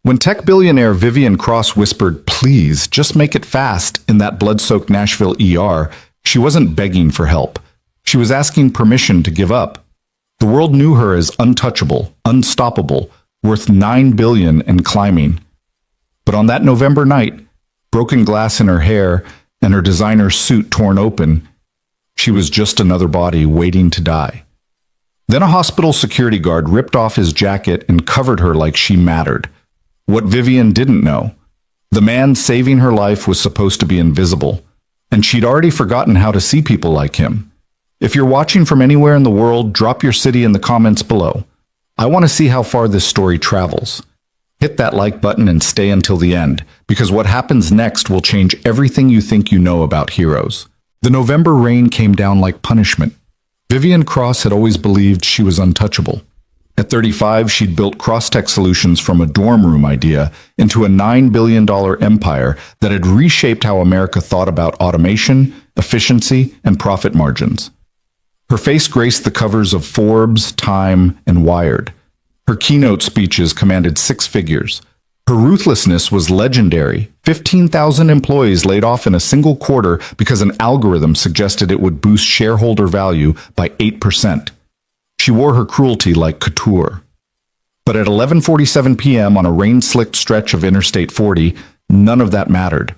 When tech billionaire Vivian Cross whispered, "Please, just make it fast," in that blood-soaked Nashville ER, she wasn't begging for help. She was asking permission to give up. The world knew her as untouchable, unstoppable, worth $9 billion and climbing. But on that November night, broken glass in her hair and her designer suit torn open, she was just another body waiting to die. Then a hospital security guard ripped off his jacket and covered her like she mattered. What Vivian didn't know, the man saving her life was supposed to be invisible, and she'd already forgotten how to see people like him. If you're watching from anywhere in the world, drop your city in the comments below. I want to see how far this story travels. Hit that like button and stay until the end, because what happens next will change everything you think you know about heroes. The November rain came down like punishment. Vivian Cross had always believed she was untouchable. At 35, she'd built Crosstech Solutions from a dorm room idea into a $9 billion empire that had reshaped how America thought about automation, efficiency, and profit margins. Her face graced the covers of Forbes, Time, and Wired. Her keynote speeches commanded six figures. Her ruthlessness was legendary. 15,000 employees laid off in a single quarter because an algorithm suggested it would boost shareholder value by 8%. She wore her cruelty like couture. But at 11:47 p.m. on a rain-slicked stretch of Interstate 40, none of that mattered.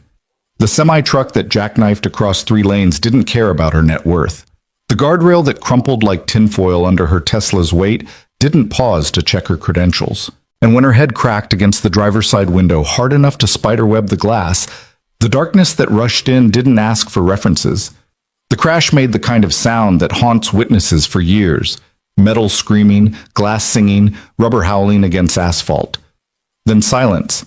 The semi-truck that jackknifed across 3 lanes didn't care about her net worth. The guardrail that crumpled like tinfoil under her Tesla's weight didn't pause to check her credentials. And when her head cracked against the driver's side window hard enough to spiderweb the glass, the darkness that rushed in didn't ask for references. The crash made the kind of sound that haunts witnesses for years. Metal screaming, glass singing, rubber howling against asphalt. Then silence,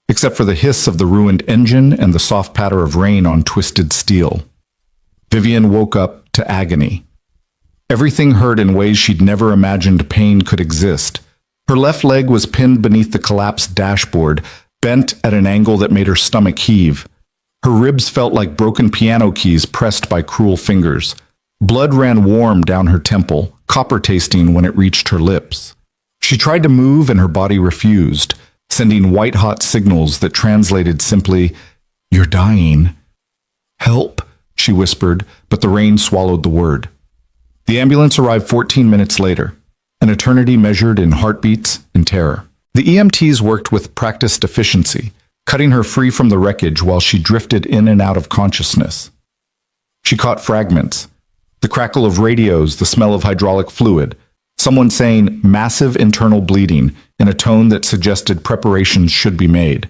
except for the hiss of the ruined engine and the soft patter of rain on twisted steel. Vivian woke up to agony. Everything hurt in ways she'd never imagined pain could exist. Her left leg was pinned beneath the collapsed dashboard, bent at an angle that made her stomach heave. Her ribs felt like broken piano keys pressed by cruel fingers. Blood ran warm down her temple, copper-tasting when it reached her lips. She tried to move and her body refused, sending white-hot signals that translated simply, "You're dying." "Help," she whispered, but the rain swallowed the word. The ambulance arrived 14 minutes later, an eternity measured in heartbeats and terror. The EMTs worked with practiced efficiency, cutting her free from the wreckage while she drifted in and out of consciousness. She caught fragments. The crackle of radios, the smell of hydraulic fluid, someone saying massive internal bleeding in a tone that suggested preparations should be made.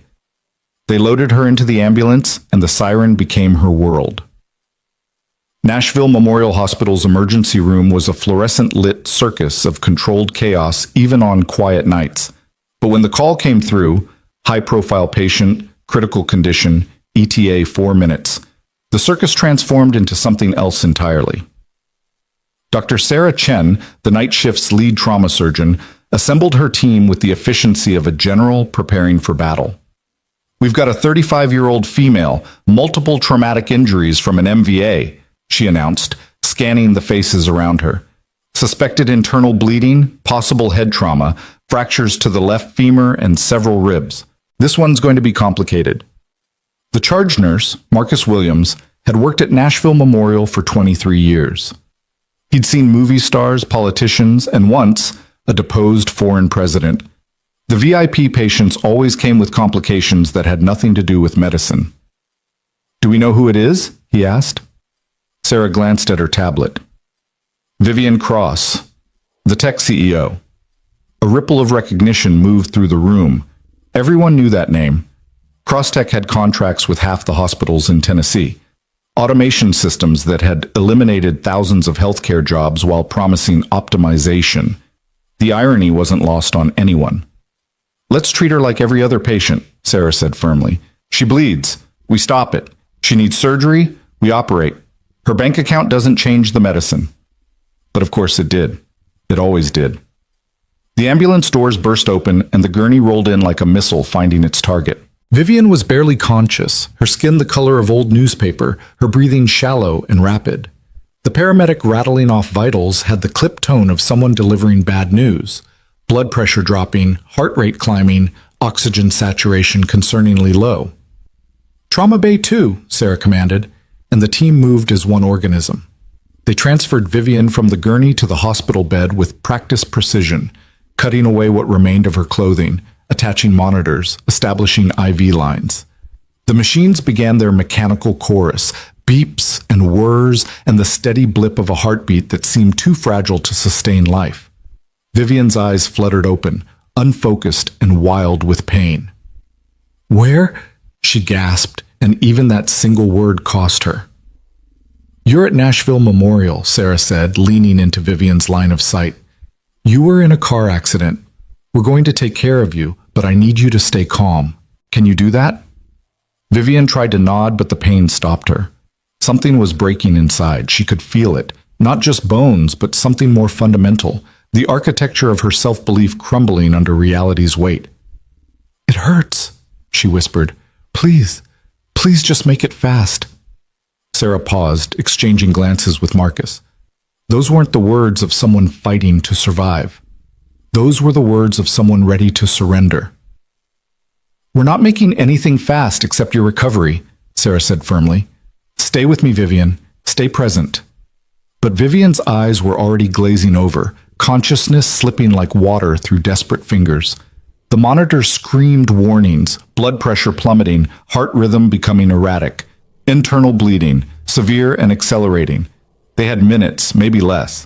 They loaded her into the ambulance, and the siren became her world. Nashville Memorial Hospital's emergency room was a fluorescent-lit circus of controlled chaos even on quiet nights. But when the call came through, high-profile patient, critical condition, ETA 4 minutes, the circus transformed into something else entirely. Dr. Sarah Chen, the night shift's lead trauma surgeon, assembled her team with the efficiency of a general preparing for battle. "We've got a 35-year-old female, multiple traumatic injuries from an MVA," she announced, scanning the faces around her. "Suspected internal bleeding, possible head trauma, fractures to the left femur and several ribs. This one's going to be complicated." The charge nurse, Marcus Williams, had worked at Nashville Memorial for 23 years. He'd seen movie stars, politicians, and once, a deposed foreign president. The VIP patients always came with complications that had nothing to do with medicine. "Do we know who it is?" he asked. Sarah glanced at her tablet. Vivian Cross, the tech CEO. A ripple of recognition moved through the room. Everyone knew that name. Crosstech had contracts with half the hospitals in Tennessee. Automation systems that had eliminated thousands of healthcare jobs while promising optimization. The irony wasn't lost on anyone. "Let's treat her like every other patient," Sarah said firmly. "She bleeds. We stop it. She needs surgery. We operate. Her bank account doesn't change the medicine." But of course it did. It always did. The ambulance doors burst open and the gurney rolled in like a missile finding its target. Vivian was barely conscious, her skin the color of old newspaper, her breathing shallow and rapid. The paramedic rattling off vitals had the clipped tone of someone delivering bad news. Blood pressure dropping, heart rate climbing, oxygen saturation concerningly low. Trauma Bay 2, Sarah commanded, and the team moved as one organism. They transferred Vivian from the gurney to the hospital bed with practiced precision, cutting away what remained of her clothing, attaching monitors, establishing IV lines. The machines began their mechanical chorus, beeps and whirs and the steady blip of a heartbeat that seemed too fragile to sustain life. Vivian's eyes fluttered open, unfocused and wild with pain. "Where?" she gasped, and even that single word cost her. "You're at Nashville Memorial," Sarah said, leaning into Vivian's line of sight. "You were in a car accident. We're going to take care of you, but I need you to stay calm. Can you do that?" Vivian tried to nod, but the pain stopped her. Something was breaking inside. She could feel it. Not just bones, but something more fundamental. The architecture of her self-belief crumbling under reality's weight. "It hurts," she whispered. Please just make it fast." Sarah paused, exchanging glances with Marcus. Those weren't the words of someone fighting to survive. Those were the words of someone ready to surrender. "We're not making anything fast except your recovery," Sarah said firmly. "Stay with me, Vivian. Stay present." But Vivian's eyes were already glazing over, consciousness slipping like water through desperate fingers. The monitor screamed warnings, blood pressure plummeting, heart rhythm becoming erratic, internal bleeding, severe and accelerating. They had minutes, maybe less.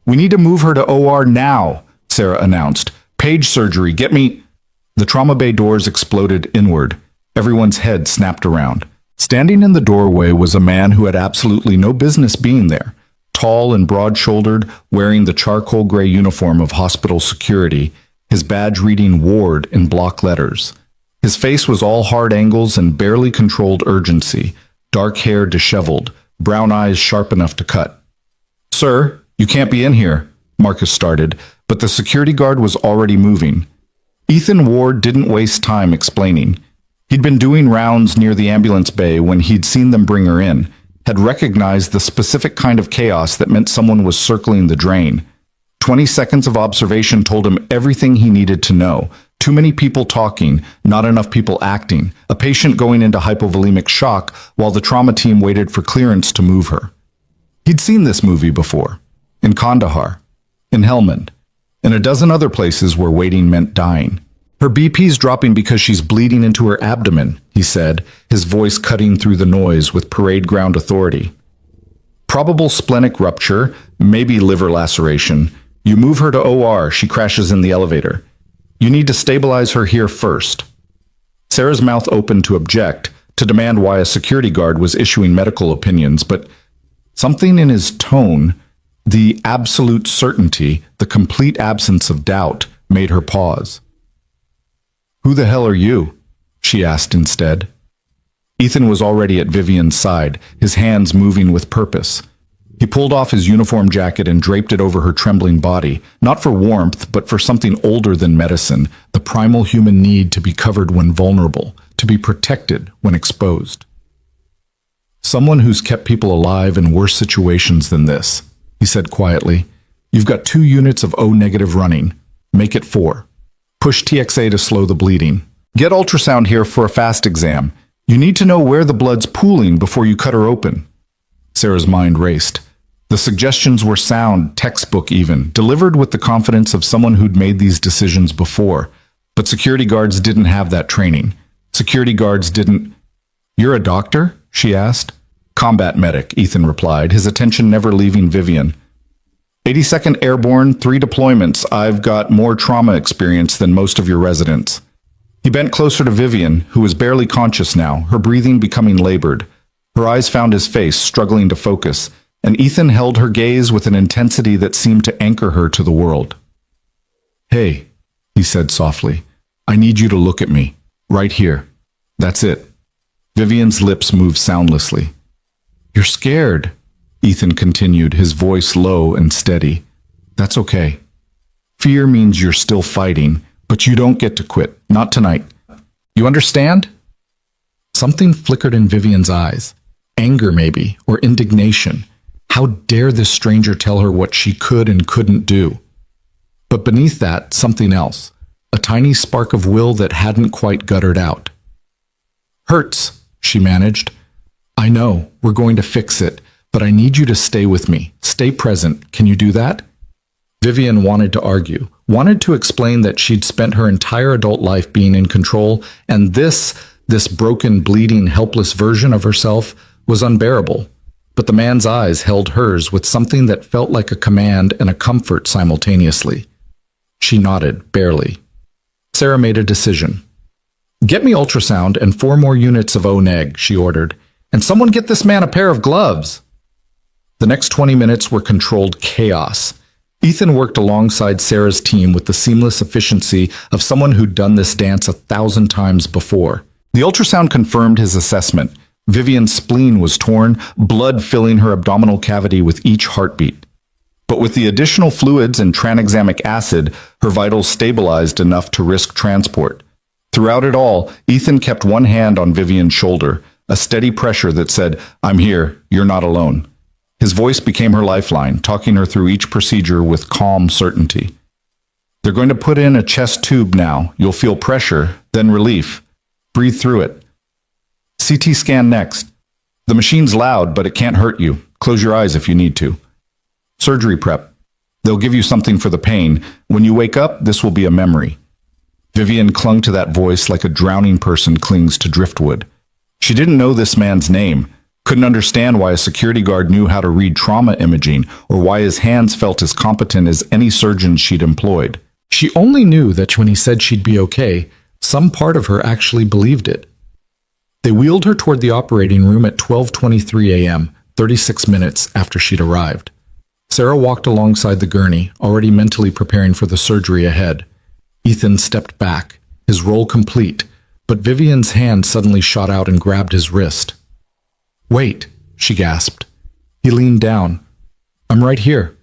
"We need to move her to OR now," Sarah announced. "Page surgery, get me—" The trauma bay doors exploded inward. Everyone's head snapped around. Standing in the doorway was a man who had absolutely no business being there. Tall and broad-shouldered, wearing the charcoal gray uniform of hospital security, his badge reading ward in block letters. His face was all hard angles and barely controlled urgency, dark hair disheveled, brown eyes sharp enough to cut. "Sir, you can't be in here," Marcus started, but the security guard was already moving. Ethan Ward didn't waste time explaining. He'd been doing rounds near the ambulance bay when he'd seen them bring her in, had recognized the specific kind of chaos that meant someone was circling the drain. 20 seconds of observation told him everything he needed to know. Too many people talking, not enough people acting, a patient going into hypovolemic shock while the trauma team waited for clearance to move her. He'd seen this movie before. In Kandahar, in Helmand, and a dozen other places where waiting meant dying. "Her BP's dropping because she's bleeding into her abdomen," he said, his voice cutting through the noise with parade ground authority. "Probable splenic rupture, maybe liver laceration. You move her to OR, she crashes in the elevator. You need to stabilize her here first." Sarah's mouth opened to object, to demand why a security guard was issuing medical opinions, but something in his tone, the absolute certainty, the complete absence of doubt, made her pause. "Who the hell are you?" she asked instead. Ethan was already at Vivian's side, his hands moving with purpose. He pulled off his uniform jacket and draped it over her trembling body, not for warmth, but for something older than medicine, the primal human need to be covered when vulnerable, to be protected when exposed. "Someone who's kept people alive in worse situations than this," he said quietly. "You've got 2 units of O-negative running. Make it 4. Push TXA to slow the bleeding. Get ultrasound here for a fast exam. You need to know where the blood's pooling before you cut her open." Sarah's mind raced. The suggestions were sound, textbook even, delivered with the confidence of someone who'd made these decisions before. But security guards didn't have that training. Security guards didn't... "You're a doctor?" she asked. "Combat medic," Ethan replied, his attention never leaving Vivian. 82nd Airborne, 3 deployments. I've got more trauma experience than most of your residents." He bent closer to Vivian, who was barely conscious now, her breathing becoming labored. Her eyes found his face, struggling to focus, and Ethan held her gaze with an intensity that seemed to anchor her to the world. "Hey," he said softly, "I need you to look at me. Right here. That's it." Vivian's lips moved soundlessly. "You're scared," Ethan continued, his voice low and steady. "That's okay. Fear means you're still fighting, but you don't get to quit. Not tonight. You understand?" Something flickered in Vivian's eyes. Anger, maybe, or indignation. How dare this stranger tell her what she could and couldn't do? But beneath that, something else. a tiny spark of will that hadn't quite guttered out. "Hurts," she managed. "I know, we're going to fix it, but I need you to stay with me. Stay present. Can you do that?" Vivian wanted to argue, wanted to explain that she'd spent her entire adult life being in control, and this broken, bleeding, helpless version of herself was unbearable. But the man's eyes held hers with something that felt like a command and a comfort simultaneously. She nodded, barely. Sarah made a decision. "Get me ultrasound and 4 more units of O-neg," she ordered. "And someone get this man a pair of gloves." The next 20 minutes were controlled chaos. Ethan worked alongside Sarah's team with the seamless efficiency of someone who'd done this dance 1,000 times before. The ultrasound confirmed his assessment. Vivian's spleen was torn, blood filling her abdominal cavity with each heartbeat. But with the additional fluids and tranexamic acid, her vitals stabilized enough to risk transport. Throughout it all, Ethan kept one hand on Vivian's shoulder, a steady pressure that said, "I'm here, you're not alone." His voice became her lifeline, talking her through each procedure with calm certainty. "They're going to put in a chest tube now. You'll feel pressure, then relief. Breathe through it. CT scan next. The machine's loud, but it can't hurt you. Close your eyes if you need to. Surgery prep. They'll give you something for the pain. When you wake up, this will be a memory." Vivian clung to that voice like a drowning person clings to driftwood. She didn't know this man's name, couldn't understand why a security guard knew how to read trauma imaging or why his hands felt as competent as any surgeon she'd employed. She only knew that when he said she'd be okay, some part of her actually believed it. They wheeled her toward the operating room at 12:23 a.m., 36 minutes after she'd arrived. Sarah walked alongside the gurney, already mentally preparing for the surgery ahead. Ethan stepped back, his role complete, but Vivian's hand suddenly shot out and grabbed his wrist. "Wait," she gasped. He leaned down. "I'm right here."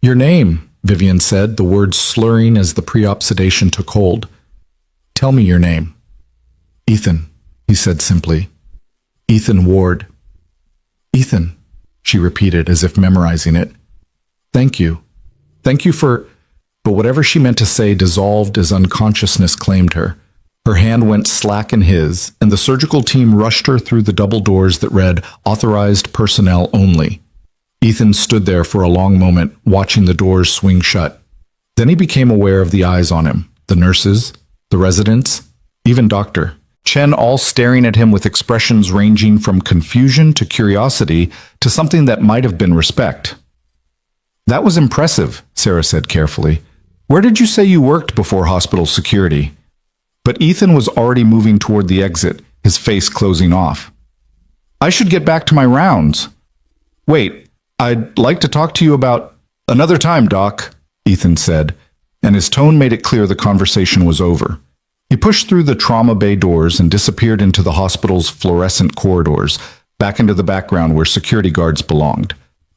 "Your name," Vivian said, the words slurring as the pre-op sedation took hold. "Tell me your name." "Ethan," he said simply. "Ethan Ward." "Ethan," she repeated as if memorizing it. "Thank you. Thank you for—" But whatever she meant to say dissolved as unconsciousness claimed her. Her hand went slack in his, and the surgical team rushed her through the double doors that read, "Authorized personnel only." Ethan stood there for a long moment, watching the doors swing shut. Then he became aware of the eyes on him, the nurses, the residents, even Dr. Chen, all staring at him with expressions ranging from confusion to curiosity to something that might have been respect. "That was impressive," Sarah said carefully. "Where did you say you worked before hospital security?" But Ethan was already moving toward the exit, his face closing off. "I should get back to my rounds." "Wait, I'd like to talk to you about—" "Another time, Doc," Ethan said, and his tone made it clear the conversation was over. He pushed through the trauma bay doors and disappeared into the hospital's fluorescent corridors, back into the background where security guards belonged.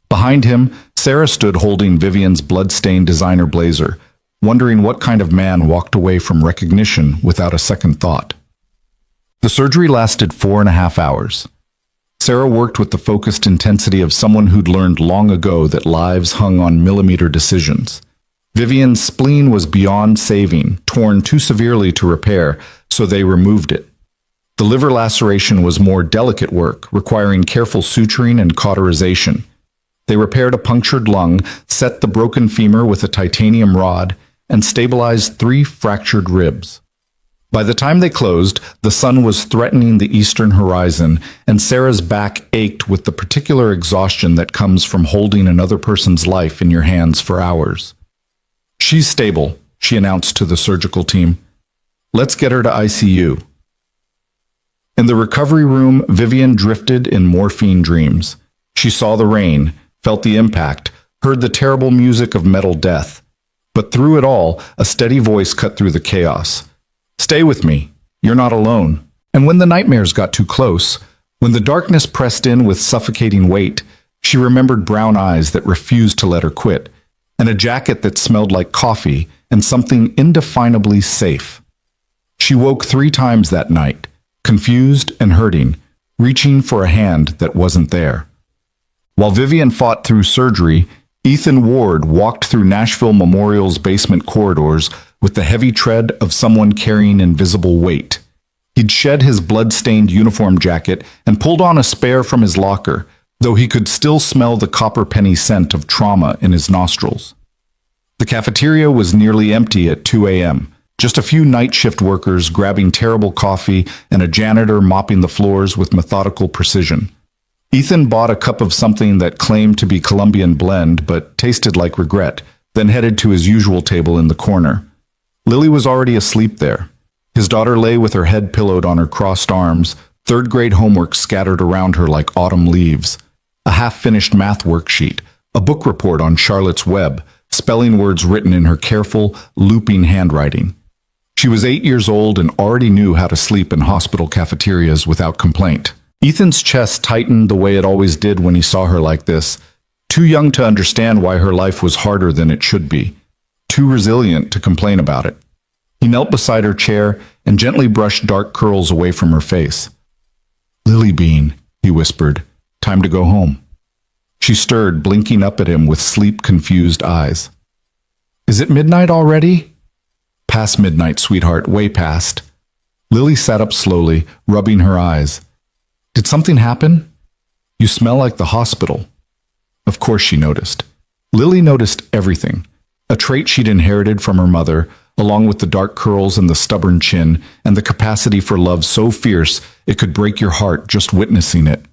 Behind him, Sarah stood holding Vivian's blood-stained designer blazer, wondering what kind of man walked away from recognition without a second thought. The surgery lasted 4.5 hours. Sarah worked with the focused intensity of someone who'd learned long ago that lives hung on millimeter decisions. Vivian's spleen was beyond saving, torn too severely to repair, so they removed it. The liver laceration was more delicate work, requiring careful suturing and cauterization. They repaired a punctured lung, set the broken femur with a titanium rod, and stabilized 3 fractured ribs. By the time they closed, the sun was threatening the eastern horizon, and Sarah's back ached with the particular exhaustion that comes from holding another person's life in your hands for hours. "She's stable," she announced to the surgical team. "Let's get her to ICU." In the recovery room, Vivian drifted in morphine dreams. She saw the rain, felt the impact, heard the terrible music of metal death. But through it all, a steady voice cut through the chaos. "Stay with me. You're not alone." And when the nightmares got too close, when the darkness pressed in with suffocating weight, she remembered brown eyes that refused to let her quit, and a jacket that smelled like coffee, and something indefinably safe. She woke 3 times that night, confused and hurting, reaching for a hand that wasn't there. While Vivian fought through surgery, Ethan Ward walked through Nashville Memorial's basement corridors, with the heavy tread of someone carrying invisible weight. He'd shed his blood-stained uniform jacket and pulled on a spare from his locker, though he could still smell the copper penny scent of trauma in his nostrils. The cafeteria was nearly empty at 2 a.m., just a few night shift workers grabbing terrible coffee and a janitor mopping the floors with methodical precision. Ethan bought a cup of something that claimed to be Colombian blend but tasted like regret, then headed to his usual table in the corner. Lily was already asleep there. His daughter lay with her head pillowed on her crossed arms, third-grade homework scattered around her like autumn leaves. A half-finished math worksheet, a book report on Charlotte's Web, spelling words written in her careful, looping handwriting. She was 8 years old and already knew how to sleep in hospital cafeterias without complaint. Ethan's chest tightened the way it always did when he saw her like this, too young to understand why her life was harder than it should be, too resilient to complain about it. He knelt beside her chair and gently brushed dark curls away from her face. "Lily Bean," he whispered, "time to go home." She stirred, blinking up at him with sleep-confused eyes. "Is it midnight already?" "Past midnight, sweetheart, way past." Lily sat up slowly, rubbing her eyes. "Did something happen? You smell like the hospital." Of course she noticed. Lily noticed everything, a trait she'd inherited from her mother, along with the dark curls and the stubborn chin, and the capacity for love so fierce it could break your heart just witnessing it.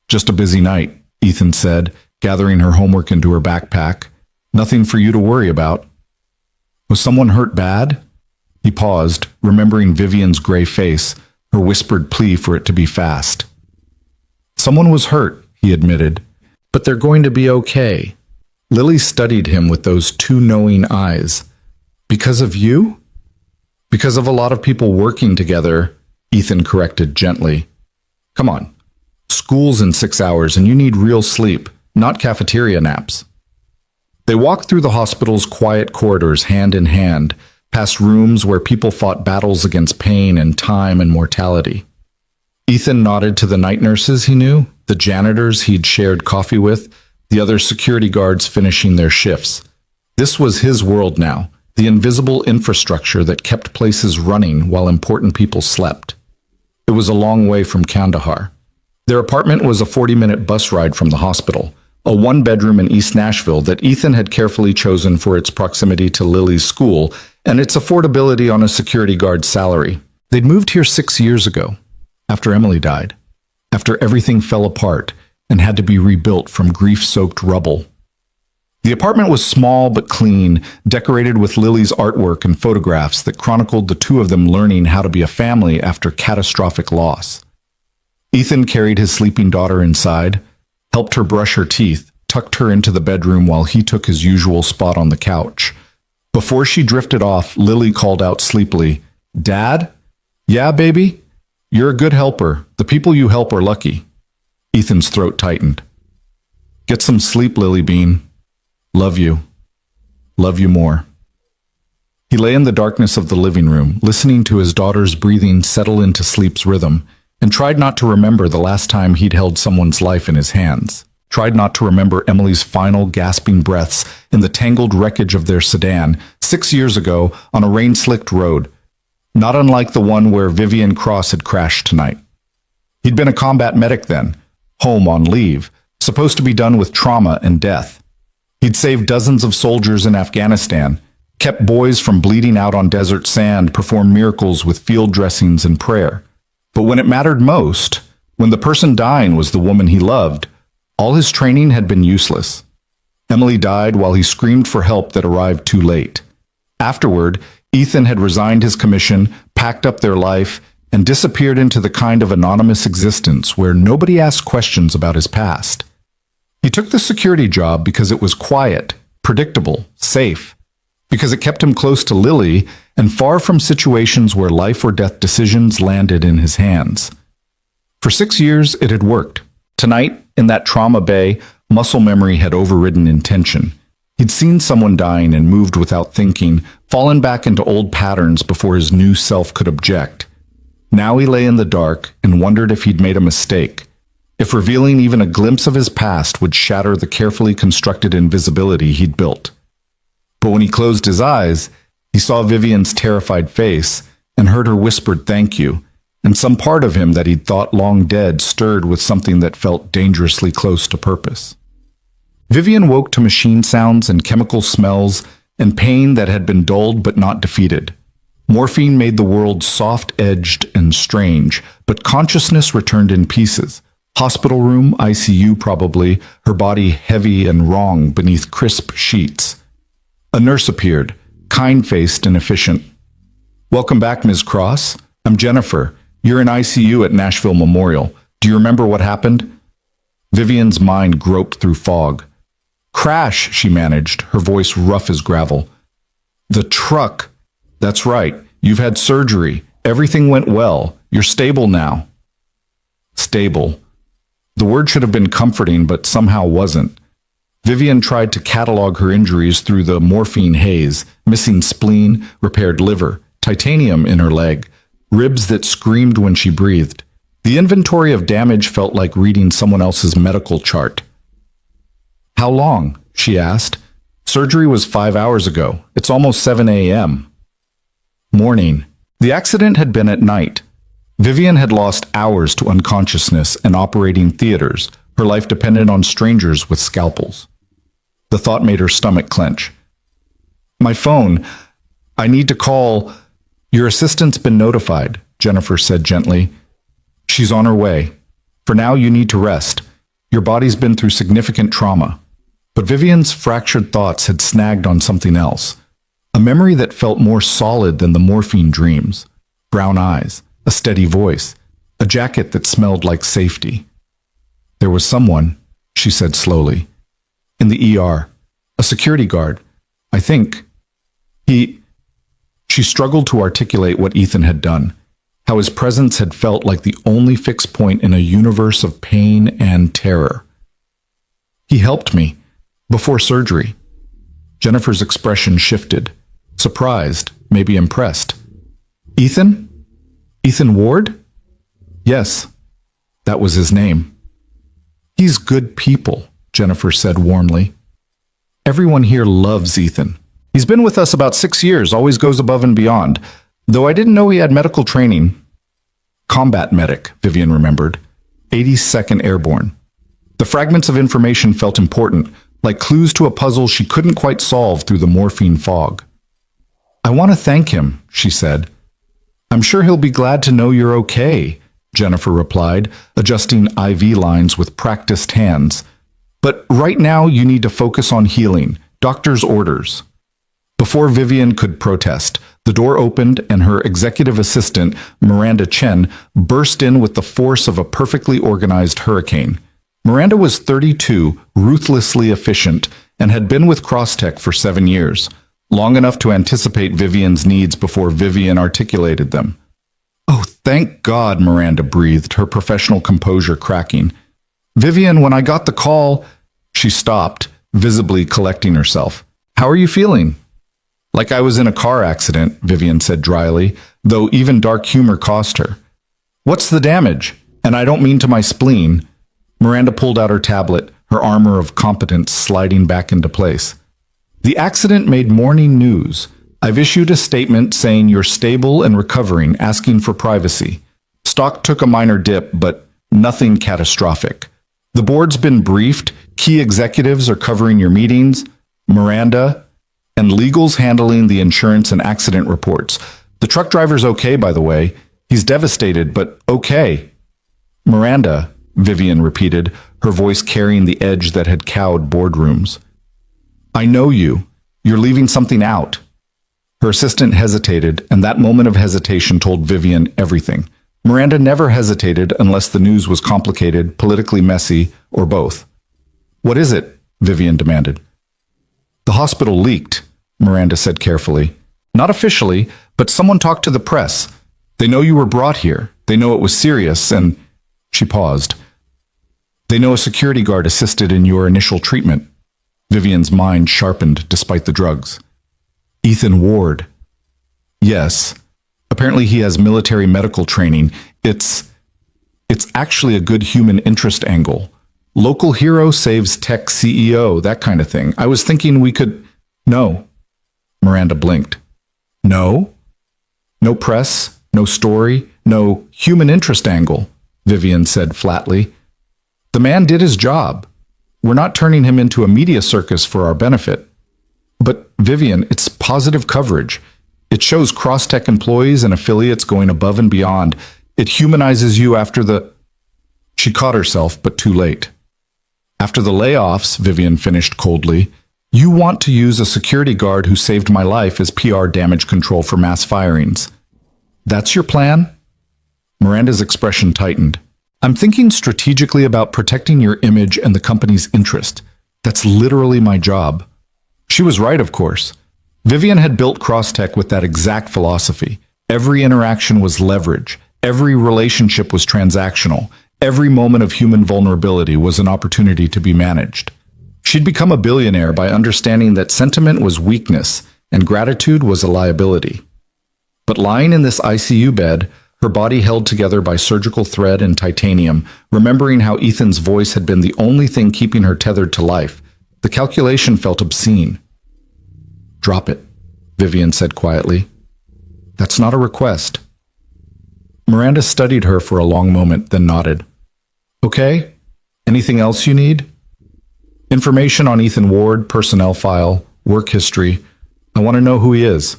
"Just a busy night," Ethan said, gathering her homework into her backpack. "Nothing for you to worry about." "Was someone hurt bad?" He paused, remembering Vivian's gray face, her whispered plea for it to be fast. "Someone was hurt," he admitted, "but they're going to be okay." Lily studied him with those two knowing eyes. "Because of you?" "Because of a lot of people working together," Ethan corrected gently. "Come on. School's in 6 hours and you need real sleep, not cafeteria naps." They walked through the hospital's quiet corridors hand in hand, past rooms where people fought battles against pain and time and mortality. Ethan nodded to the night nurses he knew, the janitors he'd shared coffee with, the other security guards finishing their shifts. This was his world now, the invisible infrastructure that kept places running while important people slept. It was a long way from Kandahar. Their apartment was a 40-minute bus ride from the hospital, a one-bedroom in East Nashville that Ethan had carefully chosen for its proximity to Lily's school and its affordability on a security guard's salary. They'd moved here 6 years ago, after Emily died, after everything fell apart and had to be rebuilt from grief-soaked rubble. The apartment was small but clean, decorated with Lily's artwork and photographs that chronicled the two of them learning how to be a family after catastrophic loss. Ethan carried his sleeping daughter inside, helped her brush her teeth, tucked her into the bedroom while he took his usual spot on the couch. Before she drifted off, Lily called out sleepily, "Dad?" "Yeah, baby? You're a good helper. The people you help are lucky." Ethan's throat tightened. "Get some sleep, Lily Bean. Love you. Love you more." He lay in the darkness of the living room, listening to his daughter's breathing settle into sleep's rhythm, and tried not to remember the last time he'd held someone's life in his hands. Tried not to remember Emily's final gasping breaths in the tangled wreckage of their sedan 6 years ago on a rain-slicked road, not unlike the one where Vivian Cross had crashed tonight. He'd been a combat medic then, home on leave, supposed to be done with trauma and death. He'd saved dozens of soldiers in Afghanistan, kept boys from bleeding out on desert sand, performed miracles with field dressings and prayer. But when it mattered most, when the person dying was the woman he loved, all his training had been useless. Emily died while he screamed for help that arrived too late. Afterward, Ethan had resigned his commission, packed up their life, and disappeared into the kind of anonymous existence where nobody asked questions about his past. He took the security job because it was quiet, predictable, safe, because it kept him close to Lily and far from situations where life or death decisions landed in his hands. For 6 years, it had worked. Tonight, in that trauma bay, muscle memory had overridden intention. He'd seen someone dying and moved without thinking, fallen back into old patterns before his new self could object. Now he lay in the dark and wondered if he'd made a mistake, if revealing even a glimpse of his past would shatter the carefully constructed invisibility he'd built. But when he closed his eyes, He saw Vivian's terrified face and heard her whispered thank you, and some part of him that he'd thought long dead stirred with something that felt dangerously close to purpose. Vivian woke to machine sounds and chemical smells and pain that had been dulled but not defeated. Morphine made the world soft-edged and strange, but consciousness returned in pieces. Hospital room, ICU probably, her body heavy and wrong beneath crisp sheets. A nurse appeared, kind-faced and efficient. "Welcome back, Ms. Cross. I'm Jennifer. You're in ICU at Nashville Memorial. Do you remember what happened?" Vivian's mind groped through fog. "Crash," she managed, her voice rough as gravel. "The truck. That's right. You've had surgery. Everything went well. You're stable now." Stable. The word should have been comforting, but somehow wasn't. Vivian tried to catalog her injuries through the morphine haze: missing spleen, repaired liver, titanium in her leg, ribs that screamed when she breathed. The inventory of damage felt like reading someone else's medical chart. "How long?" she asked. "Surgery was 5 hours ago. It's almost 7 a.m. Morning. The accident had been at night. Vivian had lost hours to unconsciousness and operating theaters. Her life depended on strangers with scalpels. The thought made her stomach clench. "My phone. I need to call." "Your assistant's been notified," Jennifer said gently. "She's on her way. For now, you need to rest. Your body's been through significant trauma." But Vivian's fractured thoughts had snagged on something else. A memory that felt more solid than the morphine dreams. Brown eyes, a steady voice, a jacket that smelled like safety. "There was someone," she said slowly. "In the ER. A security guard. I think. She struggled to articulate what Ethan had done, how his presence had felt like the only fixed point in a universe of pain and terror. "He helped me. Before surgery." Jennifer's expression shifted. Surprised, maybe impressed. "Ethan? Ethan Ward?" "Yes, that was his name." "He's good people," Jennifer said warmly. "Everyone here loves Ethan. He's been with us about 6 years, always goes above and beyond. Though I didn't know he had medical training." Combat medic, Vivian remembered. 82nd Airborne. The fragments of information felt important, like clues to a puzzle she couldn't quite solve through the morphine fog. "I want to thank him," she said. "I'm sure he'll be glad to know you're okay," Jennifer replied, adjusting IV lines with practiced hands. "But right now you need to focus on healing. Doctor's orders." Before Vivian could protest, the door opened and her executive assistant, Miranda Chen, burst in with the force of a perfectly organized hurricane. Miranda was 32, ruthlessly efficient, and had been with Crosstech for 7 years, long enough to anticipate Vivian's needs before Vivian articulated them. "Oh, thank God," Miranda breathed, her professional composure cracking. "Vivian, when I got the call—" She stopped, visibly collecting herself. "How are you feeling?" "Like I was in a car accident," Vivian said dryly, though even dark humor cost her. "What's the damage? And I don't mean to my spleen." Miranda pulled out her tablet, her armor of competence sliding back into place. "The accident made morning news. I've issued a statement saying you're stable and recovering, asking for privacy. Stock took a minor dip, but nothing catastrophic. The board's been briefed, key executives are covering your meetings, Miranda, and legal's handling the insurance and accident reports. The truck driver's okay, by the way. He's devastated, but okay." "Miranda," Vivian repeated, her voice carrying the edge that had cowed boardrooms. "I know you. You're leaving something out." Her assistant hesitated, and that moment of hesitation told Vivian everything. Miranda never hesitated unless the news was complicated, politically messy, or both. "What is it?" Vivian demanded. "The hospital leaked," Miranda said carefully. "Not officially, but someone talked to the press. They know you were brought here. They know it was serious, and—" She paused. "They know a security guard assisted in your initial treatment." Vivian's mind sharpened despite the drugs. "Ethan Ward." "Yes. Apparently he has military medical training. It's actually a good human interest angle. Local hero saves tech CEO, that kind of thing. I was thinking we could—" "No." Miranda blinked. No? No press, no story, no human interest angle, Vivian said flatly. The man did his job. We're not turning him into a media circus for our benefit. But, Vivian, it's positive coverage. It shows Crosstech employees and affiliates going above and beyond. It humanizes you after the... She caught herself, but too late. After the layoffs, Vivian finished coldly, you want to use a security guard who saved my life as PR damage control for mass firings. That's your plan? Miranda's expression tightened. I'm thinking strategically about protecting your image and the company's interest. That's literally my job. She was right, of course. Vivian had built Crosstech with that exact philosophy. Every interaction was leverage. Every relationship was transactional. Every moment of human vulnerability was an opportunity to be managed. She'd become a billionaire by understanding that sentiment was weakness and gratitude was a liability. But lying in this ICU bed, her body held together by surgical thread and titanium, remembering how Ethan's voice had been the only thing keeping her tethered to life, the calculation felt obscene. Drop it, Vivian said quietly. That's not a request. Miranda studied her for a long moment, then nodded. Okay, anything else you need? Information on Ethan Ward, personnel file, work history. I want to know who he is.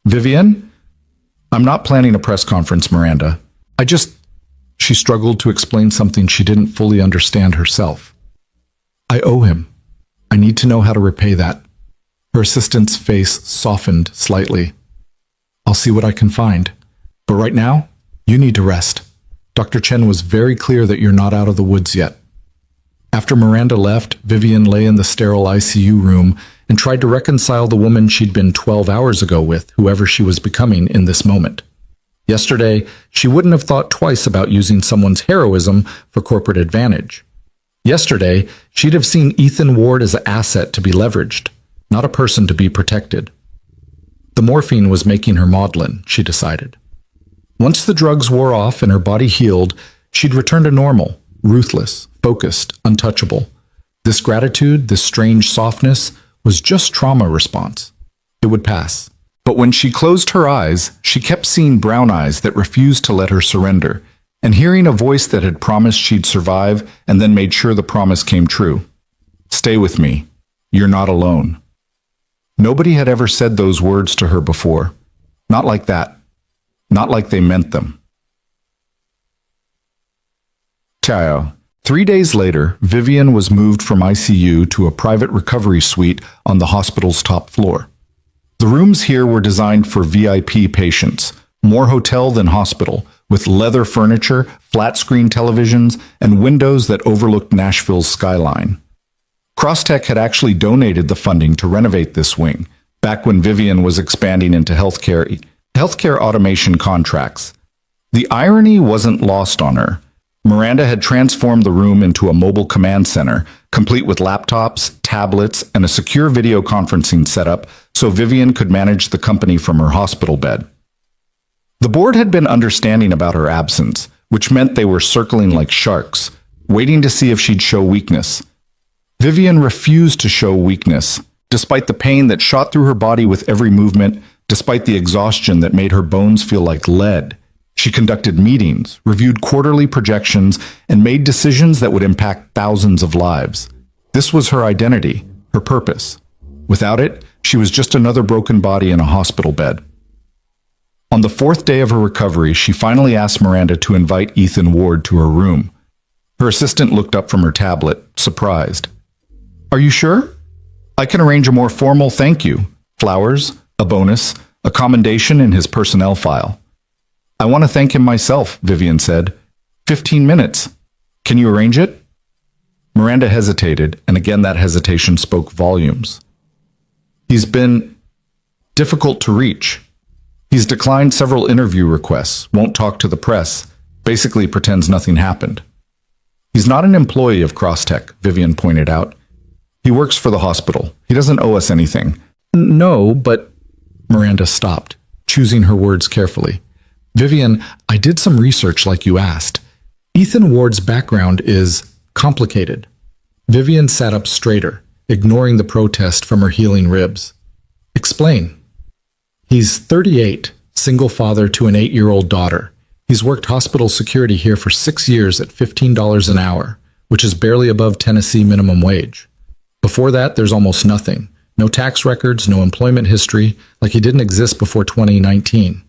Vivian? I'm not planning a press conference, Miranda. She struggled to explain something she didn't fully understand herself. I owe him. I need to know how to repay that. Her assistant's face softened slightly. I'll see what I can find. But right now, you need to rest. Dr. Chen was very clear that you're not out of the woods yet. After Miranda left, Vivian lay in the sterile ICU room and tried to reconcile the woman she'd been 12 hours ago with, whoever she was becoming in this moment. Yesterday, she wouldn't have thought twice about using someone's heroism for corporate advantage. Yesterday, she'd have seen Ethan Ward as an asset to be leveraged, not a person to be protected. The morphine was making her maudlin, she decided. Once the drugs wore off and her body healed, she'd return to normal, ruthless, focused, untouchable. This gratitude, this strange softness, was just trauma response. It would pass. But when she closed her eyes, she kept seeing brown eyes that refused to let her surrender, and hearing a voice that had promised she'd survive and then made sure the promise came true. Stay with me. You're not alone. Nobody had ever said those words to her before. Not like that. Not like they meant them. Ciao. 3 days later, Vivian was moved from ICU to a private recovery suite on the hospital's top floor. The rooms here were designed for VIP patients, more hotel than hospital, with leather furniture, flat-screen televisions, and windows that overlooked Nashville's skyline. Crosstech had actually donated the funding to renovate this wing, back when Vivian was expanding into healthcare automation contracts. The irony wasn't lost on her. Miranda had transformed the room into a mobile command center, complete with laptops, tablets, and a secure video conferencing setup so Vivian could manage the company from her hospital bed. The board had been understanding about her absence, which meant they were circling like sharks, waiting to see if she'd show weakness. Vivian refused to show weakness, despite the pain that shot through her body with every movement, despite the exhaustion that made her bones feel like lead. She conducted meetings, reviewed quarterly projections, and made decisions that would impact thousands of lives. This was her identity, her purpose. Without it, she was just another broken body in a hospital bed. On the 4th day of her recovery, she finally asked Miranda to invite Ethan Ward to her room. Her assistant looked up from her tablet, surprised. Are you sure? I can arrange a more formal thank you. Flowers, a bonus, a commendation in his personnel file. I want to thank him myself, Vivian said. 15 minutes. Can you arrange it? Miranda hesitated, and again that hesitation spoke volumes. He's been difficult to reach. He's declined several interview requests, won't talk to the press, basically pretends nothing happened. He's not an employee of Crosstech, Vivian pointed out. He works for the hospital. He doesn't owe us anything. No, but... Miranda stopped, choosing her words carefully. Vivian, I did some research like you asked. Ethan Ward's background is complicated. Vivian sat up straighter, ignoring the protest from her healing ribs. Explain. He's 38, single father to an 8-year-old daughter. He's worked hospital security here for 6 years at $15 an hour, which is barely above Tennessee minimum wage. Before that, there's almost nothing. No tax records, no employment history, like he didn't exist before 2019.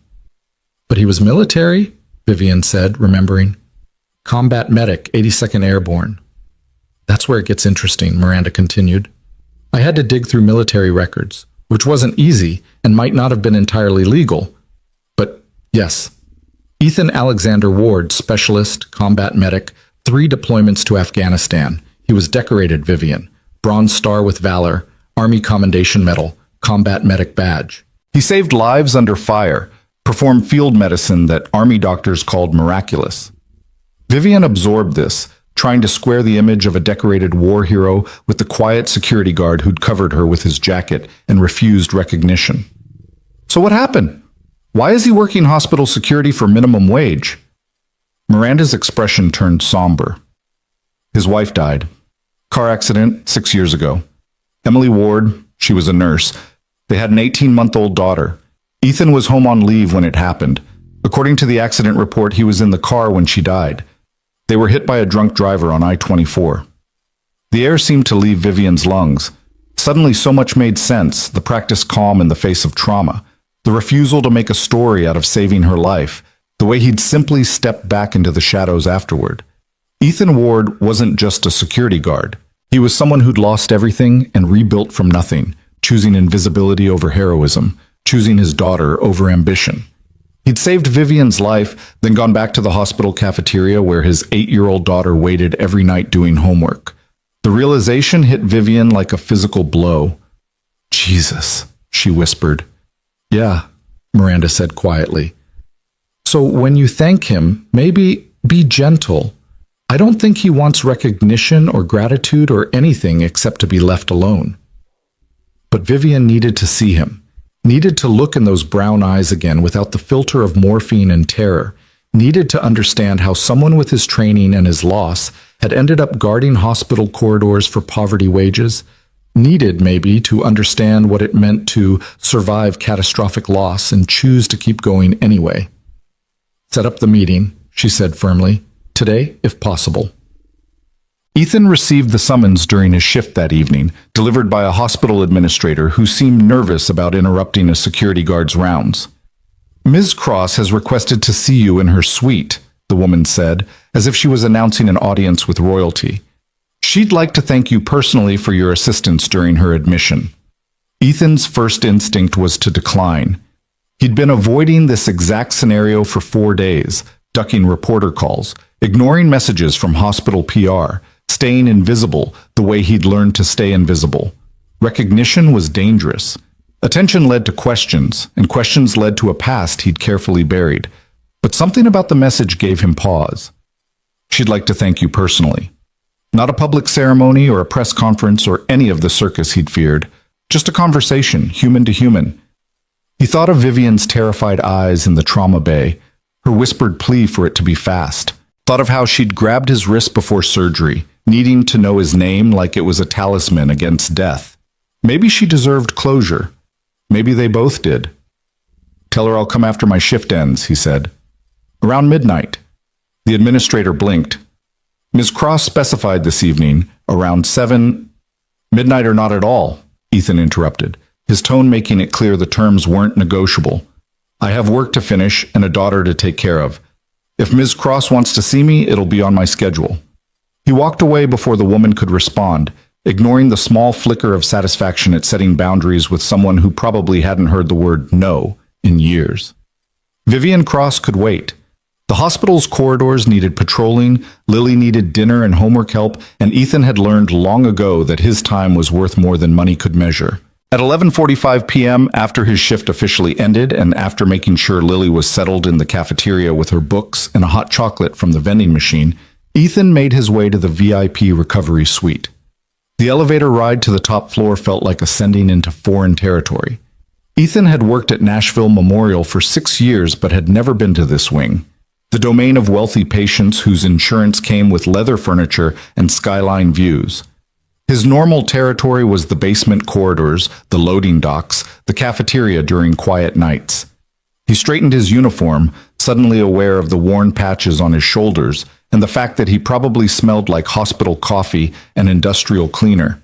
But he was military, Vivian said, remembering. Combat medic, 82nd Airborne. That's where it gets interesting, Miranda continued. I had to dig through military records, which wasn't easy and might not have been entirely legal. But yes, Ethan Alexander Ward, specialist, combat medic, 3 deployments to Afghanistan. He was decorated, Vivian. Bronze Star with Valor, Army Commendation Medal, Combat Medic Badge. He saved lives under fire, performed field medicine that Army doctors called miraculous. Vivian absorbed this, trying to square the image of a decorated war hero with the quiet security guard who'd covered her with his jacket and refused recognition. So what happened? Why is he working hospital security for minimum wage? Miranda's expression turned somber. His wife died. Car accident 6 years ago. Emily Ward, she was a nurse. They had an 18-month-old daughter. Ethan was home on leave when it happened. According to the accident report, he was in the car when she died. They were hit by a drunk driver on I-24. The air seemed to leave Vivian's lungs. Suddenly so much made sense, the practice calm in the face of trauma, the refusal to make a story out of saving her life, the way he'd simply stepped back into the shadows afterward. Ethan Ward wasn't just a security guard. He was someone who'd lost everything and rebuilt from nothing, choosing invisibility over heroism, choosing his daughter over ambition. He'd saved Vivian's life, then gone back to the hospital cafeteria where his 8-year-old daughter waited every night doing homework. The realization hit Vivian like a physical blow. Jesus, she whispered. Yeah, Miranda said quietly. So when you thank him, maybe be gentle. I don't think he wants recognition or gratitude or anything except to be left alone. But Vivian needed to see him, needed to look in those brown eyes again without the filter of morphine and terror, needed to understand how someone with his training and his loss had ended up guarding hospital corridors for poverty wages, needed maybe to understand what it meant to survive catastrophic loss and choose to keep going anyway. Set up the meeting, she said firmly. Today, if possible. Ethan received the summons during his shift that evening, delivered by a hospital administrator who seemed nervous about interrupting a security guard's rounds. Ms. Cross has requested to see you in her suite, the woman said, as if she was announcing an audience with royalty. She'd like to thank you personally for your assistance during her admission. Ethan's first instinct was to decline. He'd been avoiding this exact scenario for 4 days, ducking reporter calls, ignoring messages from hospital PR, staying invisible the way he'd learned to stay invisible. Recognition was dangerous. Attention led to questions, and questions led to a past he'd carefully buried. But something about the message gave him pause. She'd like to thank you personally. Not a public ceremony or a press conference or any of the circus he'd feared. Just a conversation, human to human. He thought of Vivian's terrified eyes in the trauma bay, her whispered plea for it to be fast. Thought of how she'd grabbed his wrist before surgery, needing to know his name like it was a talisman against death. Maybe she deserved closure. Maybe they both did. Tell her I'll come after my shift ends, he said. Around midnight. The administrator blinked. Ms. Cross specified this evening, around 7... Midnight or not at all, Ethan interrupted, his tone making it clear the terms weren't negotiable. I have work to finish and a daughter to take care of. If Ms. Cross wants to see me, it'll be on my schedule. He walked away before the woman could respond, ignoring the small flicker of satisfaction at setting boundaries with someone who probably hadn't heard the word no in years. Vivian Cross could wait. The hospital's corridors needed patrolling, Lily needed dinner and homework help, and Ethan had learned long ago that his time was worth more than money could measure. At 11:45 p.m., after his shift officially ended and after making sure Lily was settled in the cafeteria with her books and a hot chocolate from the vending machine, Ethan made his way to the VIP recovery suite. The elevator ride to the top floor felt like ascending into foreign territory. Ethan had worked at Nashville Memorial for 6 years but had never been to this wing, the domain of wealthy patients whose insurance came with leather furniture and skyline views. His normal territory was the basement corridors, the loading docks, the cafeteria during quiet nights. He straightened his uniform, suddenly aware of the worn patches on his shoulders and the fact that he probably smelled like hospital coffee and industrial cleaner.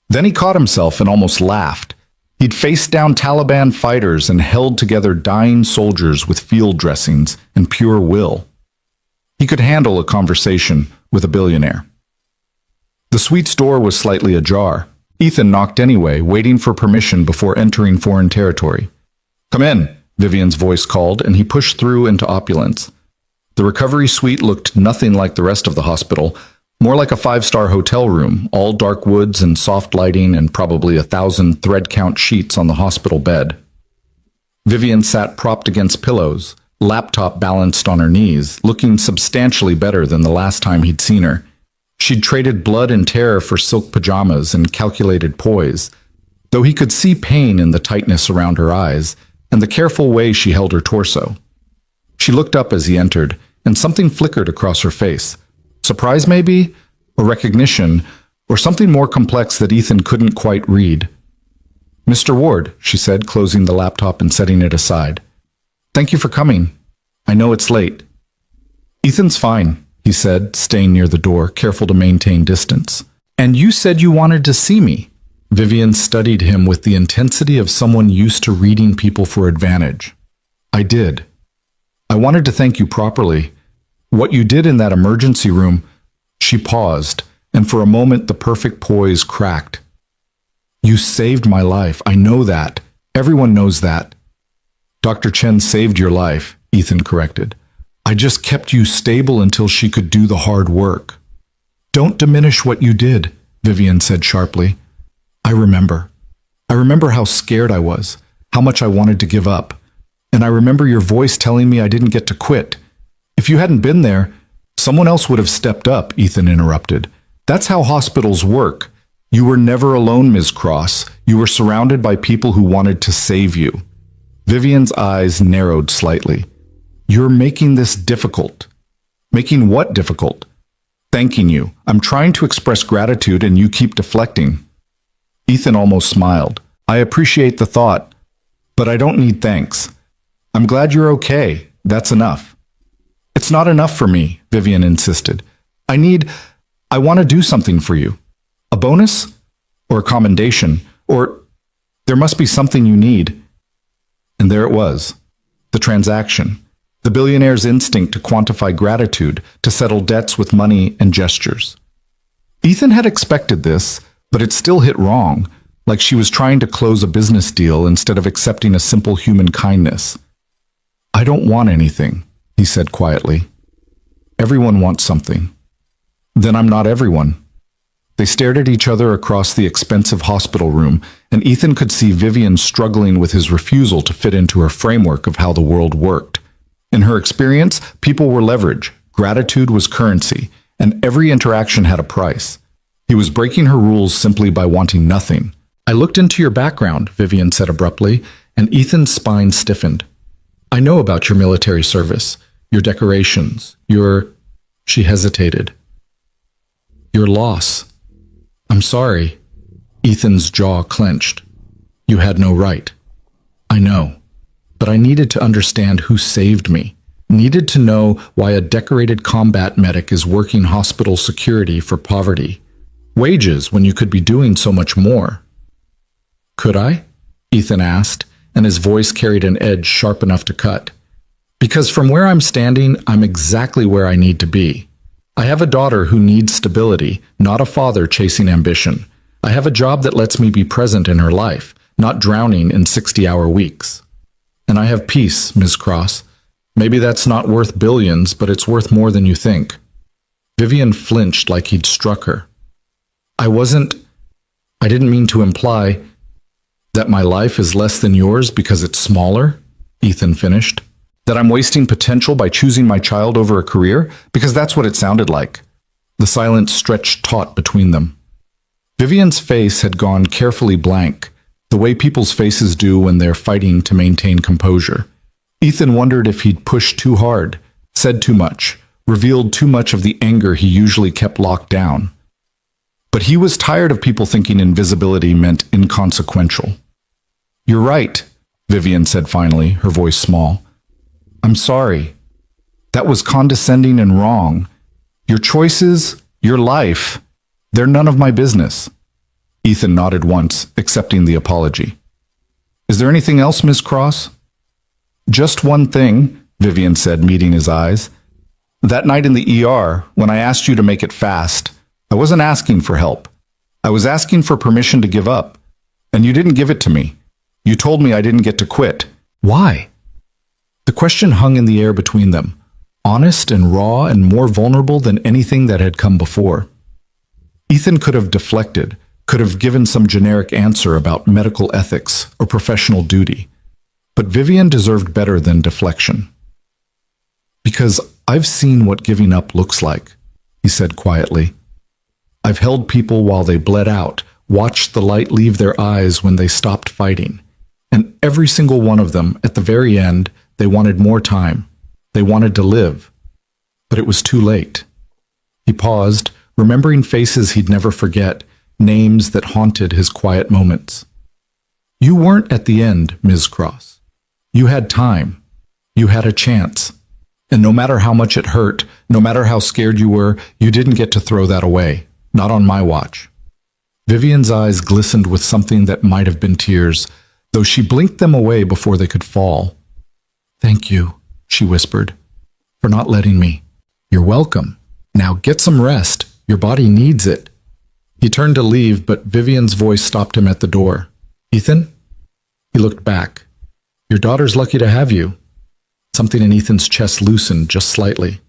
Then he caught himself and almost laughed. He'd faced down Taliban fighters and held together dying soldiers with field dressings and pure will. He could handle a conversation with a billionaire. The suite's door was slightly ajar. Ethan knocked anyway, waiting for permission before entering foreign territory. "Come in," Vivian's voice called, and he pushed through into opulence. The recovery suite looked nothing like the rest of the hospital, more like a five-star hotel room, all dark woods and soft lighting and probably 1,000 thread-count sheets on the hospital bed. Vivian sat propped against pillows, laptop balanced on her knees, looking substantially better than the last time he'd seen her. She'd traded blood and terror for silk pajamas and calculated poise, though he could see pain in the tightness around her eyes and the careful way she held her torso. She looked up as he entered, and something flickered across her face. Surprise, maybe? Or recognition? Or something more complex that Ethan couldn't quite read. "Mr. Ward," she said, closing the laptop and setting it aside. "Thank you for coming. I know it's late." "Ethan's fine," he said, staying near the door, careful to maintain distance. "And you said you wanted to see me." Vivian studied him with the intensity of someone used to reading people for advantage. "I did. I wanted to thank you properly. What you did in that emergency room—" She paused, and for a moment the perfect poise cracked. "You saved my life. I know that. Everyone knows that." "Dr. Chen saved your life," Ethan corrected. "I just kept you stable until she could do the hard work." "Don't diminish what you did," Vivian said sharply. I remember how scared I was, how much I wanted to give up. And I remember your voice telling me I didn't get to quit. If you hadn't been there, someone else would have stepped up," Ethan interrupted. "That's how hospitals work. You were never alone, Ms. Cross. You were surrounded by people who wanted to save you." Vivian's eyes narrowed slightly. "You're making this difficult." "Making what difficult?" "Thanking you. I'm trying to express gratitude and you keep deflecting." Ethan almost smiled. "I appreciate the thought, but I don't need thanks. I'm glad you're okay. That's enough." "It's not enough for me," Vivian insisted. I want to do something for you. A bonus? Or a commendation? Or there must be something you need." And there it was. The transaction. The billionaire's instinct to quantify gratitude, to settle debts with money and gestures. Ethan had expected this, but it still hit wrong, like she was trying to close a business deal instead of accepting a simple human kindness. "I don't want anything," he said quietly. "Everyone wants something." "Then I'm not everyone." They stared at each other across the expensive hospital room, and Ethan could see Vivian struggling with his refusal to fit into her framework of how the world worked. In her experience, people were leverage, gratitude was currency, and every interaction had a price. He was breaking her rules simply by wanting nothing. "I looked into your background," Vivian said abruptly, and Ethan's spine stiffened. "I know about your military service, your decorations, your—" She hesitated. "Your loss. I'm sorry." Ethan's jaw clenched. "You had no right." "I know. But I needed to understand who saved me. Needed to know why a decorated combat medic is working hospital security for poverty. Wages when you could be doing so much more." "Could I?" Ethan asked, and his voice carried an edge sharp enough to cut. "Because from where I'm standing, I'm exactly where I need to be. I have a daughter who needs stability, not a father chasing ambition. I have a job that lets me be present in her life, not drowning in 60-hour weeks. And I have peace, Ms. Cross. Maybe that's not worth billions, but it's worth more than you think." Vivian flinched like he'd struck her. I didn't mean to imply that my life is less than yours because it's smaller," Ethan finished. "That I'm wasting potential by choosing my child over a career? Because that's what it sounded like." The silence stretched taut between them. Vivian's face had gone carefully blank, the way people's faces do when they're fighting to maintain composure. Ethan wondered if he'd pushed too hard, said too much, revealed too much of the anger he usually kept locked down. But he was tired of people thinking invisibility meant inconsequential. "You're right," Vivian said finally, her voice small. "I'm sorry. That was condescending and wrong. Your choices, your life, they're none of my business." Ethan nodded once, accepting the apology. "Is there anything else, Miss Cross?" "Just one thing," Vivian said, meeting his eyes. "That night in the ER, when I asked you to make it fast, I wasn't asking for help. I was asking for permission to give up. And you didn't give it to me. You told me I didn't get to quit. Why?" The question hung in the air between them, honest and raw and more vulnerable than anything that had come before. Ethan could have deflected, could have given some generic answer about medical ethics or professional duty. But Vivian deserved better than deflection. "Because I've seen what giving up looks like," he said quietly. "I've held people while they bled out, watched the light leave their eyes when they stopped fighting. And every single one of them, at the very end, they wanted more time. They wanted to live. But it was too late." He paused, remembering faces he'd never forget, names that haunted his quiet moments. "You weren't at the end, Ms. Cross. You had time. You had a chance. And no matter how much it hurt, no matter how scared you were, you didn't get to throw that away. Not on my watch." Vivian's eyes glistened with something that might have been tears, though she blinked them away before they could fall. "Thank you," she whispered, "for not letting me." "You're welcome. Now get some rest. Your body needs it." He turned to leave, but Vivian's voice stopped him at the door. "Ethan?" He looked back. "Your daughter's lucky to have you." Something in Ethan's chest loosened just slightly.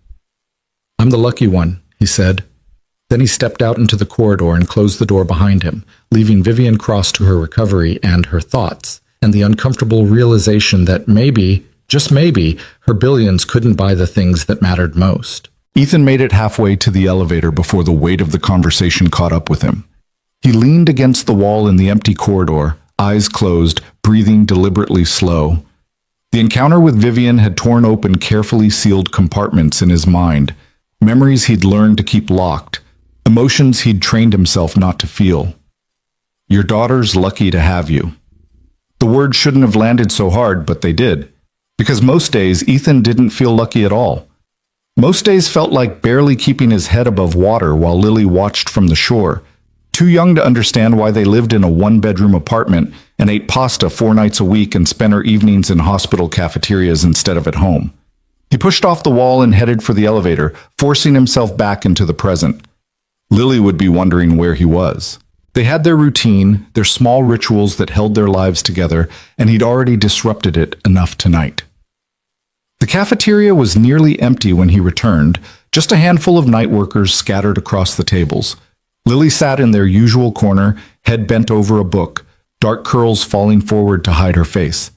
"I'm the lucky one," he said. Then he stepped out into the corridor and closed the door behind him, leaving Vivian Cross to her recovery and her thoughts, and the uncomfortable realization that maybe, just maybe, her billions couldn't buy the things that mattered most. Ethan made it halfway to the elevator before the weight of the conversation caught up with him. He leaned against the wall in the empty corridor, eyes closed, breathing deliberately slow. The encounter with Vivian had torn open carefully sealed compartments in his mind, memories he'd learned to keep locked, emotions he'd trained himself not to feel. "Your daughter's lucky to have you." The words shouldn't have landed so hard, but they did. Because most days, Ethan didn't feel lucky at all. Most days felt like barely keeping his head above water while Lily watched from the shore, too young to understand why they lived in a one-bedroom apartment and ate pasta 4 nights a week and spent her evenings in hospital cafeterias instead of at home. He pushed off the wall and headed for the elevator, forcing himself back into the present. Lily would be wondering where he was. They had their routine, their small rituals that held their lives together, and he'd already disrupted it enough tonight. The cafeteria was nearly empty when he returned, just a handful of night workers scattered across the tables. Lily sat in their usual corner, head bent over a book, dark curls falling forward to hide her face.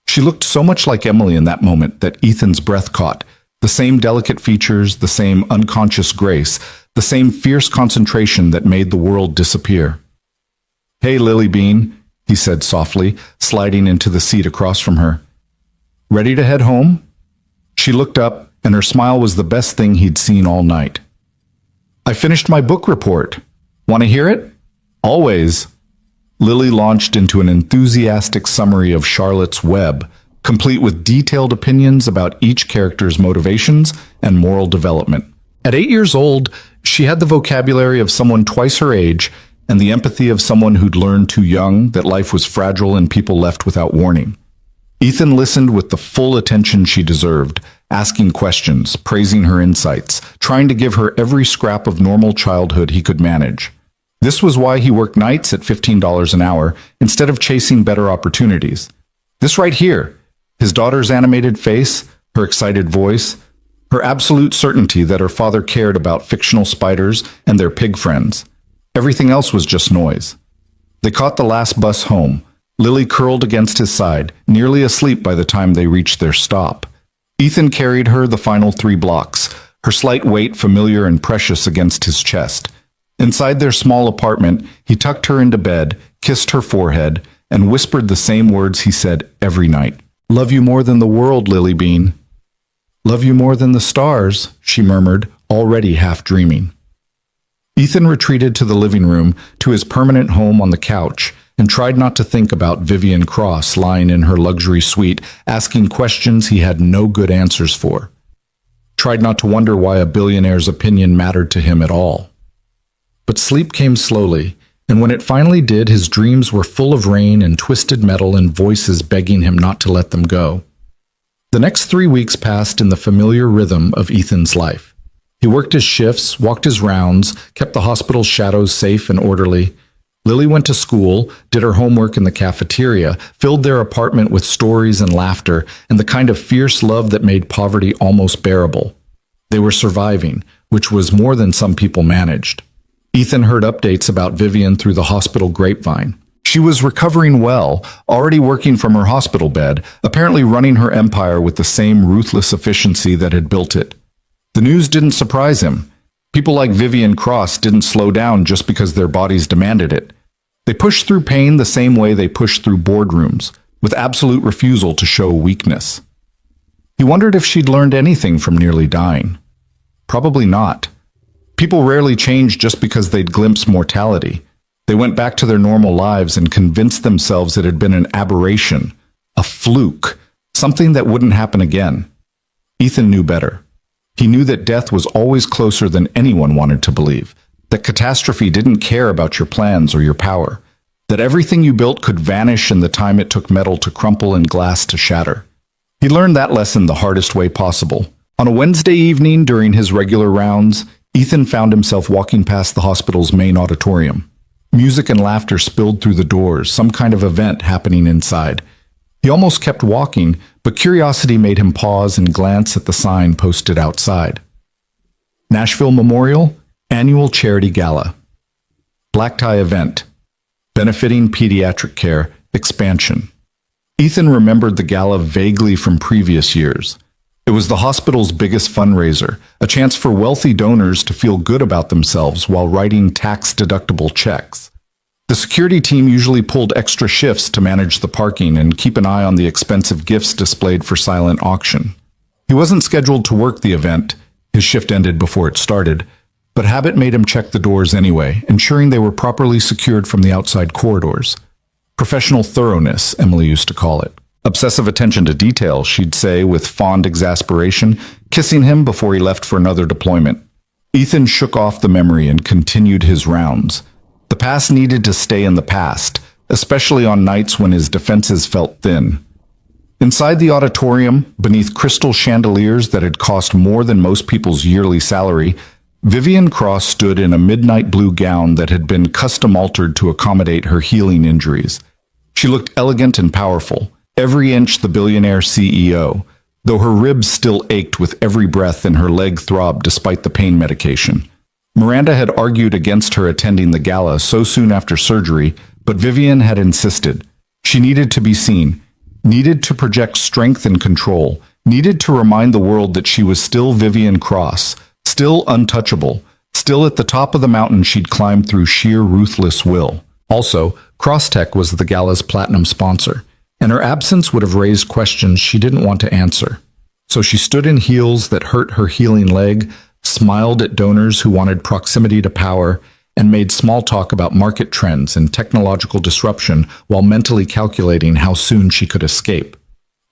She looked so much like Emily in that moment that Ethan's breath caught, the same delicate features, the same unconscious grace, the same fierce concentration that made the world disappear. "Hey, Lily Bean," he said softly, sliding into the seat across from her. "Ready to head home?" She looked up, and her smile was the best thing he'd seen all night. "I finished my book report. Want to hear it?" "Always." Lily launched into an enthusiastic summary of Charlotte's Web, complete with detailed opinions about each character's motivations and moral development. At 8 years old, she had the vocabulary of someone twice her age and the empathy of someone who'd learned too young that life was fragile and people left without warning. Ethan listened with the full attention she deserved, asking questions, praising her insights, trying to give her every scrap of normal childhood he could manage. This was why he worked nights at $15 an hour instead of chasing better opportunities. This right here, his daughter's animated face, her excited voice, her absolute certainty that her father cared about fictional spiders and their pig friends. Everything else was just noise. They caught the last bus home, Lily curled against his side, nearly asleep by the time they reached their stop. Ethan carried her the final 3 blocks, her slight weight familiar and precious against his chest. Inside their small apartment, he tucked her into bed, kissed her forehead, and whispered the same words he said every night. "Love you more than the world, Lily Bean." "Love you more than the stars," she murmured, already half dreaming. Ethan retreated to the living room, to his permanent home on the couch, and tried not to think about Vivian Cross lying in her luxury suite, asking questions he had no good answers for. Tried not to wonder why a billionaire's opinion mattered to him at all. But sleep came slowly, and when it finally did, his dreams were full of rain and twisted metal and voices begging him not to let them go. The next 3 weeks passed in the familiar rhythm of Ethan's life. He worked his shifts, walked his rounds, kept the hospital's shadows safe and orderly. Lily went to school, did her homework in the cafeteria, filled their apartment with stories and laughter, and the kind of fierce love that made poverty almost bearable. They were surviving, which was more than some people managed. Ethan heard updates about Vivian through the hospital grapevine. She was recovering well, already working from her hospital bed, apparently running her empire with the same ruthless efficiency that had built it. The news didn't surprise him. People like Vivian Cross didn't slow down just because their bodies demanded it. They pushed through pain the same way they pushed through boardrooms, with absolute refusal to show weakness. He wondered if she'd learned anything from nearly dying. Probably not. People rarely change just because they'd glimpse mortality. They went back to their normal lives and convinced themselves it had been an aberration, a fluke, something that wouldn't happen again. Ethan knew better. He knew that death was always closer than anyone wanted to believe, that catastrophe didn't care about your plans or your power, that everything you built could vanish in the time it took metal to crumple and glass to shatter. He learned that lesson the hardest way possible. On a Wednesday evening during his regular rounds, Ethan found himself walking past the hospital's main auditorium. Music and laughter spilled through the doors, some kind of event happening inside. He almost kept walking, but curiosity made him pause and glance at the sign posted outside. Nashville Memorial Annual Charity Gala. Black tie event. Benefiting pediatric care. Expansion. Ethan remembered the gala vaguely from previous years. It was the hospital's biggest fundraiser, a chance for wealthy donors to feel good about themselves while writing tax-deductible checks. The security team usually pulled extra shifts to manage the parking and keep an eye on the expensive gifts displayed for silent auction. He wasn't scheduled to work the event. His shift ended before it started, but habit made him check the doors anyway, ensuring they were properly secured from the outside corridors. Professional thoroughness, Emily used to call it. Obsessive attention to detail, she'd say with fond exasperation, kissing him before he left for another deployment. Ethan shook off the memory and continued his rounds. The past needed to stay in the past, especially on nights when his defenses felt thin. Inside the auditorium, beneath crystal chandeliers that had cost more than most people's yearly salary, Vivian Cross stood in a midnight blue gown that had been custom-altered to accommodate her healing injuries. She looked elegant and powerful, every inch the billionaire CEO, though her ribs still ached with every breath and her leg throbbed despite the pain medication. Miranda had argued against her attending the gala so soon after surgery, but Vivian had insisted. She needed to be seen, needed to project strength and control, needed to remind the world that she was still Vivian Cross, still untouchable, still at the top of the mountain she'd climbed through sheer ruthless will. Also, Crosstech was the gala's platinum sponsor, and her absence would have raised questions she didn't want to answer. So she stood in heels that hurt her healing leg, smiled at donors who wanted proximity to power, and made small talk about market trends and technological disruption while mentally calculating how soon she could escape.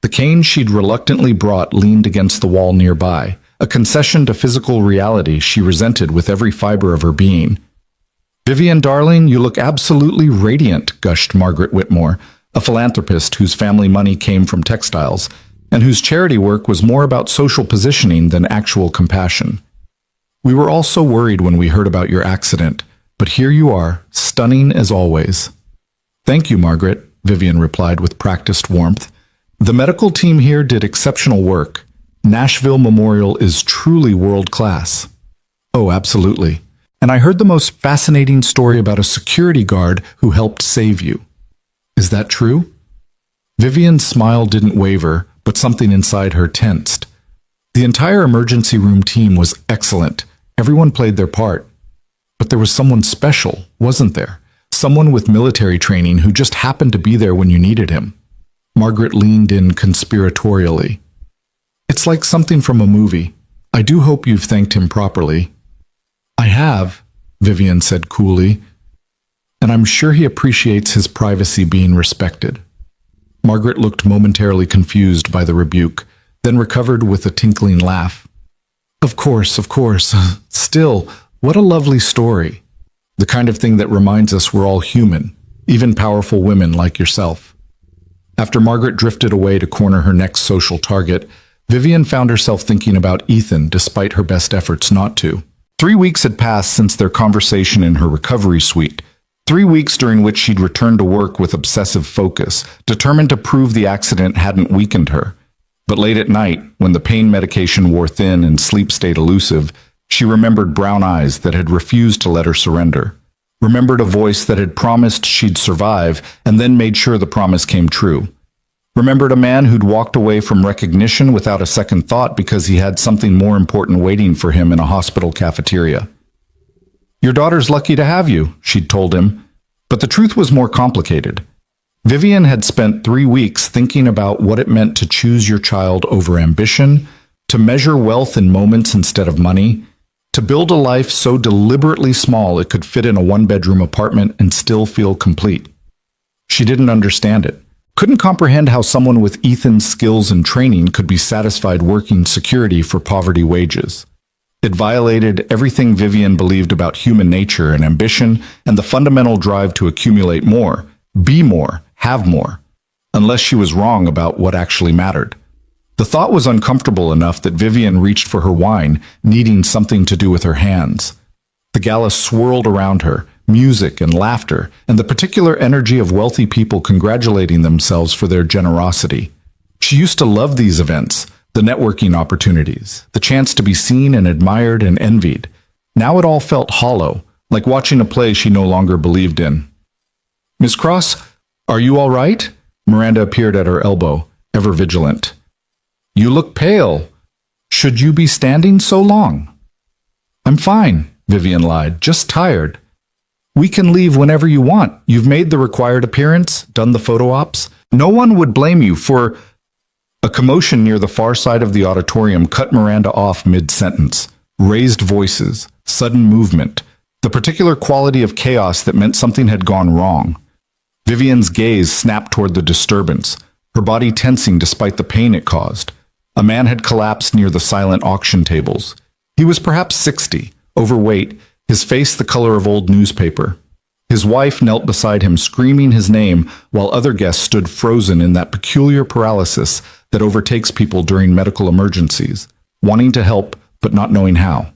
The cane she'd reluctantly brought leaned against the wall nearby, a concession to physical reality she resented with every fiber of her being. "Vivian, darling, you look absolutely radiant," gushed Margaret Whitmore, a philanthropist whose family money came from textiles, and whose charity work was more about social positioning than actual compassion. "We were all so worried when we heard about your accident, but here you are, stunning as always." "Thank you, Margaret," Vivian replied with practiced warmth. "The medical team here did exceptional work. Nashville Memorial is truly world-class." "Oh, absolutely. And I heard the most fascinating story about a security guard who helped save you." "Is that true?" Vivian's smile didn't waver, but something inside her tensed. The entire emergency room team was excellent. Everyone played their part. But there was someone special, wasn't there? Someone with military training who just happened to be there when you needed him. Margaret leaned in conspiratorially. "It's like something from a movie. I do hope you've thanked him properly." "I have." Vivian said coolly, and I'm sure he appreciates his privacy being respected. Margaret looked momentarily confused by the rebuke, then recovered with a tinkling laugh. Of course, of course. Still, what a lovely story. The kind of thing that reminds us we're all human, even powerful women like yourself. After Margaret drifted away to corner her next social target, Vivian found herself thinking about Ethan despite her best efforts not to. 3 weeks had passed since their conversation in her recovery suite. 3 weeks during which she'd returned to work with obsessive focus, determined to prove the accident hadn't weakened her. But late at night, when the pain medication wore thin and sleep stayed elusive, she remembered brown eyes that had refused to let her surrender. Remembered a voice that had promised she'd survive and then made sure the promise came true. Remembered a man who'd walked away from recognition without a second thought because he had something more important waiting for him in a hospital cafeteria. Your daughter's lucky to have you, she'd told him. But the truth was more complicated. Vivian had spent 3 weeks thinking about what it meant to choose your child over ambition, to measure wealth in moments instead of money, to build a life so deliberately small it could fit in a one-bedroom apartment and still feel complete. She didn't understand it. Couldn't comprehend how someone with Ethan's skills and training could be satisfied working security for poverty wages. It violated everything Vivian believed about human nature and ambition and the fundamental drive to accumulate more, be more, have more, unless she was wrong about what actually mattered. The thought was uncomfortable enough that Vivian reached for her wine, needing something to do with her hands. The gala swirled around her, music and laughter, and the particular energy of wealthy people congratulating themselves for their generosity. She used to love these events, the networking opportunities, the chance to be seen and admired and envied. Now it all felt hollow, like watching a play she no longer believed in. Miss Cross, are you all right? Miranda appeared at her elbow, ever vigilant. You look pale. Should you be standing so long? I'm fine, Vivian lied, just tired. We can leave whenever you want. You've made the required appearance, done the photo ops. No one would blame you for... A commotion near the far side of the auditorium cut Miranda off mid-sentence. Raised voices, sudden movement, the particular quality of chaos that meant something had gone wrong. Vivian's gaze snapped toward the disturbance, her body tensing despite the pain it caused. A man had collapsed near the silent auction tables. He was perhaps 60, overweight, his face the color of old newspaper. His wife knelt beside him, screaming his name, while other guests stood frozen in that peculiar paralysis that overtakes people during medical emergencies, wanting to help but not knowing how,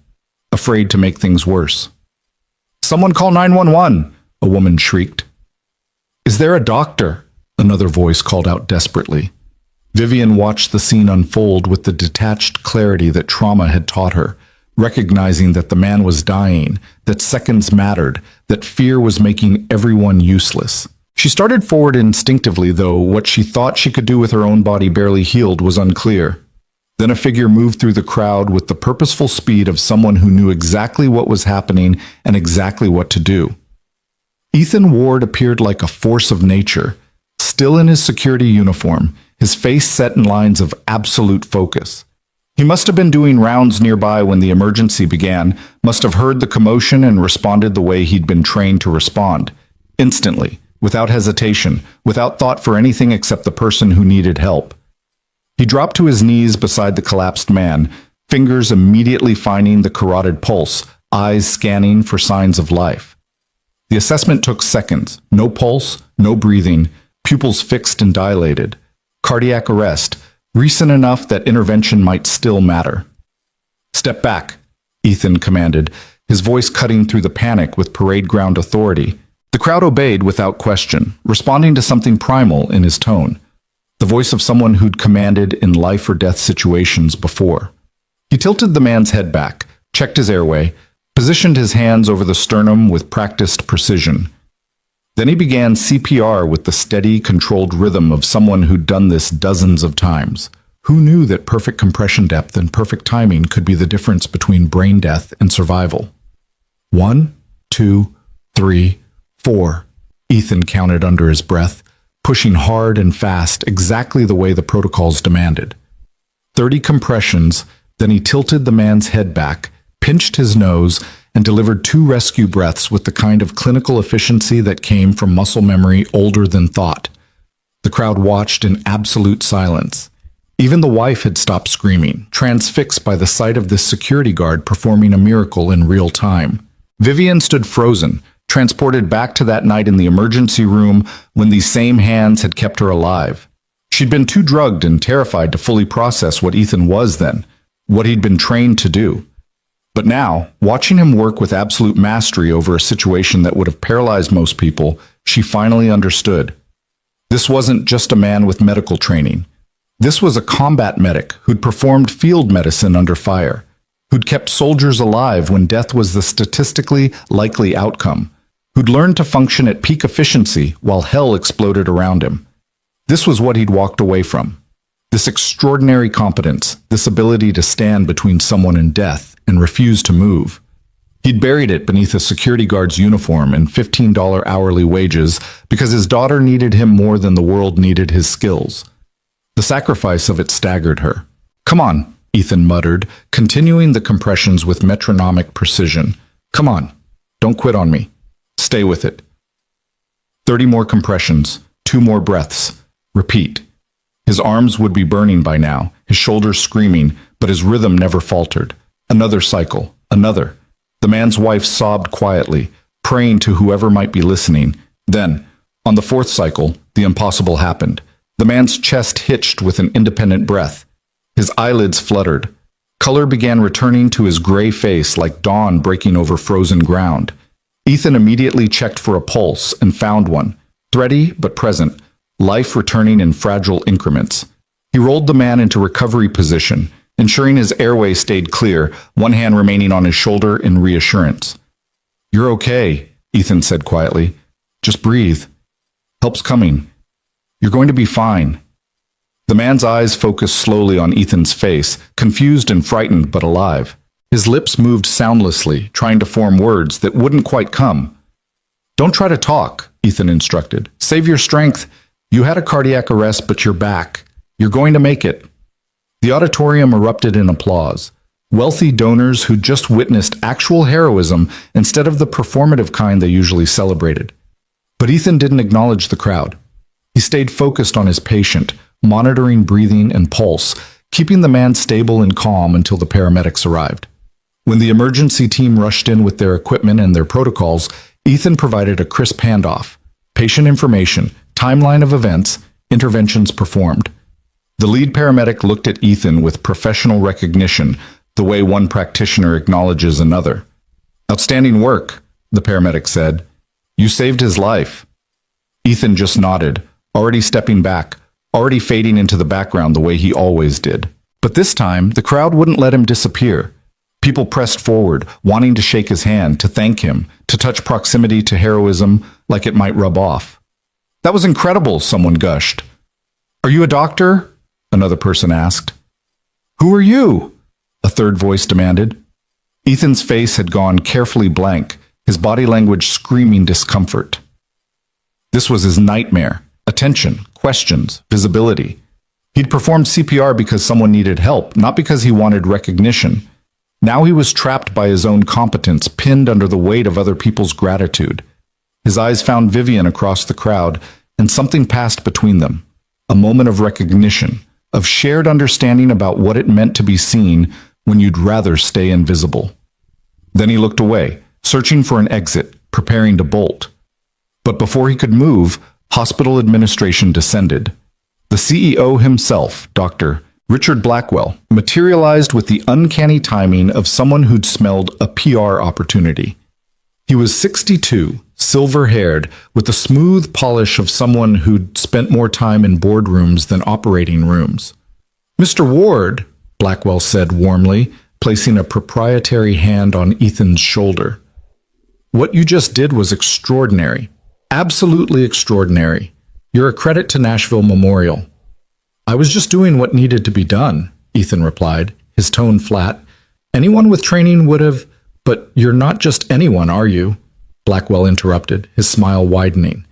afraid to make things worse. Someone call 911, a woman shrieked. Is there a doctor? Another voice called out desperately. Vivian watched the scene unfold with the detached clarity that trauma had taught her, recognizing that the man was dying, that seconds mattered, that fear was making everyone useless. She started forward instinctively, though what she thought she could do with her own body barely healed was unclear. Then a figure moved through the crowd with the purposeful speed of someone who knew exactly what was happening and exactly what to do. Ethan Ward appeared like a force of nature, still in his security uniform, his face set in lines of absolute focus. He must have been doing rounds nearby when the emergency began, must have heard the commotion and responded the way he'd been trained to respond, instantly, without hesitation, without thought for anything except the person who needed help. He dropped to his knees beside the collapsed man, fingers immediately finding the carotid pulse, eyes scanning for signs of life. The assessment took seconds, no pulse, no breathing, pupils fixed and dilated. Cardiac arrest, recent enough that intervention might still matter. Step back, Ethan commanded, his voice cutting through the panic with parade ground authority. The crowd obeyed without question, responding to something primal in his tone, the voice of someone who'd commanded in life or death situations before. He tilted the man's head back, checked his airway, positioned his hands over the sternum with practiced precision. Then he began CPR with the steady, controlled rhythm of someone who'd done this dozens of times. Who knew that perfect compression depth and perfect timing could be the difference between brain death and survival? 1, 2, 3, 4, Ethan counted under his breath, pushing hard and fast exactly the way the protocols demanded. 30 compressions, then he tilted the man's head back, pinched his nose, and delivered 2 rescue breaths with the kind of clinical efficiency that came from muscle memory older than thought. The crowd watched in absolute silence. Even the wife had stopped screaming, transfixed by the sight of this security guard performing a miracle in real time. Vivian stood frozen, transported back to that night in the emergency room when these same hands had kept her alive. She'd been too drugged and terrified to fully process what Ethan was then, what he'd been trained to do. But now, watching him work with absolute mastery over a situation that would have paralyzed most people, she finally understood. This wasn't just a man with medical training. This was a combat medic who'd performed field medicine under fire, who'd kept soldiers alive when death was the statistically likely outcome, who'd learned to function at peak efficiency while hell exploded around him. This was what he'd walked away from. This extraordinary competence, this ability to stand between someone and death and refuse to move. He'd buried it beneath a security guard's uniform and $15 hourly wages because his daughter needed him more than the world needed his skills. The sacrifice of it staggered her. "Come on," Ethan muttered, continuing the compressions with metronomic precision. "Come on. Don't quit on me. Stay with it." 30 more compressions, 2 more breaths. Repeat. His arms would be burning by now, his shoulders screaming, but his rhythm never faltered. Another cycle, another. The man's wife sobbed quietly, praying to whoever might be listening. Then, on the 4th cycle, the impossible happened. The man's chest hitched with an independent breath. His eyelids fluttered. Color began returning to his gray face like dawn breaking over frozen ground. Ethan immediately checked for a pulse and found one, thready but present, life returning in fragile increments. He rolled the man into recovery position, ensuring his airway stayed clear, one hand remaining on his shoulder in reassurance. "You're okay," Ethan said quietly. "Just breathe. Help's coming. You're going to be fine." The man's eyes focused slowly on Ethan's face, confused and frightened but alive. His lips moved soundlessly, trying to form words that wouldn't quite come. "Don't try to talk," Ethan instructed. "Save your strength. You had a cardiac arrest, but you're back. You're going to make it." The auditorium erupted in applause. Wealthy donors who just witnessed actual heroism instead of the performative kind they usually celebrated. But Ethan didn't acknowledge the crowd. He stayed focused on his patient, monitoring breathing and pulse, keeping the man stable and calm until the paramedics arrived. When the emergency team rushed in with their equipment and their protocols, Ethan provided a crisp handoff. Patient information, timeline of events, interventions performed. The lead paramedic looked at Ethan with professional recognition, the way one practitioner acknowledges another. "Outstanding work," the paramedic said. "You saved his life." Ethan just nodded, already stepping back, already fading into the background the way he always did. But this time, the crowd wouldn't let him disappear. People pressed forward, wanting to shake his hand, to thank him, to touch proximity to heroism like it might rub off. "That was incredible," someone gushed. "Are you a doctor?" another person asked. "Who are you?" a third voice demanded. Ethan's face had gone carefully blank, his body language screaming discomfort. This was his nightmare. Attention, questions, visibility. He'd performed CPR because someone needed help, not because he wanted recognition. Now he was trapped by his own competence, pinned under the weight of other people's gratitude. His eyes found Vivian across the crowd, and something passed between them. A moment of recognition, of shared understanding about what it meant to be seen when you'd rather stay invisible. Then he looked away, searching for an exit, preparing to bolt. But before he could move, hospital administration descended. The CEO himself, Dr. Richard Blackwell, materialized with the uncanny timing of someone who'd smelled a PR opportunity. He was 62, silver-haired, with the smooth polish of someone who'd spent more time in boardrooms than operating rooms. "Mr. Ward," Blackwell said warmly, placing a proprietary hand on Ethan's shoulder. "What you just did was extraordinary. Absolutely extraordinary. You're a credit to Nashville Memorial." "I was just doing what needed to be done," Ethan replied, his tone flat. "Anyone with training would have—" "But you're not just anyone, are you?" Blackwell interrupted, his smile widening.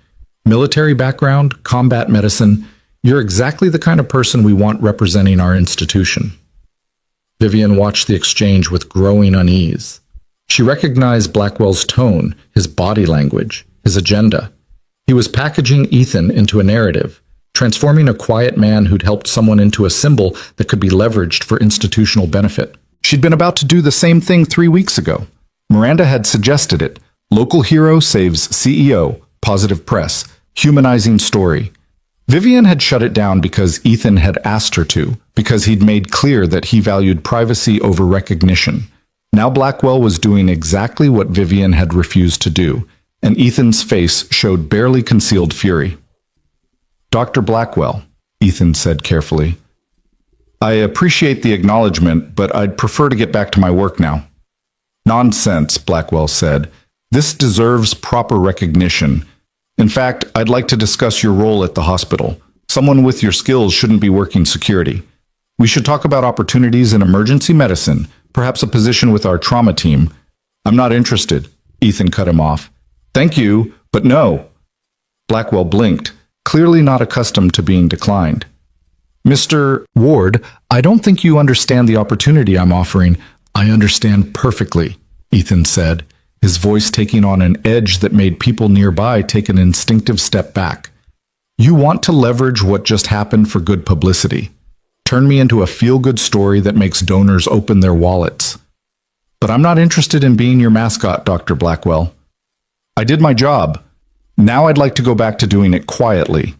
"Military background, combat medicine. You're exactly the kind of person we want representing our institution." Vivian watched the exchange with growing unease. She recognized Blackwell's tone, his body language, his agenda. He was packaging Ethan into a narrative, transforming a quiet man who'd helped someone into a symbol that could be leveraged for institutional benefit. She'd been about to do the same thing 3 weeks ago. Miranda had suggested it. Local hero saves CEO, positive press, humanizing story. Vivian had shut it down because Ethan had asked her to, because he'd made clear that he valued privacy over recognition. Now Blackwell was doing exactly what Vivian had refused to do, and Ethan's face showed barely concealed fury. "Dr. Blackwell," Ethan said carefully, "I appreciate the acknowledgement, but I'd prefer to get back to my work now." "Nonsense," Blackwell said. "This deserves proper recognition. In fact, I'd like to discuss your role at the hospital. Someone with your skills shouldn't be working security. We should talk about opportunities in emergency medicine, perhaps a position with our trauma team." "I'm not interested," Ethan cut him off. "Thank you, but no." Blackwell blinked, clearly not accustomed to being declined. "Mr. Ward, I don't think you understand the opportunity I'm offering." "I understand perfectly," Ethan said, his voice taking on an edge that made people nearby take an instinctive step back. "You want to leverage what just happened for good publicity. Turn me into a feel-good story that makes donors open their wallets. But I'm not interested in being your mascot, Dr. Blackwell. I did my job. Now I'd like to go back to doing it quietly."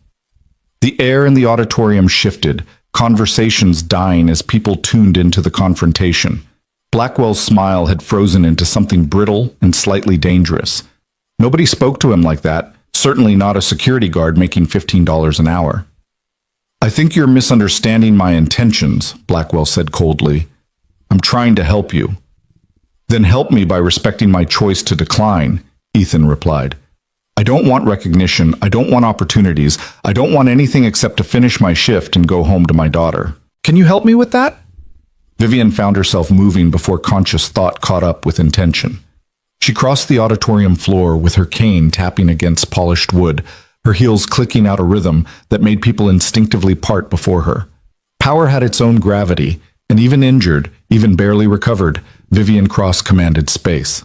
The air in the auditorium shifted, conversations dying as people tuned into the confrontation. Blackwell's smile had frozen into something brittle and slightly dangerous. Nobody spoke to him like that, certainly not a security guard making $15 an hour. "I think you're misunderstanding my intentions," Blackwell said coldly. "I'm trying to help you." "Then help me by respecting my choice to decline," Ethan replied. "I don't want recognition, I don't want opportunities, I don't want anything except to finish my shift and go home to my daughter. Can you help me with that?" Vivian found herself moving before conscious thought caught up with intention. She crossed the auditorium floor with her cane tapping against polished wood, her heels clicking out a rhythm that made people instinctively part before her. Power had its own gravity, and even injured, even barely recovered, Vivian Cross commanded space.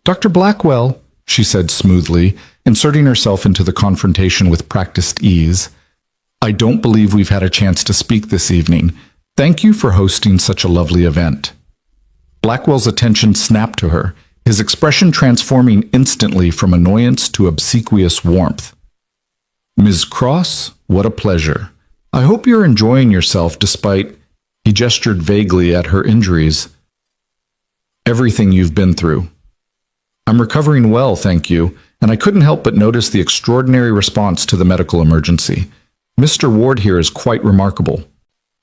"Dr. Blackwell," she said smoothly, inserting herself into the confrontation with practiced ease, "I don't believe we've had a chance to speak this evening. Thank you for hosting such a lovely event." Blackwell's attention snapped to her, his expression transforming instantly from annoyance to obsequious warmth. "Ms. Cross, what a pleasure. I hope you're enjoying yourself despite," he gestured vaguely at her injuries, "everything you've been through." "I'm recovering well, thank you, and I couldn't help but notice the extraordinary response to the medical emergency. Mr. Ward here is quite remarkable."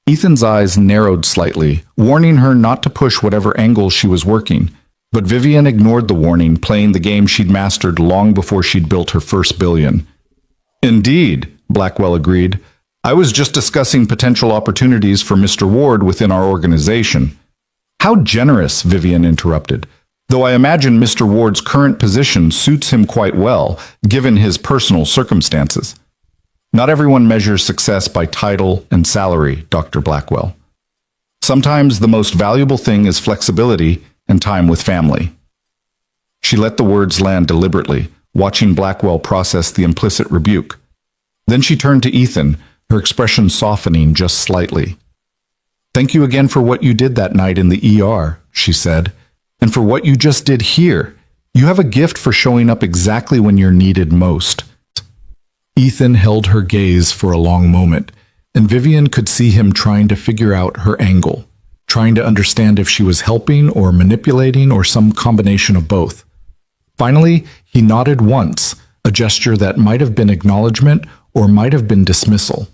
Ethan's eyes narrowed slightly, warning her not to push whatever angle she was working, but Vivian ignored the warning, playing the game she'd mastered long before she'd built her first billion. "Indeed," Blackwell agreed. "I was just discussing potential opportunities for Mr. Ward within our organization." "How generous," Vivian interrupted. "Though I imagine Mr. Ward's current position suits him quite well, given his personal circumstances." "Not everyone measures success by title and salary, Dr. Blackwell. Sometimes the most valuable thing is flexibility and time with family." She let the words land deliberately, watching Blackwell process the implicit rebuke. Then she turned to Ethan, her expression softening just slightly. "Thank you again for what you did that night in the ER," she said, "and for what you just did here. You have a gift for showing up exactly when you're needed most." Ethan held her gaze for a long moment, and Vivian could see him trying to figure out her angle, trying to understand if she was helping or manipulating or some combination of both. Finally, he nodded once, a gesture that might have been acknowledgement or might have been dismissal.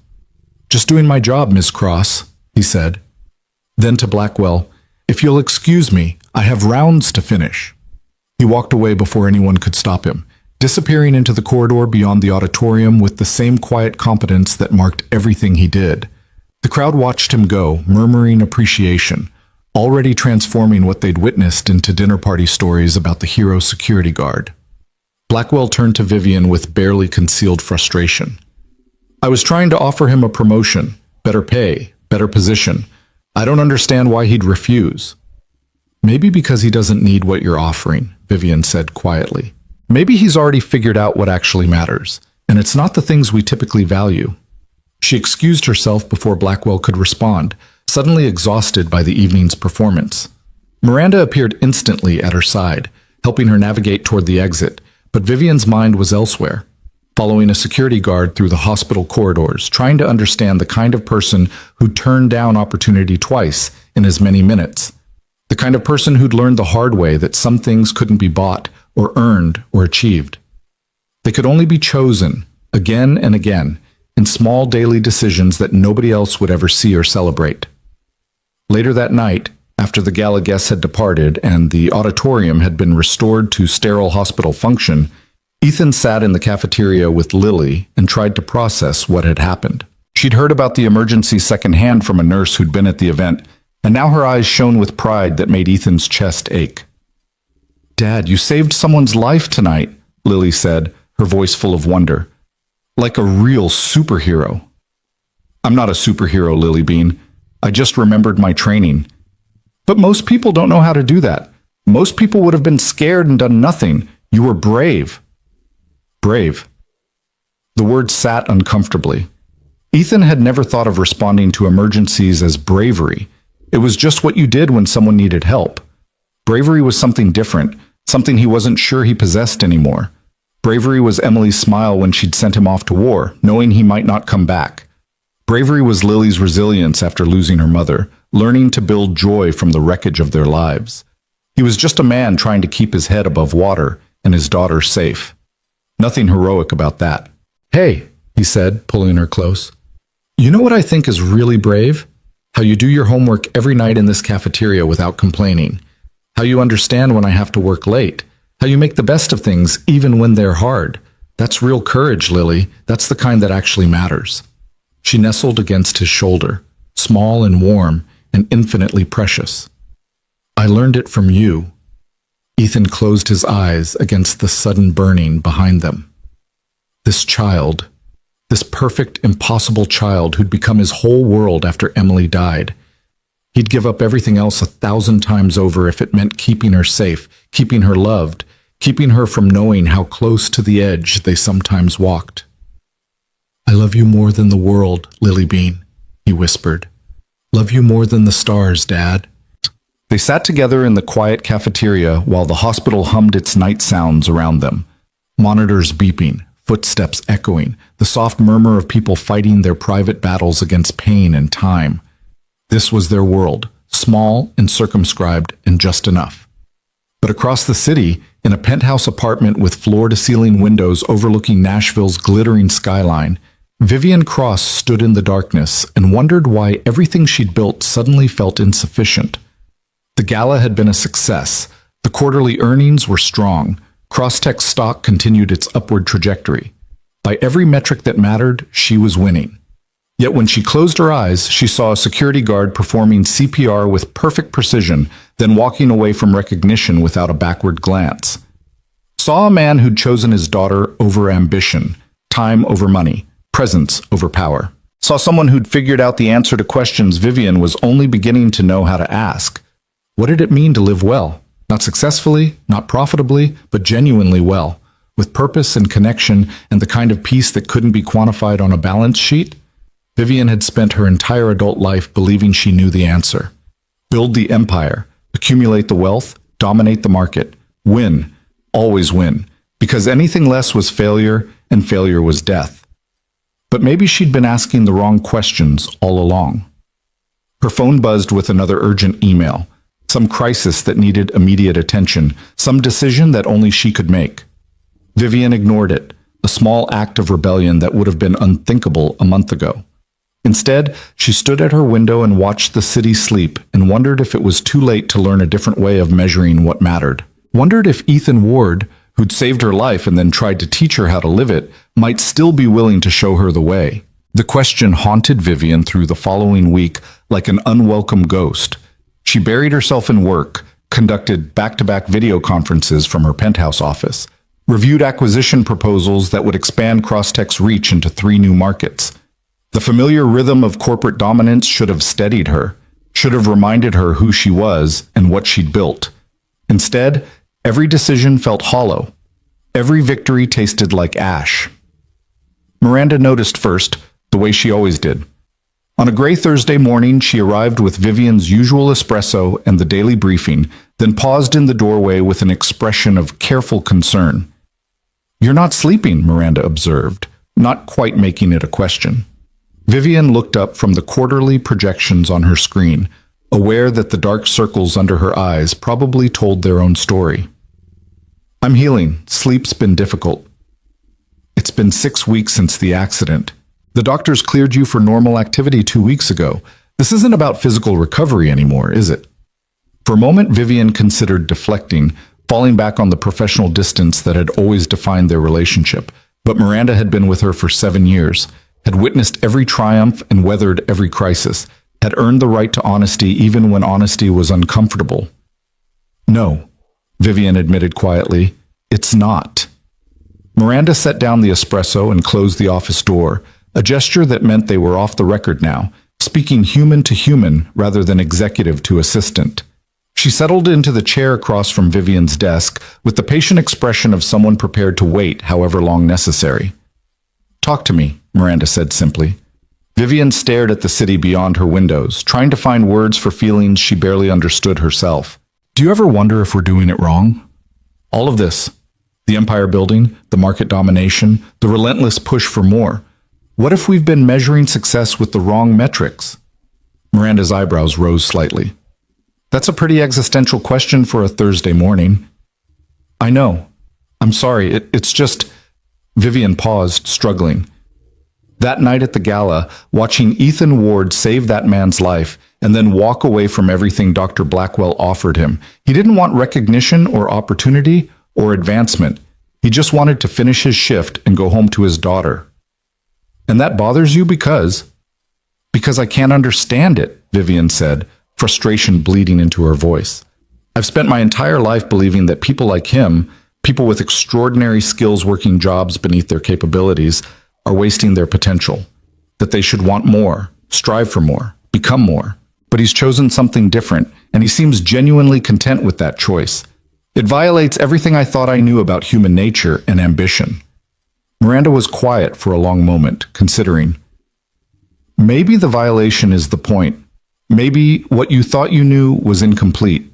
"Just doing my job, Miss Cross," he said. Then to Blackwell, "If you'll excuse me, I have rounds to finish." He walked away before anyone could stop him, disappearing into the corridor beyond the auditorium with the same quiet competence that marked everything he did. The crowd watched him go, murmuring appreciation, already transforming what they'd witnessed into dinner party stories about the hero security guard. Blackwell turned to Vivian with barely concealed frustration. "I was trying to offer him a promotion, better pay, better position. I don't understand why he'd refuse." Maybe because he doesn't need what you're offering, Vivian said quietly. Maybe he's already figured out what actually matters, and it's not the things we typically value. She excused herself before Blackwell could respond, suddenly exhausted by the evening's performance. Miranda appeared instantly at her side, helping her navigate toward the exit, but Vivian's mind was elsewhere, following a security guard through the hospital corridors, trying to understand the kind of person who'd turned down opportunity twice in as many minutes. The kind of person who'd learned the hard way that some things couldn't be bought or earned or achieved. They could only be chosen, again and again, in small daily decisions that nobody else would ever see or celebrate. Later that night, after the gala guests had departed and the auditorium had been restored to sterile hospital function, Ethan sat in the cafeteria with Lily and tried to process what had happened. She'd heard about the emergency secondhand from a nurse who'd been at the event, and now her eyes shone with pride that made Ethan's chest ache. "Dad, you saved someone's life tonight," Lily said, her voice full of wonder. "Like a real superhero." "I'm not a superhero, Lily Bean. I just remembered my training." "But most people don't know how to do that. Most people would have been scared and done nothing. You were brave." Brave. The word sat uncomfortably. Ethan had never thought of responding to emergencies as bravery. It was just what you did when someone needed help. Bravery was something different, something he wasn't sure he possessed anymore. Bravery was Emily's smile when she'd sent him off to war, knowing he might not come back. Bravery was Lily's resilience after losing her mother, learning to build joy from the wreckage of their lives. He was just a man trying to keep his head above water and his daughter safe. Nothing heroic about that. "Hey," he said, pulling her close. "You know what I think is really brave? How you do your homework every night in this cafeteria without complaining. How you understand when I have to work late. How you make the best of things even when they're hard. That's real courage, Lily. That's the kind that actually matters." She nestled against his shoulder, small and warm and infinitely precious. "I learned it from you." Ethan closed his eyes against the sudden burning behind them. This child, this perfect, impossible child who'd become his whole world after Emily died. He'd give up everything else 1,000 times over if it meant keeping her safe, keeping her loved, keeping her from knowing how close to the edge they sometimes walked. "I love you more than the world, Lily Bean," he whispered. "Love you more than the stars, Dad." They sat together in the quiet cafeteria while the hospital hummed its night sounds around them. Monitors beeping, footsteps echoing, the soft murmur of people fighting their private battles against pain and time. This was their world, small and circumscribed and just enough. But across the city, in a penthouse apartment with floor-to-ceiling windows overlooking Nashville's glittering skyline, Vivian Cross stood in the darkness and wondered why everything she'd built suddenly felt insufficient. The gala had been a success. The quarterly earnings were strong. Crosstech's stock continued its upward trajectory. By every metric that mattered, she was winning. Yet when she closed her eyes, she saw a security guard performing CPR with perfect precision, then walking away from recognition without a backward glance. Saw a man who'd chosen his daughter over ambition, time over money, presence over power. Saw someone who'd figured out the answer to questions Vivian was only beginning to know how to ask. What did it mean to live well? Not successfully, not profitably, but genuinely well, with purpose and connection and the kind of peace that couldn't be quantified on a balance sheet? Vivian had spent her entire adult life believing she knew the answer. Build the empire, accumulate the wealth, dominate the market, win, always win, because anything less was failure and failure was death. But maybe she'd been asking the wrong questions all along. Her phone buzzed with another urgent email. Some crisis that needed immediate attention, some decision that only she could make. Vivian ignored it, a small act of rebellion that would have been unthinkable a month ago. Instead, she stood at her window and watched the city sleep and wondered if it was too late to learn a different way of measuring what mattered. Wondered if Ethan Ward, who'd saved her life and then tried to teach her how to live it, might still be willing to show her the way. The question haunted Vivian through the following week like an unwelcome ghost. She buried herself in work, conducted back-to-back video conferences from her penthouse office, reviewed acquisition proposals that would expand Crosstech's reach into 3 new markets. The familiar rhythm of corporate dominance should have steadied her. should have reminded her who she was and what she'd built. Instead, every decision felt hollow. Every victory tasted like ash. Miranda noticed first, the way she always did. On a gray Thursday morning, she arrived with Vivian's usual espresso and the daily briefing, then paused in the doorway with an expression of careful concern. "You're not sleeping," Miranda observed, not quite making it a question. Vivian looked up from the quarterly projections on her screen, aware that the dark circles under her eyes probably told their own story. "I'm healing. Sleep's been difficult. It's been 6 weeks since the accident. The doctors cleared you for normal activity 2 weeks ago. This isn't about physical recovery anymore, is it?" For a moment, Vivian considered deflecting, falling back on the professional distance that had always defined their relationship. But Miranda had been with her for 7 years, had witnessed every triumph and weathered every crisis, had earned the right to honesty even when honesty was uncomfortable. "No," Vivian admitted quietly, "it's not." Miranda set down the espresso and closed the office door, a gesture that meant they were off the record now, speaking human to human rather than executive to assistant. She settled into the chair across from Vivian's desk with the patient expression of someone prepared to wait however long necessary. "Talk to me," Miranda said simply. Vivian stared at the city beyond her windows, trying to find words for feelings she barely understood herself. "Do you ever wonder if we're doing it wrong? All of this, the empire building, the market domination, the relentless push for more. What if we've been measuring success with the wrong metrics?" Miranda's eyebrows rose slightly. "That's a pretty existential question for a Thursday morning." "I know. I'm sorry. It's just..." Vivian paused, struggling. That night at the gala, watching Ethan Ward save that man's life and then walk away from everything Dr. Blackwell offered him, he didn't want recognition or opportunity or advancement. He just wanted to finish his shift and go home to his daughter. "And that bothers you because..." "Because I can't understand it," Vivian said, frustration bleeding into her voice. "I've spent my entire life believing that people like him, people with extraordinary skills working jobs beneath their capabilities, are wasting their potential. That they should want more, strive for more, become more. But he's chosen something different, and he seems genuinely content with that choice. It violates everything I thought I knew about human nature and ambition." Miranda was quiet for a long moment, considering. "Maybe the violation is the point. Maybe what you thought you knew was incomplete."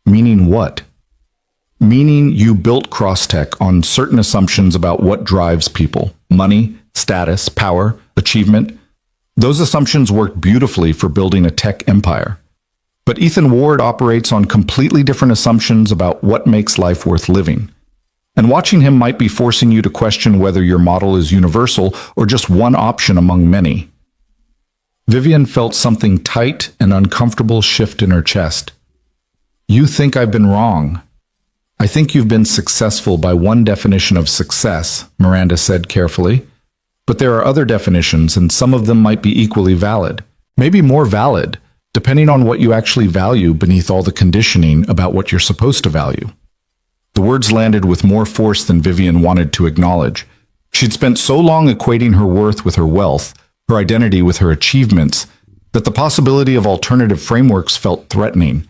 "Meaning what?" "Meaning you built Crosstech on certain assumptions about what drives people. Money, status, power, achievement. Those assumptions worked beautifully for building a tech empire. But Ethan Ward operates on completely different assumptions about what makes life worth living. And watching him might be forcing you to question whether your model is universal or just one option among many." Vivian felt something tight and uncomfortable shift in her chest. "You think I've been wrong. I think you've been successful by one definition of success," Miranda said carefully. "But there are other definitions, and some of them might be equally valid. Maybe more valid, depending on what you actually value beneath all the conditioning about what you're supposed to value." The words landed with more force than Vivian wanted to acknowledge. She'd spent so long equating her worth with her wealth, her identity with her achievements, that the possibility of alternative frameworks felt threatening.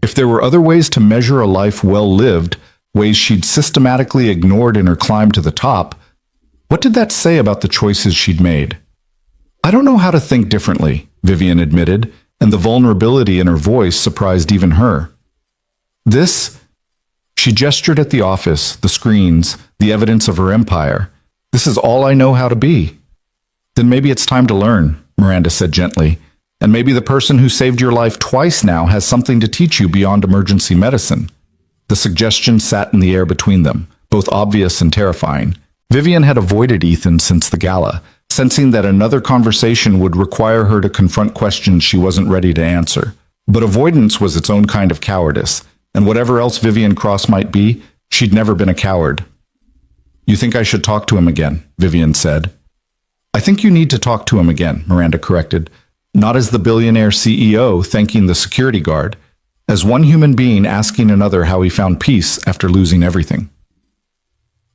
If there were other ways to measure a life well lived, ways she'd systematically ignored in her climb to the top, what did that say about the choices she'd made? "I don't know how to think differently," Vivian admitted, and the vulnerability in her voice surprised even her. She gestured at the office, the screens, the evidence of her empire. "This is all I know how to be." "Then maybe it's time to learn," Miranda said gently. "And maybe the person who saved your life twice now has something to teach you beyond emergency medicine." The suggestion sat in the air between them, both obvious and terrifying. Vivian had avoided Ethan since the gala, sensing that another conversation would require her to confront questions she wasn't ready to answer. But avoidance was its own kind of cowardice, and whatever else Vivian Cross might be, she'd never been a coward. "You think I should talk to him again," Vivian said. "I think you need to talk to him again," Miranda corrected. "Not as the billionaire CEO thanking the security guard, as one human being asking another how he found peace after losing everything."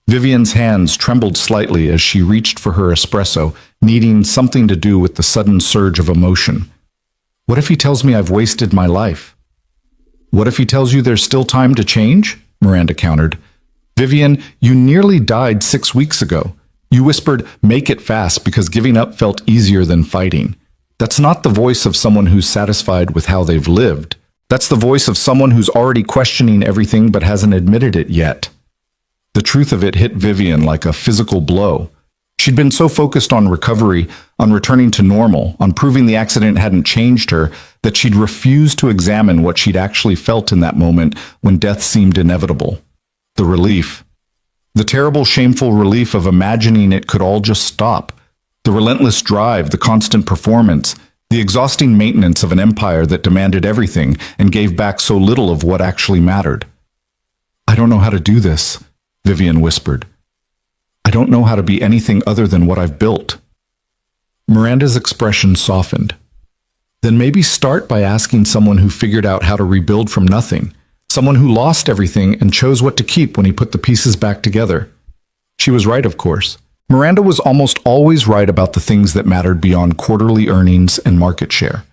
Vivian's hands trembled slightly as she reached for her espresso, needing something to do with the sudden surge of emotion. What if he tells me I've wasted my life? What if he tells you there's still time to change? Miranda countered. Vivian, you nearly died 6 weeks ago. You whispered, make it fast because giving up felt easier than fighting. That's not the voice of someone who's satisfied with how they've lived. That's the voice of someone who's already questioning everything but hasn't admitted it yet. The truth of it hit Vivian like a physical blow. She'd been so focused on recovery, on returning to normal, on proving the accident hadn't changed her, that she'd refused to examine what she'd actually felt in that moment when death seemed inevitable. The relief. The terrible, shameful relief of imagining it could all just stop. The relentless drive, the constant performance, the exhausting maintenance of an empire that demanded everything and gave back so little of what actually mattered. I don't know how to do this, Vivian whispered. I don't know how to be anything other than what I've built. Miranda's expression softened. Then maybe start by asking someone who figured out how to rebuild from nothing, someone who lost everything and chose what to keep when he put the pieces back together. She was right, of course. Miranda was almost always right about the things that mattered beyond quarterly earnings and market share.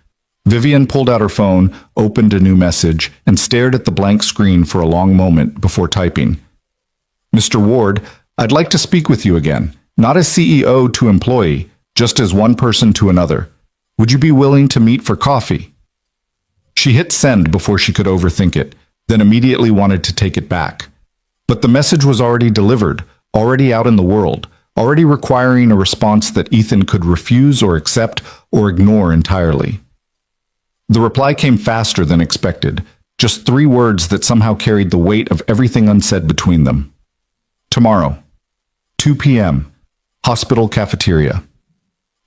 Vivian pulled out her phone, opened a new message, and stared at the blank screen for a long moment before typing. Mr. Ward, I'd like to speak with you again, not as CEO to employee, just as one person to another. Would you be willing to meet for coffee? She hit send before she could overthink it, then immediately wanted to take it back. But the message was already delivered, already out in the world, already requiring a response that Ethan could refuse or accept or ignore entirely. The reply came faster than expected, just 3 words that somehow carried the weight of everything unsaid between them. Tomorrow, 2 p.m., hospital cafeteria.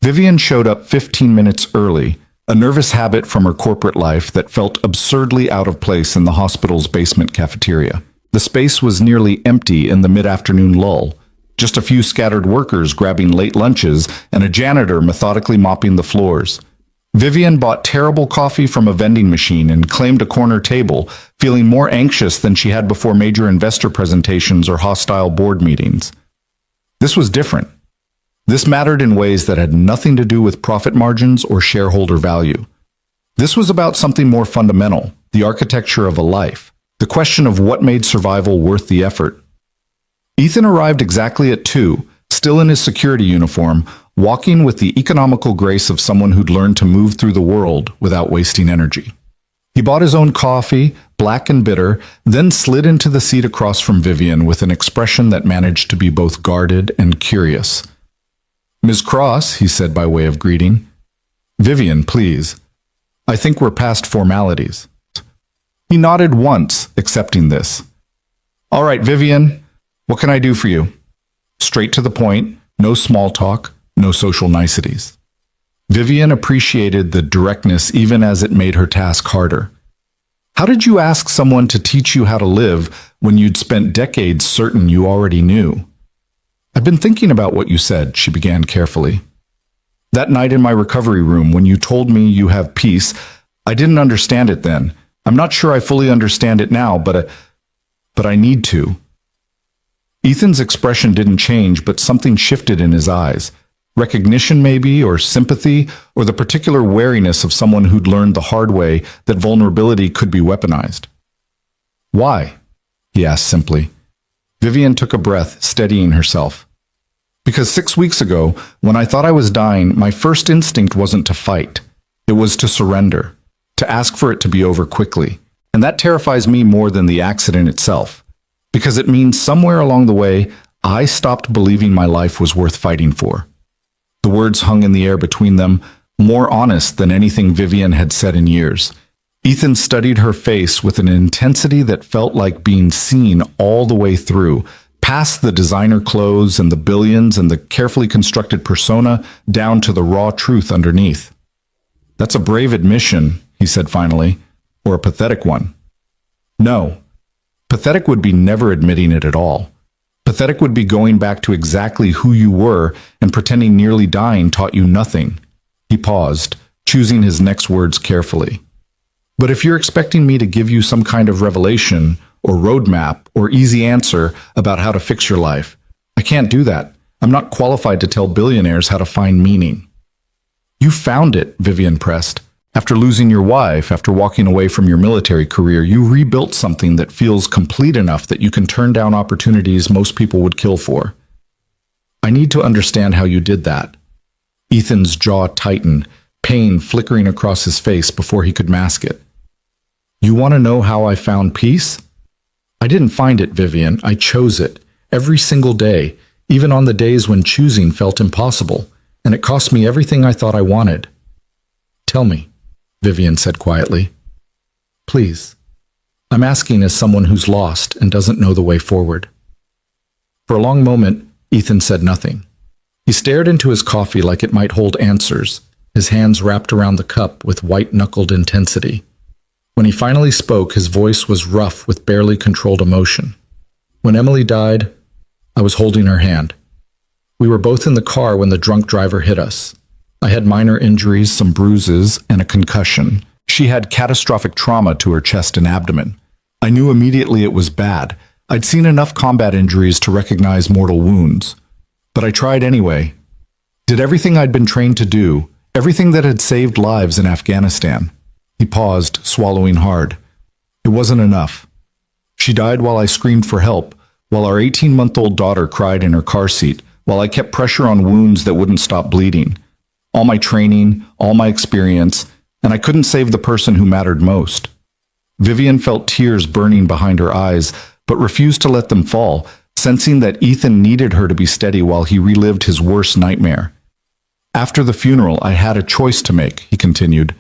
Vivian showed up 15 minutes early, a nervous habit from her corporate life that felt absurdly out of place in the hospital's basement cafeteria. The space was nearly empty in the mid-afternoon lull, just a few scattered workers grabbing late lunches and a janitor methodically mopping the floors. Vivian bought terrible coffee from a vending machine and claimed a corner table, feeling more anxious than she had before major investor presentations or hostile board meetings. This was different. This mattered in ways that had nothing to do with profit margins or shareholder value. This was about something more fundamental, the architecture of a life, the question of what made survival worth the effort. Ethan arrived exactly at 2, still in his security uniform, walking with the economical grace of someone who'd learned to move through the world without wasting energy. He bought his own coffee, black and bitter, then slid into the seat across from Vivian with an expression that managed to be both guarded and curious. Ms. Cross, he said by way of greeting. Vivian, please. I think we're past formalities. He nodded once, accepting this. All right, Vivian, what can I do for you? Straight to the point, no small talk, no social niceties. Vivian appreciated the directness even as it made her task harder. How did you ask someone to teach you how to live when you'd spent decades certain you already knew? I've been thinking about what you said, she began carefully. That night in my recovery room when you told me you have peace, I didn't understand it then. I'm not sure I fully understand it now, but I need to. Ethan's expression didn't change, but something shifted in his eyes. Recognition maybe, or sympathy, or the particular wariness of someone who'd learned the hard way that vulnerability could be weaponized. Why? He asked simply. Vivian took a breath, steadying herself. Because 6 weeks ago, when I thought I was dying, my first instinct wasn't to fight. It was to surrender, to ask for it to be over quickly. And that terrifies me more than the accident itself, because it means somewhere along the way, I stopped believing my life was worth fighting for. The words hung in the air between them, more honest than anything Vivian had said in years. Ethan studied her face with an intensity that felt like being seen all the way through, past the designer clothes and the billions and the carefully constructed persona, down to the raw truth underneath. That's a brave admission, he said finally, or a pathetic one. No, pathetic would be never admitting it at all. Pathetic would be going back to exactly who you were and pretending nearly dying taught you nothing. He paused, choosing his next words carefully. But if you're expecting me to give you some kind of revelation or roadmap or easy answer about how to fix your life, I can't do that. I'm not qualified to tell billionaires how to find meaning. You found it, Vivian pressed. After losing your wife, after walking away from your military career, you rebuilt something that feels complete enough that you can turn down opportunities most people would kill for. I need to understand how you did that. Ethan's jaw tightened, pain flickering across his face before he could mask it. You want to know how I found peace? I didn't find it, Vivian. I chose it. Every single day, even on the days when choosing felt impossible, and it cost me everything I thought I wanted. Tell me, Vivian said quietly. Please. I'm asking as someone who's lost and doesn't know the way forward. For a long moment, Ethan said nothing. He stared into his coffee like it might hold answers, his hands wrapped around the cup with white-knuckled intensity. When he finally spoke, his voice was rough with barely controlled emotion. When Emily died, I was holding her hand. We were both in the car when the drunk driver hit us. I had minor injuries, some bruises, and a concussion. She had catastrophic trauma to her chest and abdomen. I knew immediately it was bad. I'd seen enough combat injuries to recognize mortal wounds. But I tried anyway. Did everything I'd been trained to do, everything that had saved lives in Afghanistan. He paused, swallowing hard. It wasn't enough. She died while I screamed for help, while our 18-month-old daughter cried in her car seat, while I kept pressure on wounds that wouldn't stop bleeding. All my training, all my experience, and I couldn't save the person who mattered most. Vivian felt tears burning behind her eyes, but refused to let them fall, sensing that Ethan needed her to be steady while he relived his worst nightmare. After the funeral, I had a choice to make, he continued.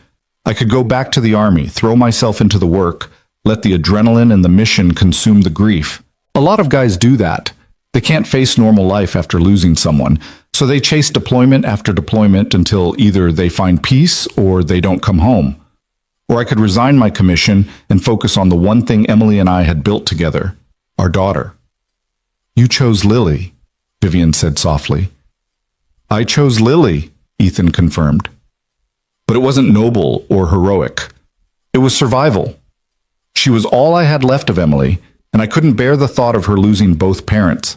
I could go back to the army, throw myself into the work, let the adrenaline and the mission consume the grief. A lot of guys do that. They can't face normal life after losing someone, so they chase deployment after deployment until either they find peace or they don't come home. Or I could resign my commission and focus on the one thing Emily and I had built together, our daughter. You chose Lily, Vivian said softly. I chose Lily, Ethan confirmed. But it wasn't noble or heroic. It was survival. She was all I had left of Emily, and I couldn't bear the thought of her losing both parents.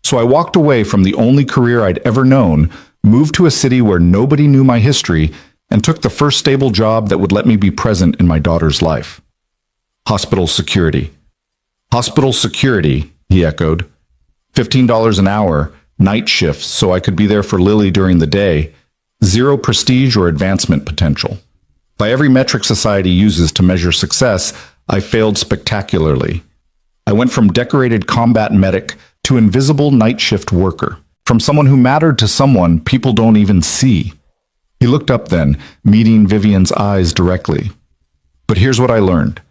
So I walked away from the only career I'd ever known, moved to a city where nobody knew my history, and took the first stable job that would let me be present in my daughter's life. Hospital security. Hospital security, he echoed. $15 an hour, night shifts so I could be there for Lily during the day. Zero prestige or advancement potential. By every metric society uses to measure success, I failed spectacularly. I went from decorated combat medic to invisible night shift worker, from someone who mattered to someone people don't even see. He looked up then, meeting Vivian's eyes directly. But here's what I learned.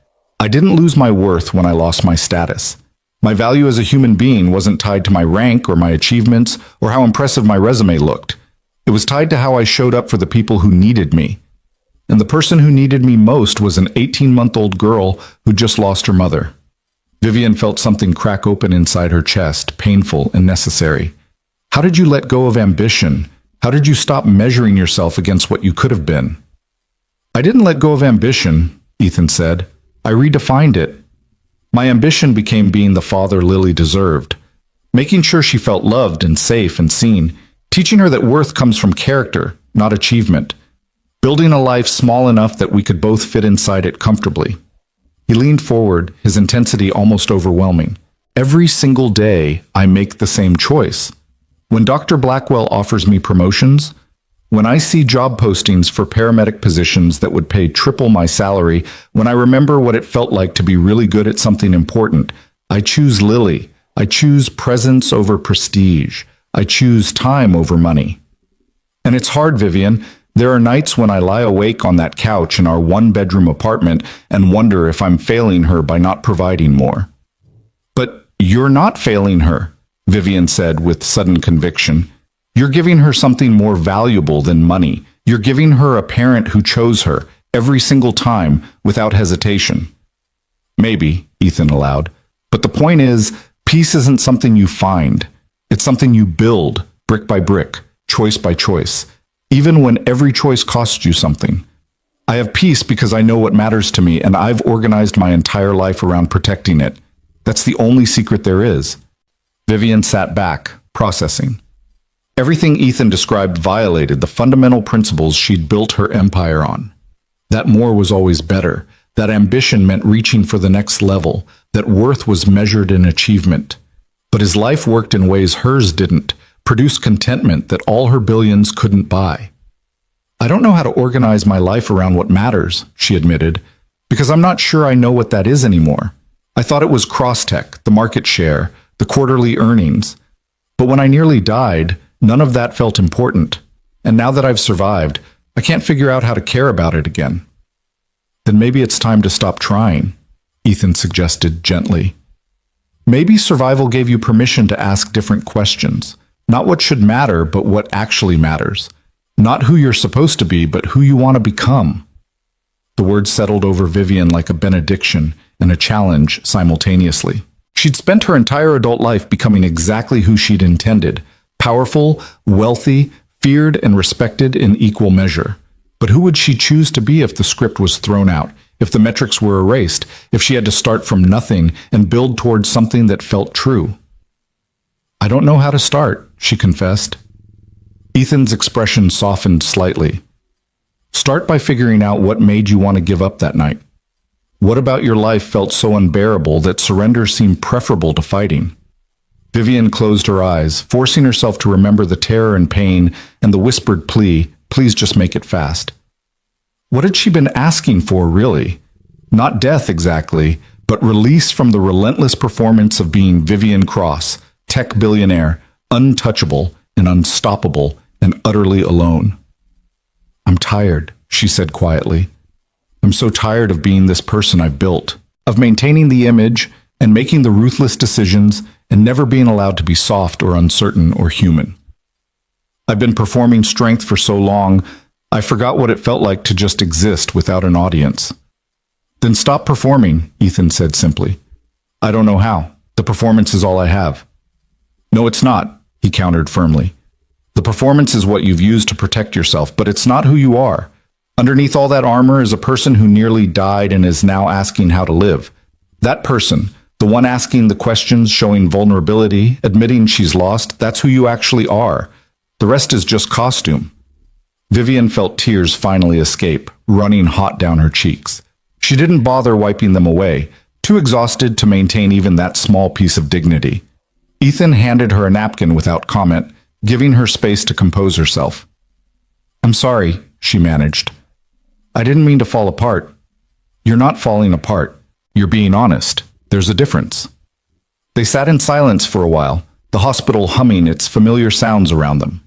I didn't lose my worth when I lost my status. My value as a human being wasn't tied to my rank or my achievements or how impressive my resume looked. It was tied to how I showed up for the people who needed me. And the person who needed me most was an 18-month-old girl who just lost her mother. Vivian felt something crack open inside her chest, painful and necessary. How did you let go of ambition? How did you stop measuring yourself against what you could have been? I didn't let go of ambition, Ethan said. I redefined it. My ambition became being the father Lily deserved, making sure she felt loved and safe and seen, teaching her that worth comes from character, not achievement, building a life small enough that we could both fit inside it comfortably. He leaned forward, his intensity almost overwhelming. Every single day, I make the same choice. When Dr. Blackwell offers me promotions, when I see job postings for paramedic positions that would pay triple my salary, when I remember what it felt like to be really good at something important, I choose Lily. I choose presence over prestige. I choose time over money. And it's hard, Vivian. There are nights when I lie awake on that couch in our one-bedroom apartment and wonder if I'm failing her by not providing more. But you're not failing her, Vivian said with sudden conviction. You're giving her something more valuable than money. You're giving her a parent who chose her every single time without hesitation. Maybe, Ethan allowed, but the point is, peace isn't something you find. It's something you build, brick by brick, choice by choice, even when every choice costs you something. I have peace because I know what matters to me, and I've organized my entire life around protecting it. That's the only secret there is. Vivian sat back, processing. Everything Ethan described violated the fundamental principles she'd built her empire on. That more was always better, that ambition meant reaching for the next level, that worth was measured in achievement. But his life worked in ways hers didn't, produced contentment that all her billions couldn't buy. I don't know how to organize my life around what matters, she admitted, because I'm not sure I know what that is anymore. I thought it was Crosstech, the market share, the quarterly earnings. But when I nearly died, none of that felt important. And now that I've survived, I can't figure out how to care about it again. Then maybe it's time to stop trying, Ethan suggested gently. Maybe survival gave you permission to ask different questions. Not what should matter, but what actually matters. Not who you're supposed to be, but who you want to become. The words settled over Vivian like a benediction and a challenge simultaneously. She'd spent her entire adult life becoming exactly who she'd intended. Powerful, wealthy, feared and respected in equal measure. But who would she choose to be if the script was thrown out, if the metrics were erased, if she had to start from nothing and build towards something that felt true? I don't know how to start, she confessed. Ethan's expression softened slightly. Start by figuring out what made you want to give up that night. What about your life felt so unbearable that surrender seemed preferable to fighting? Vivian closed her eyes, forcing herself to remember the terror and pain and the whispered plea, please just make it fast. What had she been asking for, really? Not death exactly, but release from the relentless performance of being Vivian Cross, tech billionaire, untouchable and unstoppable and utterly alone. I'm tired, she said quietly. I'm so tired of being this person I've built, of maintaining the image and making the ruthless decisions and never being allowed to be soft or uncertain or human. I've been performing strength for so long, I forgot what it felt like to just exist without an audience. Then stop performing, Ethan said simply. I don't know how. The performance is all I have. No, it's not, he countered firmly. The performance is what you've used to protect yourself, but it's not who you are. Underneath all that armor is a person who nearly died and is now asking how to live. That person, the one asking the questions, showing vulnerability, admitting she's lost, that's who you actually are. The rest is just costume. Vivian felt tears finally escape, running hot down her cheeks. She didn't bother wiping them away, too exhausted to maintain even that small piece of dignity. Ethan handed her a napkin without comment, giving her space to compose herself. I'm sorry, she managed. I didn't mean to fall apart. You're not falling apart. You're being honest. There's a difference. They sat in silence for a while, the hospital humming its familiar sounds around them.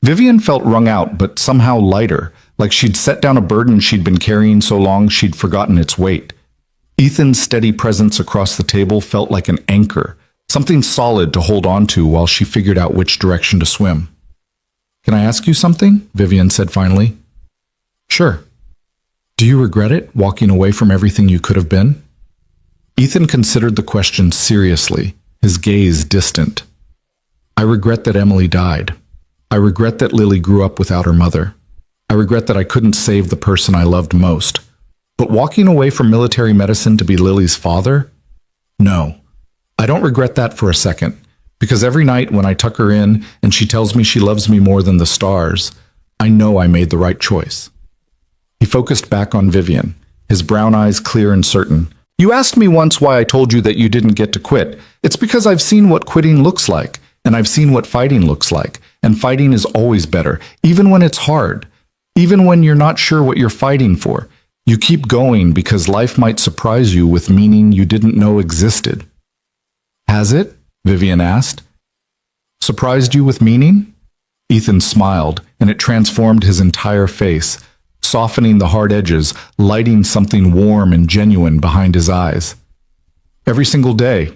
Vivian felt wrung out, but somehow lighter, like she'd set down a burden she'd been carrying so long she'd forgotten its weight. Ethan's steady presence across the table felt like an anchor, something solid to hold on to while she figured out which direction to swim. Can I ask you something? Vivian said finally. Sure. Do you regret it, walking away from everything you could have been? Ethan considered the question seriously, his gaze distant. I regret that Emily died. I regret that Lily grew up without her mother. I regret that I couldn't save the person I loved most. But walking away from military medicine to be Lily's father? No. I don't regret that for a second, because every night when I tuck her in and she tells me she loves me more than the stars, I know I made the right choice. He focused back on Vivian, his brown eyes clear and certain. You asked me once why I told you that you didn't get to quit. It's because I've seen what quitting looks like, and I've seen what fighting looks like, and fighting is always better, even when it's hard, even when you're not sure what you're fighting for. You keep going because life might surprise you with meaning you didn't know existed. Has it? Vivian asked. Surprised you with meaning? Ethan smiled, and it transformed his entire face, softening the hard edges, lighting something warm and genuine behind his eyes. Every single day.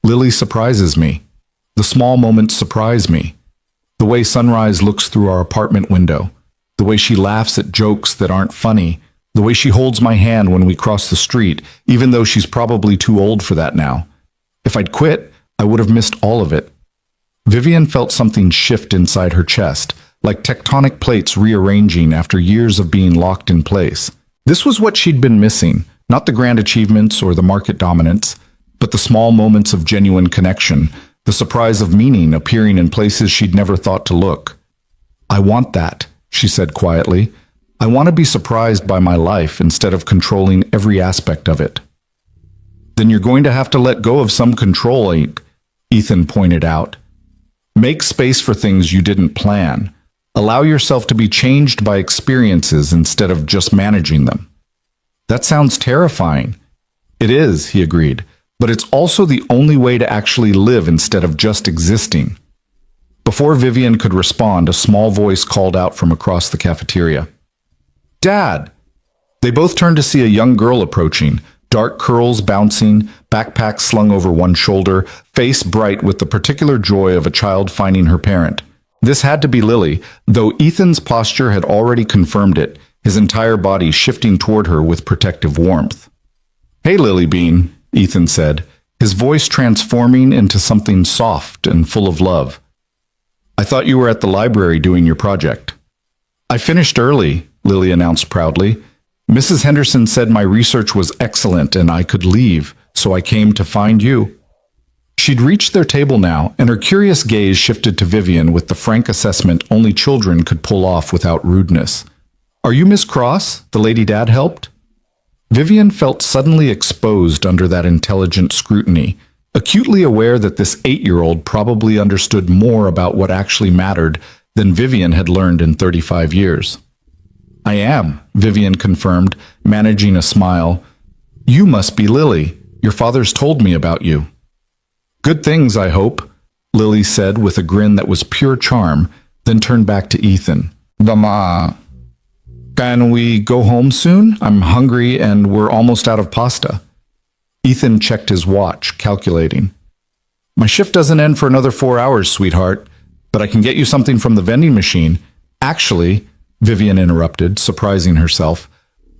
Lily surprises me. The small moments surprise me. The way sunrise looks through our apartment window. The way she laughs at jokes that aren't funny. The way she holds my hand when we cross the street, even though she's probably too old for that now. If I'd quit, I would have missed all of it. Vivian felt something shift inside her chest, like tectonic plates rearranging after years of being locked in place. This was what she'd been missing, not the grand achievements or the market dominance, but the small moments of genuine connection, the surprise of meaning appearing in places she'd never thought to look. I want that, she said quietly. I want to be surprised by my life instead of controlling every aspect of it. Then you're going to have to let go of some control, Ethan pointed out. Make space for things you didn't plan. Allow yourself to be changed by experiences instead of just managing them. That sounds terrifying. It is, he agreed, but it's also the only way to actually live instead of just existing. Before Vivian could respond, a small voice called out from across the cafeteria. Dad! They both turned to see a young girl approaching, dark curls bouncing, backpack slung over one shoulder, face bright with the particular joy of a child finding her parent. This had to be Lily, though Ethan's posture had already confirmed it, his entire body shifting toward her with protective warmth. Hey, Lily Bean, Ethan said, his voice transforming into something soft and full of love. I thought you were at the library doing your project. I finished early, Lily announced proudly. Mrs. Henderson said my research was excellent and I could leave, so I came to find you. She'd reached their table now, and her curious gaze shifted to Vivian with the frank assessment only children could pull off without rudeness. Are you Miss Cross, the lady Dad helped? Vivian felt suddenly exposed under that intelligent scrutiny, acutely aware that this 8-year-old probably understood more about what actually mattered than Vivian had learned in 35 years. I am, Vivian confirmed, managing a smile. You must be Lily. Your father's told me about you. Good things, I hope, Lily said with a grin that was pure charm, then turned back to Ethan. Mama, can we go home soon? I'm hungry and we're almost out of pasta. Ethan checked his watch, calculating. My shift doesn't end for another 4 hours, sweetheart, but I can get you something from the vending machine. Actually, Vivian interrupted, surprising herself,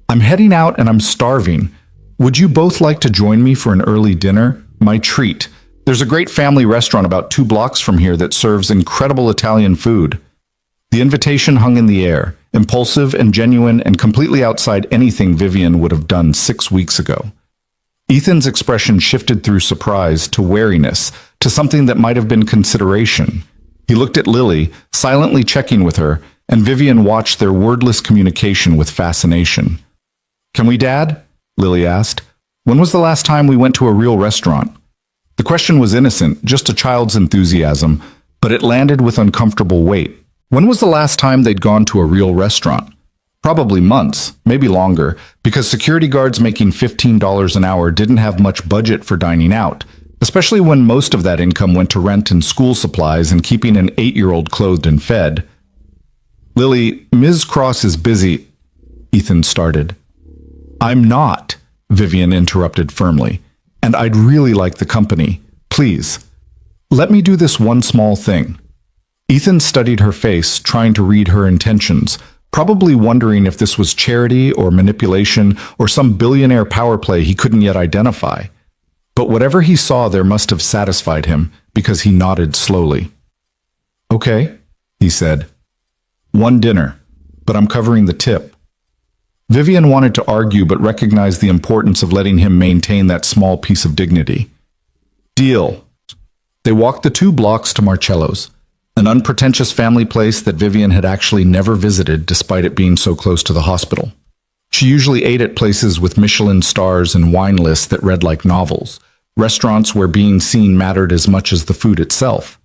I'm heading out and I'm starving. Would you both like to join me for an early dinner? My treat. There's a great family restaurant about 2 blocks from here that serves incredible Italian food. The invitation hung in the air, impulsive and genuine and completely outside anything Vivian would have done 6 weeks ago. Ethan's expression shifted through surprise to wariness, to something that might have been consideration. He looked at Lily, silently checking with her, and Vivian watched their wordless communication with fascination. Can we, Dad? Lily asked. When was the last time we went to a real restaurant? The question was innocent, just a child's enthusiasm, but it landed with uncomfortable weight. When was the last time they'd gone to a real restaurant? Probably months, maybe longer, because security guards making $15 an hour didn't have much budget for dining out, especially when most of that income went to rent and school supplies and keeping an 8-year-old clothed and fed. Lily, Ms. Cross is busy, Ethan started. I'm not, Vivian interrupted firmly, and I'd really like the company. Please, let me do this one small thing. Ethan studied her face, trying to read her intentions, probably wondering if this was charity or manipulation or some billionaire power play he couldn't yet identify. But whatever he saw there must have satisfied him, because he nodded slowly. Okay, he said. One dinner, but I'm covering the tip. Vivian wanted to argue but recognized the importance of letting him maintain that small piece of dignity. Deal. They walked the 2 blocks to Marcello's, an unpretentious family place that Vivian had actually never visited despite it being so close to the hospital. She usually ate at places with Michelin stars and wine lists that read like novels, restaurants where being seen mattered as much as the food itself.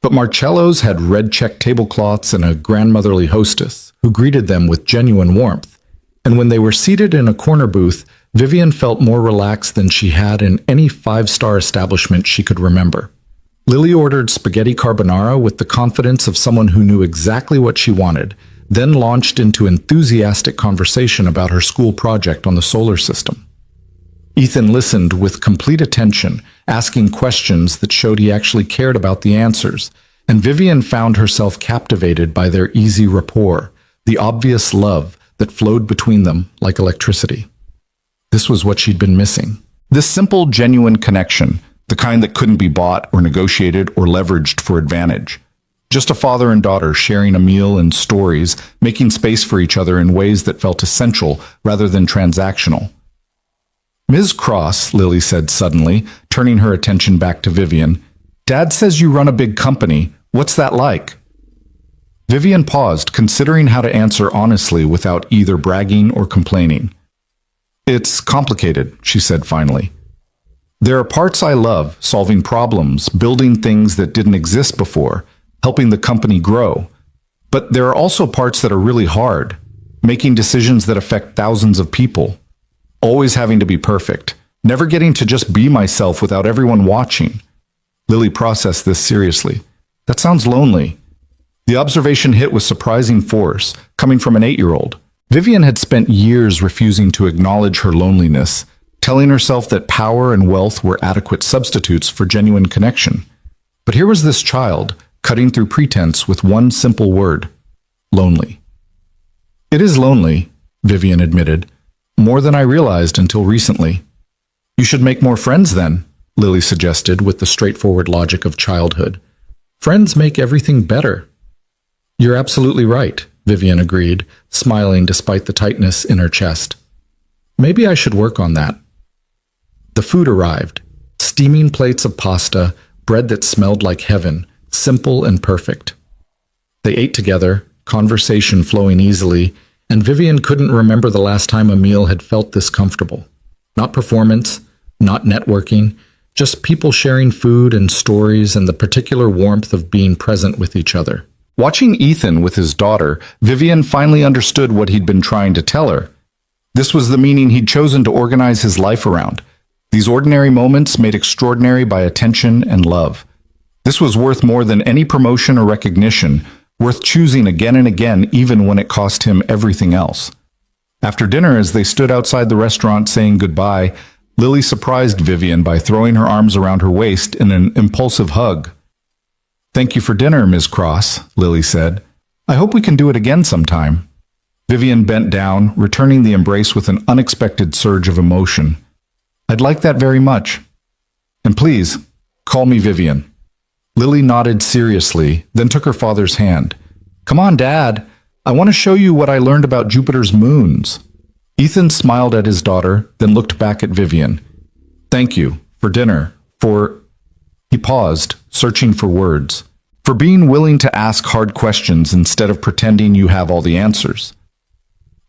But Marcello's had red-checked tablecloths and a grandmotherly hostess who greeted them with genuine warmth. And when they were seated in a corner booth, Vivian felt more relaxed than she had in any 5-star establishment she could remember. Lily ordered spaghetti carbonara with the confidence of someone who knew exactly what she wanted, then launched into enthusiastic conversation about her school project on the solar system. Ethan listened with complete attention, asking questions that showed he actually cared about the answers, and Vivian found herself captivated by their easy rapport, the obvious love that flowed between them like electricity. This was what she'd been missing. This simple, genuine connection, the kind that couldn't be bought or negotiated or leveraged for advantage. Just a father and daughter sharing a meal and stories, making space for each other in ways that felt essential rather than transactional. Ms. Cross, Lily said suddenly, turning her attention back to Vivian, Dad says you run a big company. What's that like? Vivian paused, considering how to answer honestly without either bragging or complaining. It's complicated, she said finally. There are parts I love, solving problems, building things that didn't exist before, helping the company grow. But there are also parts that are really hard, making decisions that affect thousands of people, always having to be perfect, never getting to just be myself without everyone watching. Lily processed this seriously. That sounds lonely. The observation hit with surprising force, coming from an 8-year-old. Vivian had spent years refusing to acknowledge her loneliness, telling herself that power and wealth were adequate substitutes for genuine connection. But here was this child, cutting through pretense with one simple word: lonely. It is lonely, Vivian admitted, more than I realized until recently. You should make more friends then, Lily suggested with the straightforward logic of childhood. Friends make everything better. You're absolutely right, Vivian agreed, smiling despite the tightness in her chest. Maybe I should work on that. The food arrived. Steaming plates of pasta, bread that smelled like heaven, simple and perfect. They ate together, conversation flowing easily, and Vivian couldn't remember the last time a meal had felt this comfortable. Not performance, not networking, just people sharing food and stories and the particular warmth of being present with each other. Watching Ethan with his daughter, Vivian finally understood what he'd been trying to tell her. This was the meaning he'd chosen to organize his life around. These ordinary moments made extraordinary by attention and love. This was worth more than any promotion or recognition, worth choosing again and again even when it cost him everything else. After dinner, as they stood outside the restaurant saying goodbye, Lily surprised Vivian by throwing her arms around her waist in an impulsive hug. "Thank you for dinner, Ms. Cross," Lily said. "I hope we can do it again sometime." Vivian bent down, returning the embrace with an unexpected surge of emotion. "I'd like that very much. And please, call me Vivian." Lily nodded seriously, then took her father's hand. "Come on, Dad. I want to show you what I learned about Jupiter's moons." Ethan smiled at his daughter, then looked back at Vivian. "Thank you for dinner, for—" He paused, searching for words. "For being willing to ask hard questions instead of pretending you have all the answers."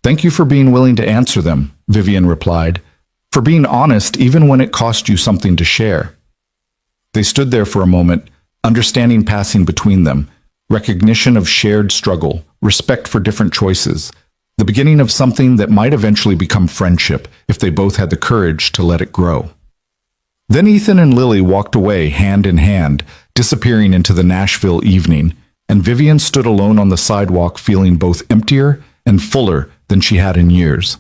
"Thank you for being willing to answer them," Vivian replied. "For being honest even when it cost you something to share." They stood there for a moment, understanding passing between them, recognition of shared struggle, respect for different choices, the beginning of something that might eventually become friendship if they both had the courage to let it grow. Then Ethan and Lily walked away hand in hand, disappearing into the Nashville evening, and Vivian stood alone on the sidewalk feeling both emptier and fuller than she had in years.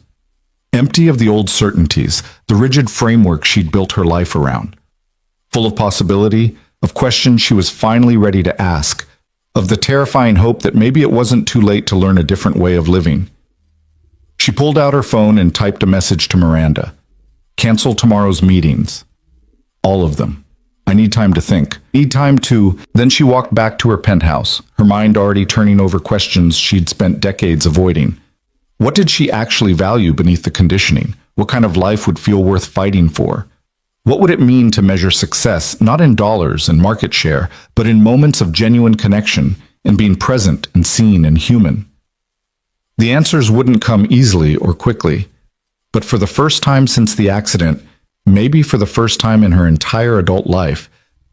Empty of the old certainties, the rigid framework she'd built her life around. Full of possibility, of questions she was finally ready to ask, of the terrifying hope that maybe it wasn't too late to learn a different way of living. She pulled out her phone and typed a message to Miranda. "Cancel tomorrow's meetings. All of them. I need time to think. Need time to—" Then she walked back to her penthouse, her mind already turning over questions she'd spent decades avoiding. What did she actually value beneath the conditioning? What kind of life would feel worth fighting for? What would it mean to measure success, not in dollars and market share, but in moments of genuine connection and being present and seen and human? The answers wouldn't come easily or quickly, but for the first time since the accident, maybe for the first time in her entire adult life,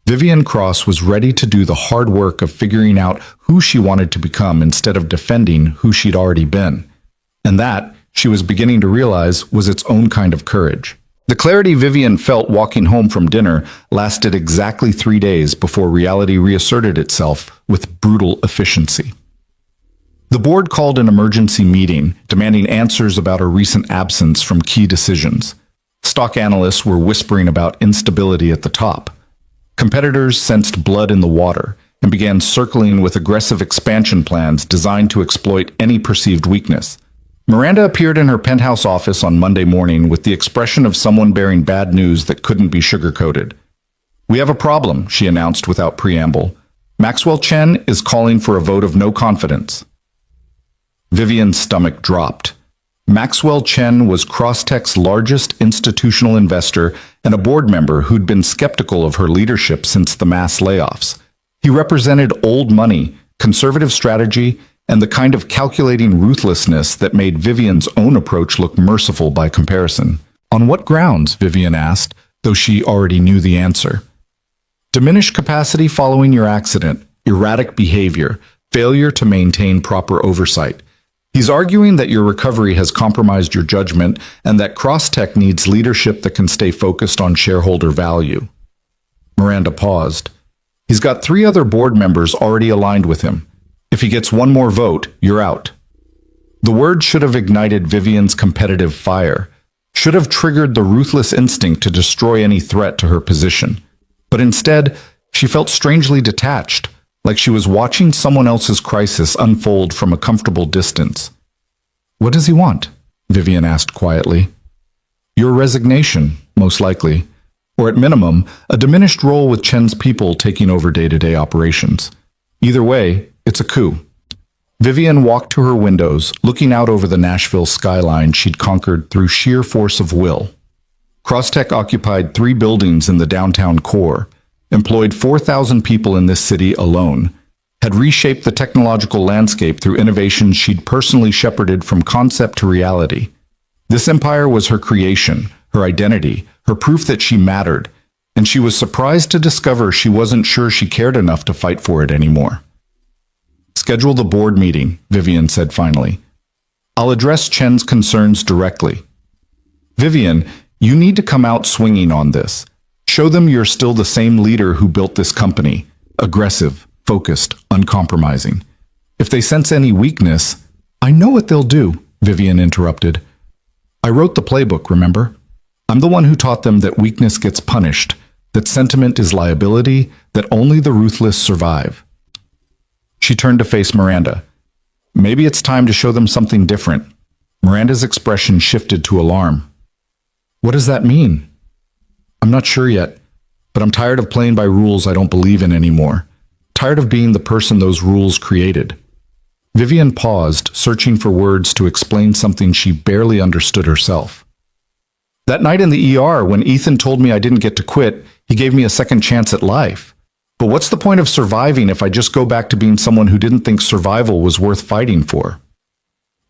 Vivian Cross was ready to do the hard work of figuring out who she wanted to become instead of defending who she'd already been. And that, she was beginning to realize, was its own kind of courage. The clarity Vivian felt walking home from dinner lasted exactly 3 days before reality reasserted itself with brutal efficiency. The board called an emergency meeting, demanding answers about her recent absence from key decisions. Stock analysts were whispering about instability at the top. Competitors sensed blood in the water and began circling with aggressive expansion plans designed to exploit any perceived weakness. Miranda appeared in her penthouse office on Monday morning with the expression of someone bearing bad news that couldn't be sugarcoated. "We have a problem," she announced without preamble. "Maxwell Chen is calling for a vote of no confidence." Vivian's stomach dropped. Maxwell Chen was Crosstech's largest institutional investor and a board member who'd been skeptical of her leadership since the mass layoffs. He represented old money, conservative strategy, and the kind of calculating ruthlessness that made Vivian's own approach look merciful by comparison. On what grounds? Vivian asked, though she already knew the answer. Diminished capacity following your accident, erratic behavior, failure to maintain proper oversight. He's arguing that your recovery has compromised your judgment and that Crosstech needs leadership that can stay focused on shareholder value. Miranda paused. He's got 3 other board members already aligned with him. If he gets one more vote, you're out. The word should have ignited Vivian's competitive fire, should have triggered the ruthless instinct to destroy any threat to her position. But instead, she felt strangely detached, like she was watching someone else's crisis unfold from a comfortable distance. What does he want? Vivian asked quietly. Your resignation, most likely. Or at minimum, a diminished role with Chen's people taking over day-to-day operations. Either way, it's a coup. Vivian walked to her windows, looking out over the Nashville skyline she'd conquered through sheer force of will. Crosstech occupied 3 buildings in the downtown core, employed 4,000 people in this city alone, had reshaped the technological landscape through innovations she'd personally shepherded from concept to reality. This empire was her creation, her identity, her proof that she mattered, and she was surprised to discover she wasn't sure she cared enough to fight for it anymore. Schedule the board meeting, Vivian said finally. I'll address Chen's concerns directly. Vivian, you need to come out swinging on this. Show them you're still the same leader who built this company. Aggressive, focused, uncompromising. If they sense any weakness, I know what they'll do, Vivian interrupted. I wrote the playbook, remember? I'm the one who taught them that weakness gets punished, that sentiment is liability, that only the ruthless survive. She turned to face Miranda. Maybe it's time to show them something different. Miranda's expression shifted to alarm. What does that mean? I'm not sure yet, but I'm tired of playing by rules I don't believe in anymore. Tired of being the person those rules created. Vivian paused, searching for words to explain something she barely understood herself. That night in the ER, when Ethan told me I didn't get to quit, he gave me a second chance at life. But what's the point of surviving if I just go back to being someone who didn't think survival was worth fighting for?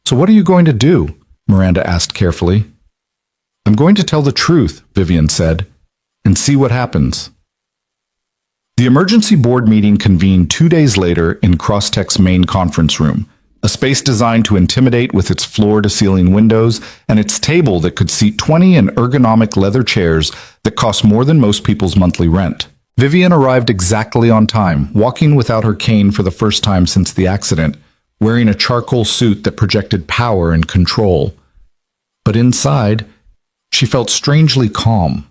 So what are you going to do? Miranda asked carefully. I'm going to tell the truth, Vivian said, and see what happens. The emergency board meeting convened 2 days later in Crosstech's main conference room, a space designed to intimidate with its floor-to-ceiling windows and its table that could seat 20 in ergonomic leather chairs that cost more than most people's monthly rent. Vivian arrived exactly on time, walking without her cane for the first time since the accident, wearing a charcoal suit that projected power and control. But inside, she felt strangely calm.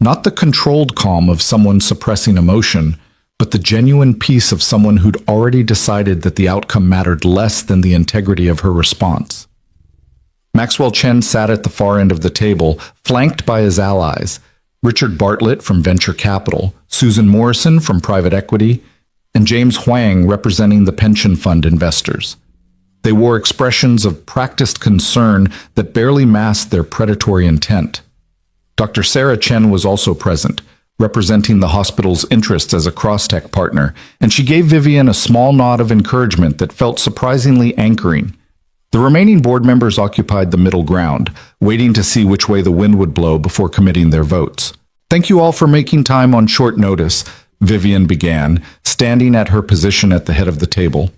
Not the controlled calm of someone suppressing emotion, but the genuine peace of someone who'd already decided that the outcome mattered less than the integrity of her response. Maxwell Chen sat at the far end of the table, flanked by his allies, Richard Bartlett from Venture Capital, Susan Morrison from Private Equity, and James Huang representing the pension fund investors. They wore expressions of practiced concern that barely masked their predatory intent. Dr. Sarah Chen was also present, representing the hospital's interests as a Crosstech partner, and she gave Vivian a small nod of encouragement that felt surprisingly anchoring. The remaining board members occupied the middle ground, waiting to see which way the wind would blow before committing their votes. Thank you all for making time on short notice, Vivian began, standing at her position at the head of the table.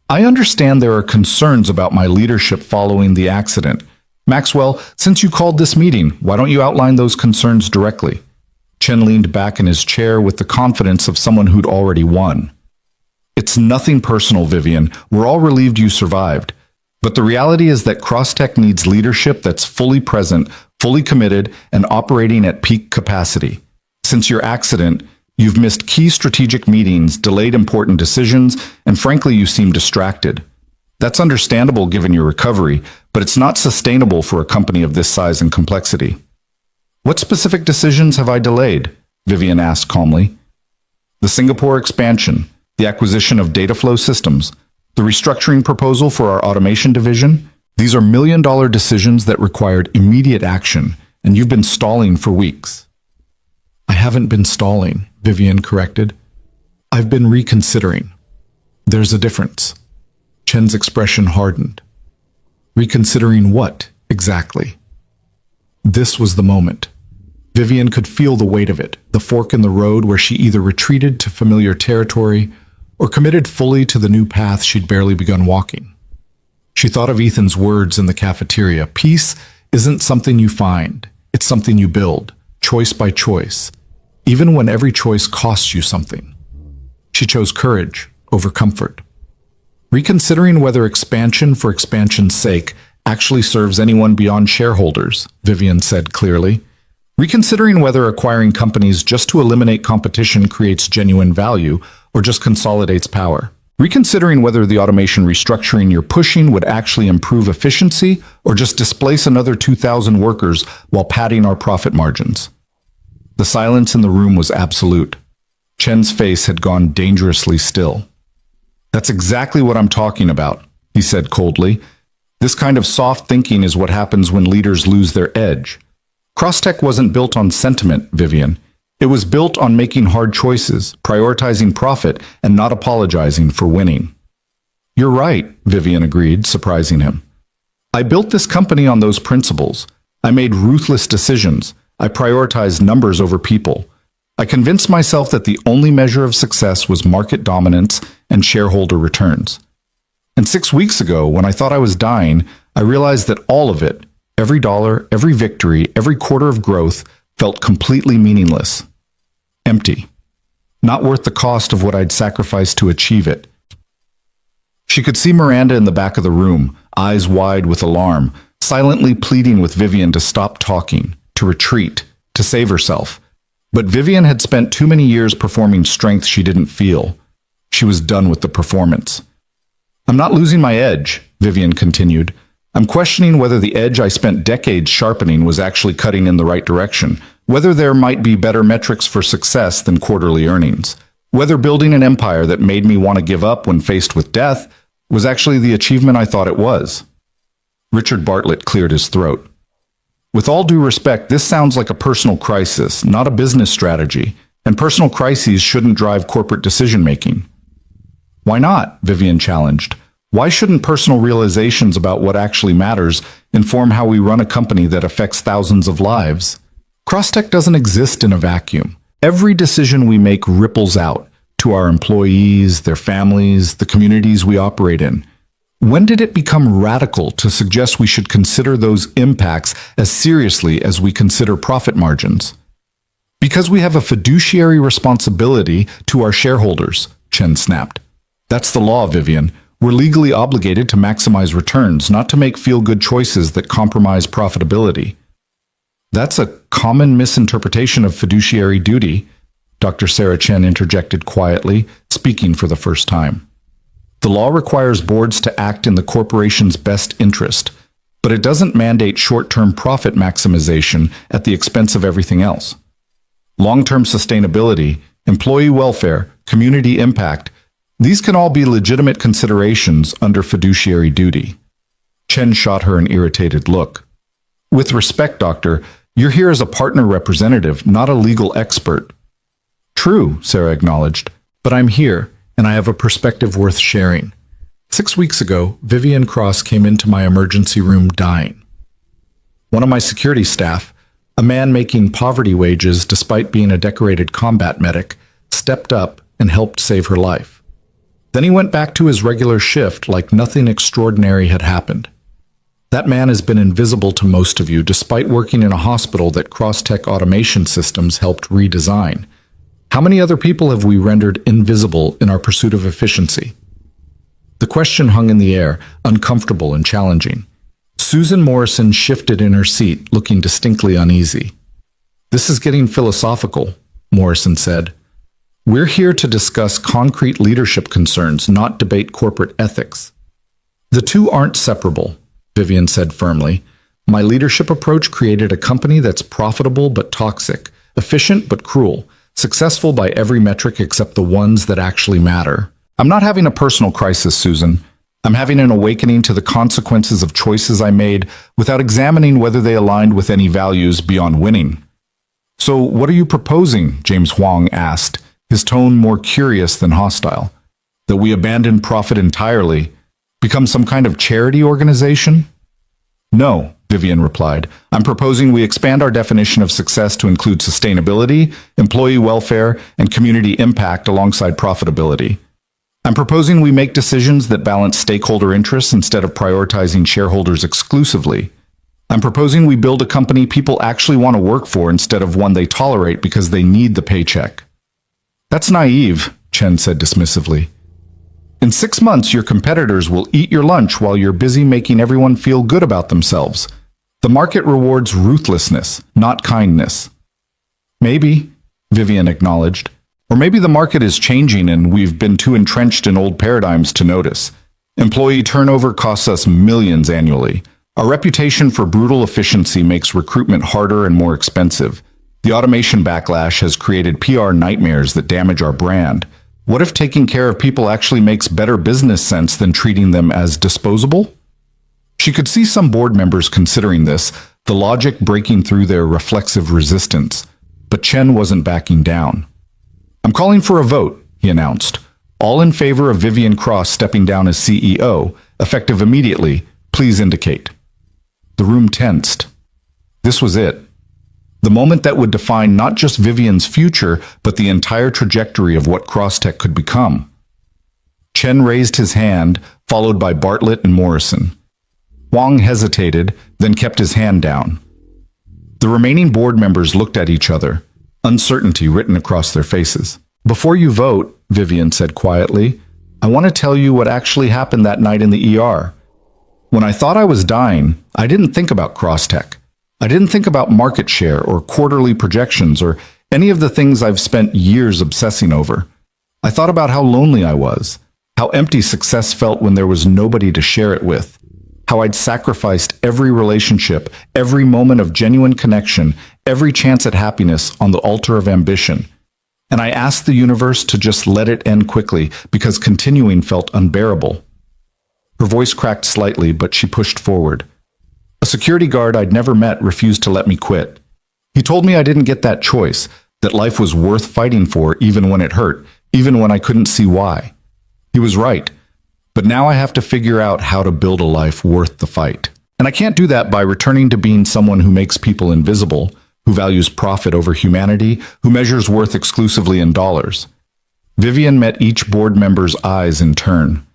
I understand there are concerns about my leadership following the accident. Maxwell, since you called this meeting, why don't you outline those concerns directly? Chen leaned back in his chair with the confidence of someone who'd already won. It's nothing personal, Vivian. We're all relieved you survived. But the reality is that Crosstech needs leadership that's fully present, fully committed, and operating at peak capacity. Since your accident, you've missed key strategic meetings, delayed important decisions, and frankly, you seem distracted. That's understandable given your recovery, but it's not sustainable for a company of this size and complexity. What specific decisions have I delayed? Vivian asked calmly. The Singapore expansion, the acquisition of Dataflow Systems, the restructuring proposal for our automation division. These are million-dollar decisions that required immediate action, and you've been stalling for weeks. I haven't been stalling, Vivian corrected. I've been reconsidering. There's a difference. Chen's expression hardened. Reconsidering what, exactly? This was the moment. Vivian could feel the weight of it, the fork in the road where she either retreated to familiar territory or committed fully to the new path she'd barely begun walking. She thought of Ethan's words in the cafeteria. Peace isn't something you find. It's something you build, choice by choice, even when every choice costs you something. She chose courage over comfort. Reconsidering whether expansion for expansion's sake actually serves anyone beyond shareholders, Vivian said clearly. Reconsidering whether acquiring companies just to eliminate competition creates genuine value or just consolidates power. Reconsidering whether the automation restructuring you're pushing would actually improve efficiency or just displace another 2,000 workers while padding our profit margins. The silence in the room was absolute. Chen's face had gone dangerously still. That's exactly what I'm talking about, he said coldly. This kind of soft thinking is what happens when leaders lose their edge. Crosstech wasn't built on sentiment, Vivian. It was built on making hard choices, prioritizing profit, and not apologizing for winning. You're right, Vivian agreed, surprising him. I built this company on those principles. I made ruthless decisions. I prioritized numbers over people. I convinced myself that the only measure of success was market dominance and shareholder returns. And 6 weeks ago, when I thought I was dying, I realized that all of it, every dollar, every victory, every quarter of growth, felt completely meaningless. Empty. Not worth the cost of what I'd sacrificed to achieve it. She could see Miranda in the back of the room, eyes wide with alarm, silently pleading with Vivian to stop talking, to retreat, to save herself. But Vivian had spent too many years performing strength she didn't feel. She was done with the performance. I'm not losing my edge, Vivian continued. I'm questioning whether the edge I spent decades sharpening was actually cutting in the right direction, whether there might be better metrics for success than quarterly earnings, whether building an empire that made me want to give up when faced with death was actually the achievement I thought it was. Richard Bartlett cleared his throat. With all due respect, this sounds like a personal crisis, not a business strategy, and personal crises shouldn't drive corporate decision-making. Why not? Vivian challenged. Why shouldn't personal realizations about what actually matters inform how we run a company that affects thousands of lives? Crosstech doesn't exist in a vacuum. Every decision we make ripples out to our employees, their families, the communities we operate in. When did it become radical to suggest we should consider those impacts as seriously as we consider profit margins? Because we have a fiduciary responsibility to our shareholders, Chen snapped. That's the law, Vivian. We're legally obligated to maximize returns, not to make feel-good choices that compromise profitability. That's a common misinterpretation of fiduciary duty, Dr. Sarah Chen interjected quietly, speaking for the first time. The law requires boards to act in the corporation's best interest, but it doesn't mandate short-term profit maximization at the expense of everything else. Long-term sustainability, employee welfare, community impact, these can all be legitimate considerations under fiduciary duty. Chen shot her an irritated look. With respect, Doctor, you're here as a partner representative, not a legal expert. True, Sarah acknowledged, but I'm here, and I have a perspective worth sharing. 6 weeks ago, Vivian Cross came into my emergency room dying. One of my security staff, a man making poverty wages despite being a decorated combat medic, stepped up and helped save her life. Then he went back to his regular shift like nothing extraordinary had happened. That man has been invisible to most of you despite working in a hospital that Crosstech Automation Systems helped redesign. How many other people have we rendered invisible in our pursuit of efficiency? The question hung in the air, uncomfortable and challenging. Susan Morrison shifted in her seat, looking distinctly uneasy. This is getting philosophical, Morrison said. We're here to discuss concrete leadership concerns, not debate corporate ethics. The two aren't separable, Vivian said firmly. My leadership approach created a company that's profitable but toxic, efficient but cruel, successful by every metric except the ones that actually matter. I'm not having a personal crisis, Susan. I'm having an awakening to the consequences of choices I made without examining whether they aligned with any values beyond winning. So what are you proposing? James Huang asked, his tone more curious than hostile. That we abandon profit entirely? Become some kind of charity organization? No, Vivian replied. I'm proposing we expand our definition of success to include sustainability, employee welfare, and community impact alongside profitability. I'm proposing we make decisions that balance stakeholder interests instead of prioritizing shareholders exclusively. I'm proposing we build a company people actually want to work for instead of one they tolerate because they need the paycheck. That's naive, Chen said dismissively. In 6 months, your competitors will eat your lunch while you're busy making everyone feel good about themselves. The market rewards ruthlessness, not kindness. Maybe, Vivian acknowledged. Or maybe the market is changing and we've been too entrenched in old paradigms to notice. Employee turnover costs us millions annually. Our reputation for brutal efficiency makes recruitment harder and more expensive. The automation backlash has created PR nightmares that damage our brand. What if taking care of people actually makes better business sense than treating them as disposable? She could see some board members considering this, the logic breaking through their reflexive resistance. But Chen wasn't backing down. I'm calling for a vote, he announced. All in favor of Vivian Cross stepping down as CEO, effective immediately, please indicate. The room tensed. This was it. The moment that would define not just Vivian's future, but the entire trajectory of what Crosstech could become. Chen raised his hand, followed by Bartlett and Morrison. Wang hesitated, then kept his hand down. The remaining board members looked at each other, uncertainty written across their faces. Before you vote, Vivian said quietly, I want to tell you what actually happened that night in the ER. When I thought I was dying, I didn't think about Crosstech. I didn't think about market share or quarterly projections or any of the things I've spent years obsessing over. I thought about how lonely I was, how empty success felt when there was nobody to share it with, how I'd sacrificed every relationship, every moment of genuine connection, every chance at happiness on the altar of ambition. And I asked the universe to just let it end quickly because continuing felt unbearable. Her voice cracked slightly, but she pushed forward. A security guard I'd never met refused to let me quit. He told me I didn't get that choice, that life was worth fighting for even when it hurt, even when I couldn't see why. He was right, but now I have to figure out how to build a life worth the fight. And I can't do that by returning to being someone who makes people invisible, who values profit over humanity, who measures worth exclusively in dollars. Vivian met each board member's eyes in turn.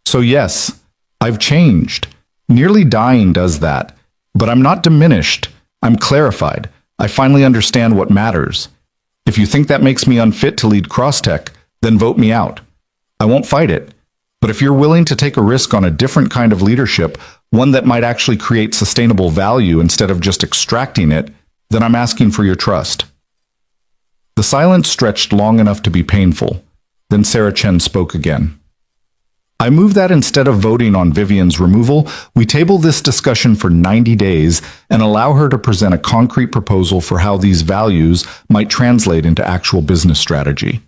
So yes, I've changed. Nearly dying does that, but I'm not diminished. I'm clarified. I finally understand what matters. If you think that makes me unfit to lead Crosstech, then vote me out. I won't fight it. But if you're willing to take a risk on a different kind of leadership, one that might actually create sustainable value instead of just extracting it, then I'm asking for your trust. The silence stretched long enough to be painful. Then Sarah Chen spoke again. I move that instead of voting on Vivian's removal, we table this discussion for 90 days and allow her to present a concrete proposal for how these values might translate into actual business strategy.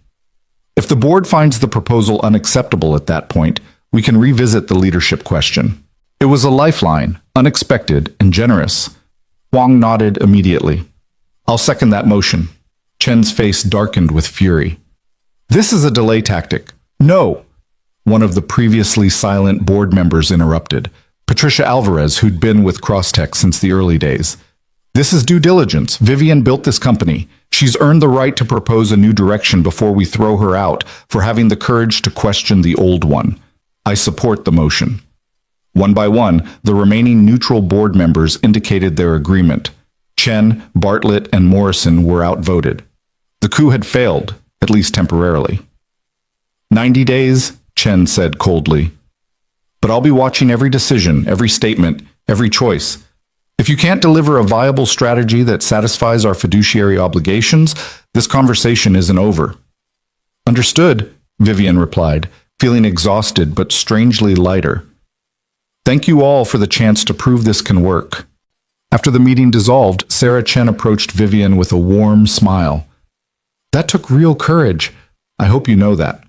If the board finds the proposal unacceptable at that point, we can revisit the leadership question. It was a lifeline, unexpected and generous. Wang nodded immediately. I'll second that motion. Chen's face darkened with fury. This is a delay tactic. No! One of the previously silent board members interrupted. Patricia Alvarez, who'd been with Crosstech since the early days. This is due diligence. Vivian built this company. She's earned the right to propose a new direction before we throw her out for having the courage to question the old one. I support the motion. One by one, the remaining neutral board members indicated their agreement. Chen, Bartlett, and Morrison were outvoted. The coup had failed, at least temporarily. 90 days, Chen said coldly. But I'll be watching every decision, every statement, every choice. If you can't deliver a viable strategy that satisfies our fiduciary obligations, this conversation isn't over. Understood, Vivian replied, feeling exhausted but strangely lighter. Thank you all for the chance to prove this can work. After the meeting dissolved, Sarah Chen approached Vivian with a warm smile. That took real courage. I hope you know that.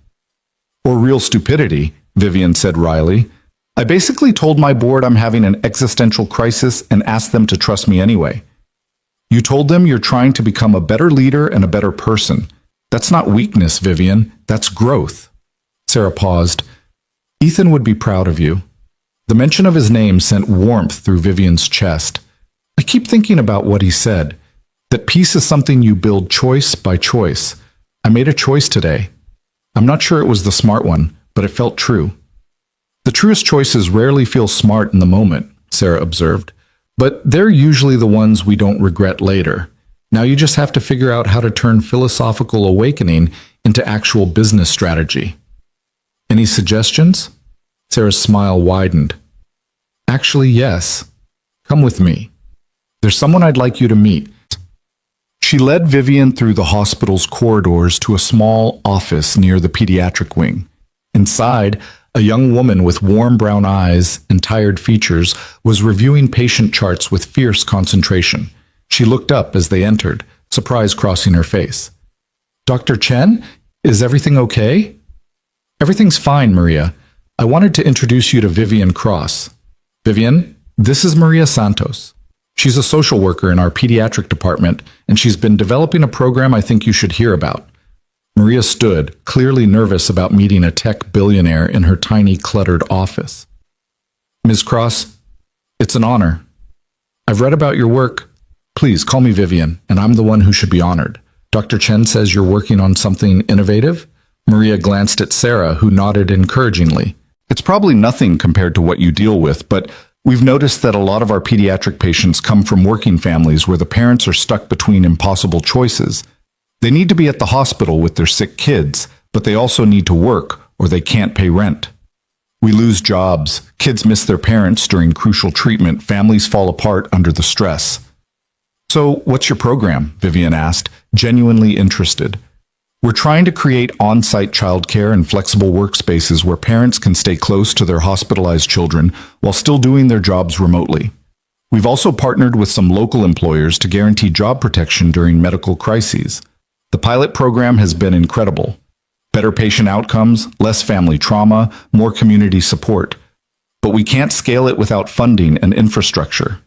Or real stupidity, Vivian said wryly. I basically told my board I'm having an existential crisis and asked them to trust me anyway. You told them you're trying to become a better leader and a better person. That's not weakness, Vivian. That's growth. Sarah paused. Ethan would be proud of you. The mention of his name sent warmth through Vivian's chest. I keep thinking about what he said, that peace is something you build choice by choice. I made a choice today. I'm not sure it was the smart one, but it felt true. The truest choices rarely feel smart in the moment, Sarah observed, but they're usually the ones we don't regret later. Now you just have to figure out how to turn philosophical awakening into actual business strategy. Any suggestions? Sarah's smile widened. Actually, yes. Come with me. There's someone I'd like you to meet. She led Vivian through the hospital's corridors to a small office near the pediatric wing. Inside, a young woman with warm brown eyes and tired features was reviewing patient charts with fierce concentration. She looked up as they entered, surprise crossing her face. Dr. Chen, is everything okay? Everything's fine, Maria. I wanted to introduce you to Vivian Cross. Vivian, this is Maria Santos. She's a social worker in our pediatric department, and she's been developing a program I think you should hear about. Maria stood, clearly nervous about meeting a tech billionaire in her tiny, cluttered office. Ms. Cross, it's an honor. I've read about your work. Please call me Vivian, and I'm the one who should be honored. Dr. Chen says you're working on something innovative? Maria glanced at Sarah, who nodded encouragingly. It's probably nothing compared to what you deal with, but we've noticed that a lot of our pediatric patients come from working families where the parents are stuck between impossible choices. They need to be at the hospital with their sick kids, but they also need to work or they can't pay rent. We lose jobs, kids miss their parents during crucial treatment, families fall apart under the stress. So, what's your program? Vivian asked, genuinely interested. We're trying to create on-site childcare and flexible workspaces where parents can stay close to their hospitalized children while still doing their jobs remotely. We've also partnered with some local employers to guarantee job protection during medical crises. The pilot program has been incredible. Better patient outcomes, less family trauma, more community support. But we can't scale it without funding and infrastructure.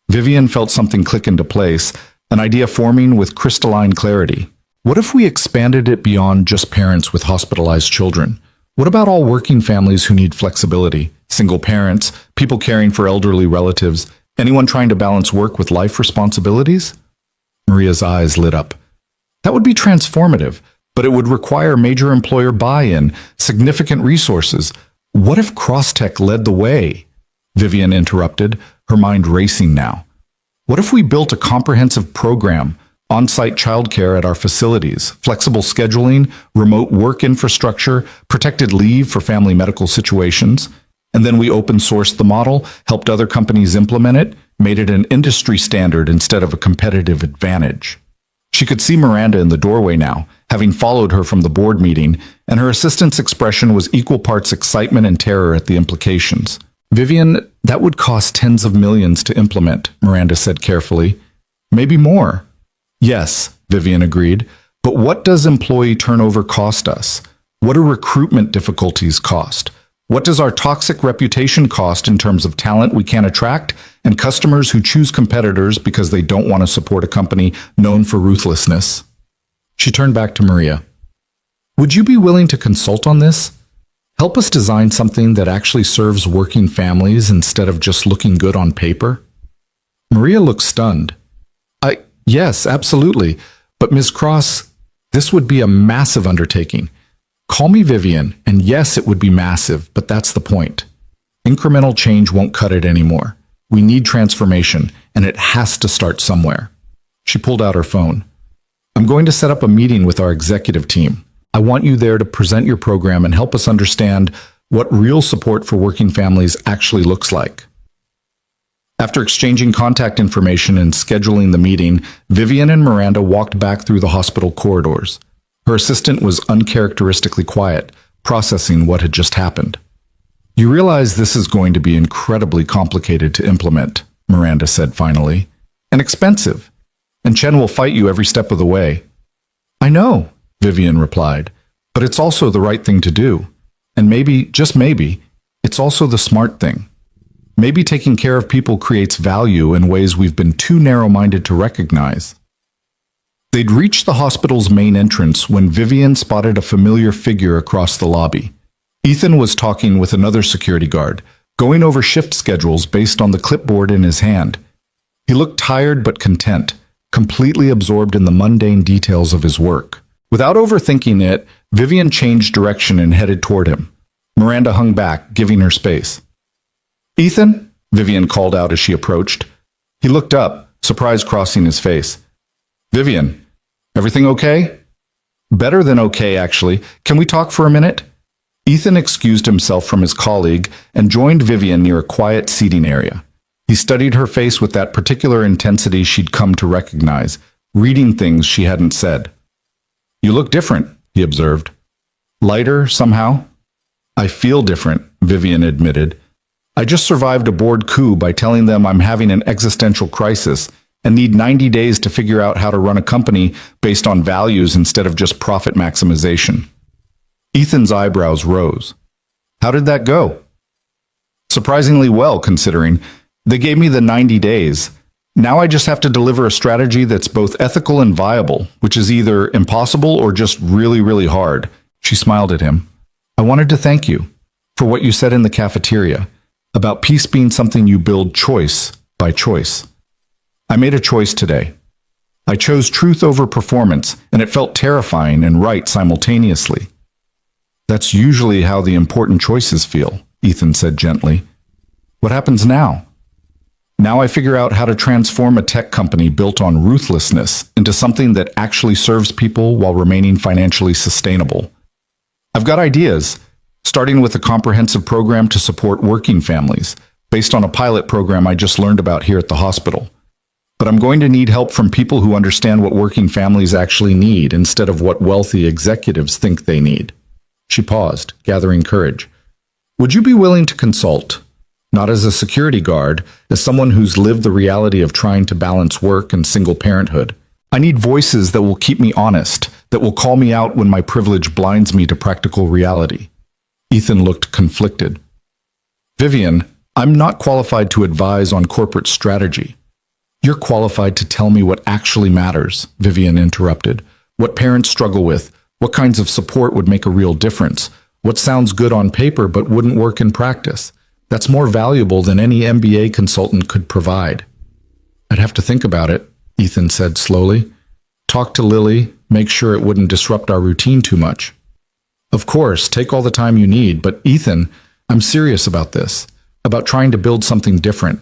Vivian felt something click into place, an idea forming with crystalline clarity. What if we expanded it beyond just parents with hospitalized children? What about all working families who need flexibility? Single parents, people caring for elderly relatives, anyone trying to balance work with life responsibilities? Maria's eyes lit up. That would be transformative, but it would require major employer buy-in, significant resources. What if Crosstech led the way? Vivian interrupted, her mind racing now. What if we built a comprehensive program, on-site childcare at our facilities, flexible scheduling, remote work infrastructure, protected leave for family medical situations, and then we open-sourced the model, helped other companies implement it, made it an industry standard instead of a competitive advantage. She could see Miranda in the doorway now, having followed her from the board meeting, and her assistant's expression was equal parts excitement and terror at the implications. Vivian, that would cost tens of millions to implement, Miranda said carefully. Maybe more. Yes, Vivian agreed, but what does employee turnover cost us? What do recruitment difficulties cost? What does our toxic reputation cost in terms of talent we can't attract and customers who choose competitors because they don't want to support a company known for ruthlessness? She turned back to Maria. Would you be willing to consult on this? Help us design something that actually serves working families instead of just looking good on paper? Maria looked stunned. Yes, absolutely. But Ms. Cross, this would be a massive undertaking. Call me Vivian, and yes, it would be massive, but that's the point. Incremental change won't cut it anymore. We need transformation, and it has to start somewhere. She pulled out her phone. I'm going to set up a meeting with our executive team. I want you there to present your program and help us understand what real support for working families actually looks like. After exchanging contact information and scheduling the meeting, Vivian and Miranda walked back through the hospital corridors. Her assistant was uncharacteristically quiet, processing what had just happened. You realize this is going to be incredibly complicated to implement, Miranda said finally, and expensive. And Chen will fight you every step of the way. I know, Vivian replied, but it's also the right thing to do. And maybe, just maybe, it's also the smart thing. Maybe taking care of people creates value in ways we've been too narrow-minded to recognize. They'd reached the hospital's main entrance when Vivian spotted a familiar figure across the lobby. Ethan was talking with another security guard, going over shift schedules based on the clipboard in his hand. He looked tired but content, completely absorbed in the mundane details of his work. Without overthinking it, Vivian changed direction and headed toward him. Miranda hung back, giving her space. "Ethan?" Vivian called out as she approached. He looked up, surprise crossing his face. "Vivian, everything okay?" "Better than okay, actually. Can we talk for a minute?" Ethan excused himself from his colleague and joined Vivian near a quiet seating area. He studied her face with that particular intensity she'd come to recognize, reading things she hadn't said. "You look different," he observed. "Lighter, somehow?" "I feel different," Vivian admitted. "I just survived a board coup by telling them I'm having an existential crisis and need 90 days to figure out how to run a company based on values instead of just profit maximization." Ethan's eyebrows rose. "How did that go?" "Surprisingly well, considering. They gave me the 90 days. Now I just have to deliver a strategy that's both ethical and viable, which is either impossible or just really, really hard." She smiled at him. "I wanted to thank you for what you said in the cafeteria about peace being something you build choice by choice. I made a choice today. I chose truth over performance, and it felt terrifying and right simultaneously." "That's usually how the important choices feel," Ethan said gently. "What happens now?" "Now I figure out how to transform a tech company built on ruthlessness into something that actually serves people while remaining financially sustainable. I've got ideas, starting with a comprehensive program to support working families, based on a pilot program I just learned about here at the hospital. But I'm going to need help from people who understand what working families actually need instead of what wealthy executives think they need." She paused, gathering courage. "Would you be willing to consult? Not as a security guard, as someone who's lived the reality of trying to balance work and single parenthood. I need voices that will keep me honest, that will call me out when my privilege blinds me to practical reality." Ethan looked conflicted. "Vivian, I'm not qualified to advise on corporate strategy." "You're qualified to tell me what actually matters," Vivian interrupted. "What parents struggle with, what kinds of support would make a real difference, what sounds good on paper but wouldn't work in practice. That's more valuable than any MBA consultant could provide." "I'd have to think about it," Ethan said slowly. "Talk to Lily, make sure it wouldn't disrupt our routine too much." "Of course, take all the time you need, but Ethan, I'm serious about this, about trying to build something different.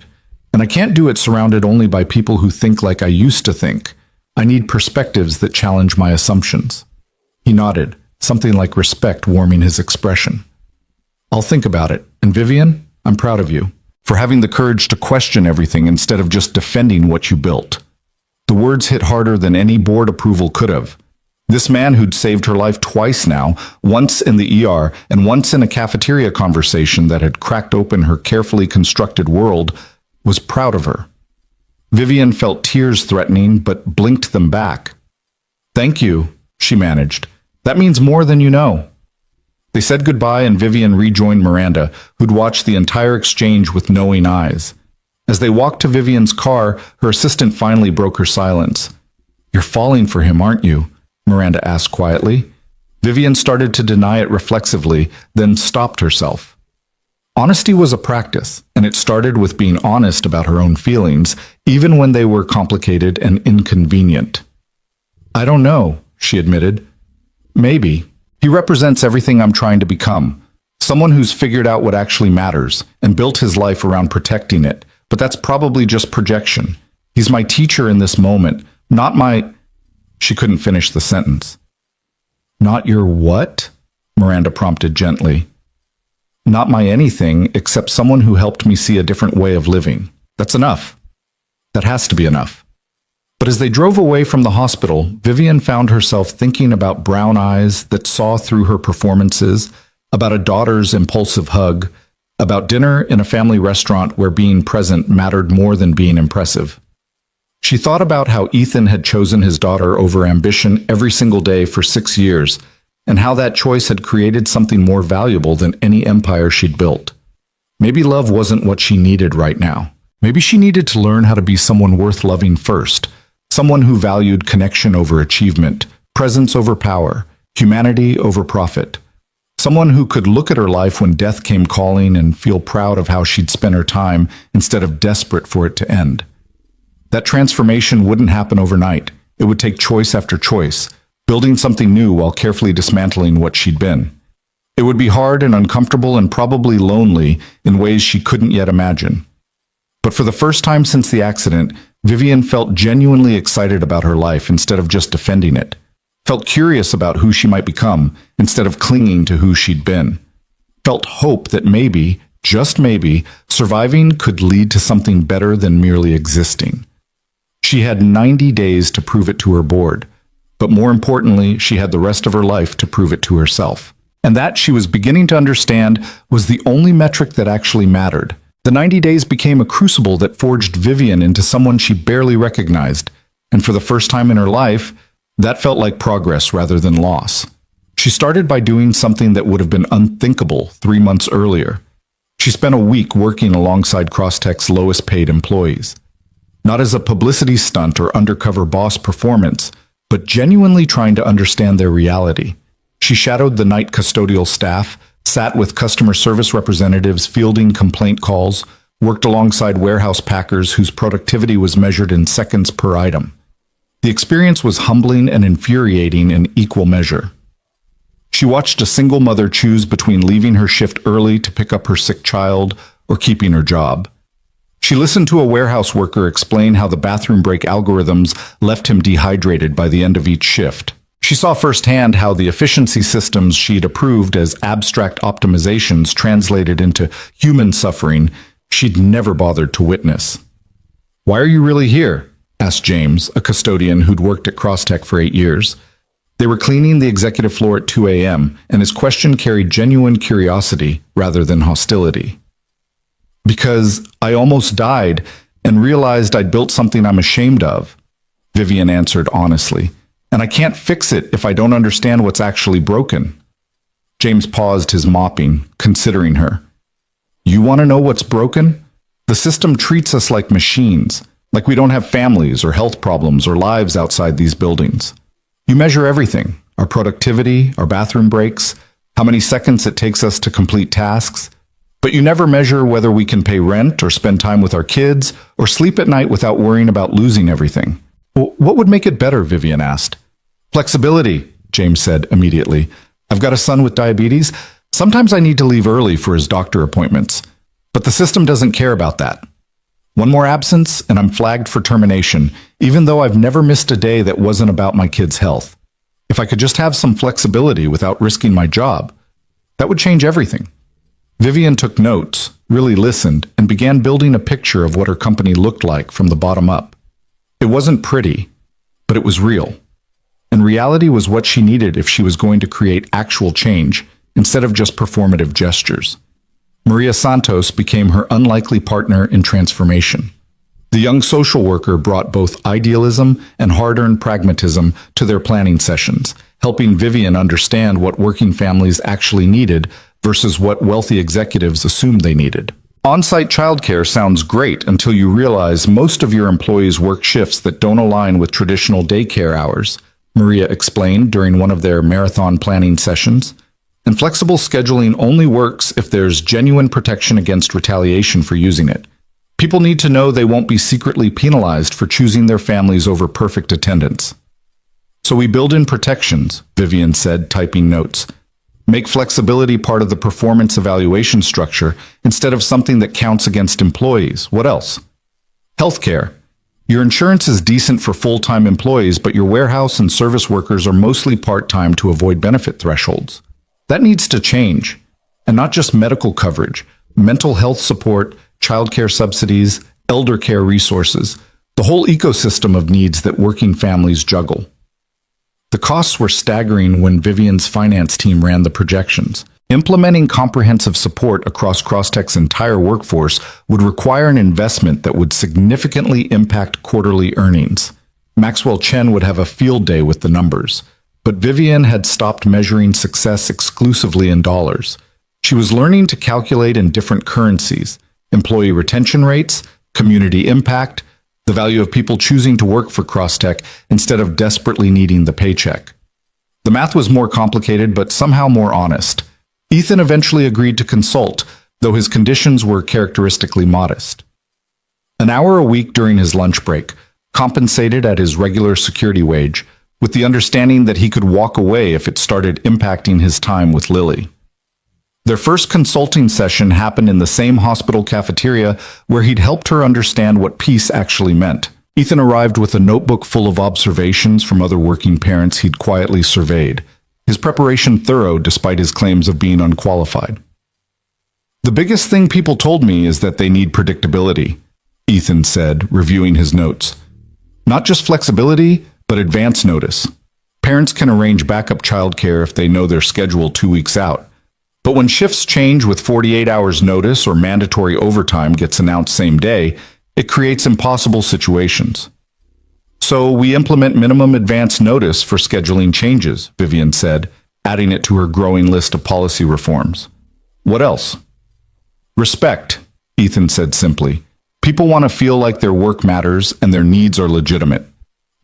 And I can't do it surrounded only by people who think like I used to think. I need perspectives that challenge my assumptions." He nodded, something like respect warming his expression. "I'll think about it, and Vivian, I'm proud of you for having the courage to question everything instead of just defending what you built." The words hit harder than any board approval could have. This man who'd saved her life twice now, once in the ER and once in a cafeteria conversation that had cracked open her carefully constructed world, was proud of her. Vivian felt tears threatening but blinked them back. "Thank you," she managed. "That means more than you know." They said goodbye and Vivian rejoined Miranda, who'd watched the entire exchange with knowing eyes. As they walked to Vivian's car, her assistant finally broke her silence. "You're falling for him, aren't you?" Miranda asked quietly. Vivian started to deny it reflexively, then stopped herself. Honesty was a practice, and it started with being honest about her own feelings, even when they were complicated and inconvenient. "I don't know," she admitted. "Maybe. He represents everything I'm trying to become. Someone who's figured out what actually matters and built his life around protecting it. But that's probably just projection. He's my teacher in this moment, not my—" She couldn't finish the sentence. "Not your what?" Miranda prompted gently. "Not my anything, except someone who helped me see a different way of living. That's enough. That has to be enough." But as they drove away from the hospital, Vivian found herself thinking about brown eyes that saw through her performances, about a daughter's impulsive hug, about dinner in a family restaurant where being present mattered more than being impressive. She thought about how Ethan had chosen his daughter over ambition every single day for 6 years, and how that choice had created something more valuable than any empire she'd built. Maybe love wasn't what she needed right now. Maybe she needed to learn how to be someone worth loving first, someone who valued connection over achievement, presence over power, humanity over profit. Someone who could look at her life when death came calling and feel proud of how she'd spent her time instead of desperate for it to end. That transformation wouldn't happen overnight. It would take choice after choice, building something new while carefully dismantling what she'd been. It would be hard and uncomfortable and probably lonely in ways she couldn't yet imagine. But for the first time since the accident, Vivian felt genuinely excited about her life instead of just defending it. Felt curious about who she might become instead of clinging to who she'd been. Felt hope that maybe, just maybe, surviving could lead to something better than merely existing. She had 90 days to prove it to her board, but more importantly, she had the rest of her life to prove it to herself. And that, she was beginning to understand, was the only metric that actually mattered. The 90 days became a crucible that forged Vivian into someone she barely recognized, and for the first time in her life, that felt like progress rather than loss. She started by doing something that would have been unthinkable 3 months earlier. She spent a week working alongside Crosstech's lowest paid employees. Not as a publicity stunt or undercover boss performance, but genuinely trying to understand their reality. She shadowed the night custodial staff, sat with customer service representatives fielding complaint calls, worked alongside warehouse packers whose productivity was measured in seconds per item. The experience was humbling and infuriating in equal measure. She watched a single mother choose between leaving her shift early to pick up her sick child or keeping her job. She listened to a warehouse worker explain how the bathroom break algorithms left him dehydrated by the end of each shift. She saw firsthand how the efficiency systems she'd approved as abstract optimizations translated into human suffering she'd never bothered to witness. "Why are you really here?" asked James, a custodian who'd worked at Crosstech for 8 years. They were cleaning the executive floor at 2 a.m., and his question carried genuine curiosity rather than hostility. "Because I almost died and realized I'd built something I'm ashamed of," Vivian answered honestly. "And I can't fix it if I don't understand what's actually broken." James paused his mopping, considering her. "You want to know what's broken? The system treats us like machines, like we don't have families or health problems or lives outside these buildings. You measure everything, our productivity, our bathroom breaks, how many seconds it takes us to complete tasks, but you never measure whether we can pay rent or spend time with our kids or sleep at night without worrying about losing everything." "What would make it better?" Vivian asked. "Flexibility," James said immediately. "I've got a son with diabetes. Sometimes I need to leave early for his doctor appointments, but the system doesn't care about that. One more absence and I'm flagged for termination, even though I've never missed a day that wasn't about my kid's health. If I could just have some flexibility without risking my job, that would change everything." Vivian took notes, really listened, and began building a picture of what her company looked like from the bottom up. It wasn't pretty, but it was real. And reality was what she needed if she was going to create actual change, instead of just performative gestures. Maria Santos became her unlikely partner in transformation. The young social worker brought both idealism and hard-earned pragmatism to their planning sessions, helping Vivian understand what working families actually needed versus what wealthy executives assumed they needed. On-site childcare sounds great until you realize most of your employees work shifts that don't align with traditional daycare hours, Maria explained during one of their marathon planning sessions. And flexible scheduling only works if there's genuine protection against retaliation for using it. People need to know they won't be secretly penalized for choosing their families over perfect attendance. "So we build in protections," Vivian said, typing notes. "Make flexibility part of the performance evaluation structure instead of something that counts against employees. What else? Healthcare. Your insurance is decent for full-time employees, but your warehouse and service workers are mostly part-time to avoid benefit thresholds. That needs to change. And not just medical coverage, mental health support, childcare subsidies, elder care resources, the whole ecosystem of needs that working families juggle." The costs were staggering when Vivian's finance team ran the projections. Implementing comprehensive support across Crosstech's entire workforce would require an investment that would significantly impact quarterly earnings. Maxwell Chen would have a field day with the numbers. But Vivian had stopped measuring success exclusively in dollars. She was learning to calculate in different currencies: employee retention rates, community impact, the value of people choosing to work for Crosstech instead of desperately needing the paycheck. The math was more complicated, but somehow more honest. Ethan eventually agreed to consult, though his conditions were characteristically modest. An hour a week during his lunch break, compensated at his regular security wage, with the understanding that he could walk away if it started impacting his time with Lily. Their first consulting session happened in the same hospital cafeteria where he'd helped her understand what peace actually meant. Ethan arrived with a notebook full of observations from other working parents he'd quietly surveyed, his preparation thorough despite his claims of being unqualified. "The biggest thing people told me is that they need predictability," Ethan said, reviewing his notes. "Not just flexibility, but advance notice. Parents can arrange backup childcare if they know their schedule 2 weeks out. But when shifts change with 48 hours notice or mandatory overtime gets announced same day, it creates impossible situations. So we implement minimum advance notice for scheduling changes," Vivian said, adding it to her growing list of policy reforms. "What else?" "Respect," Ethan said simply. "People want to feel like their work matters and their needs are legitimate.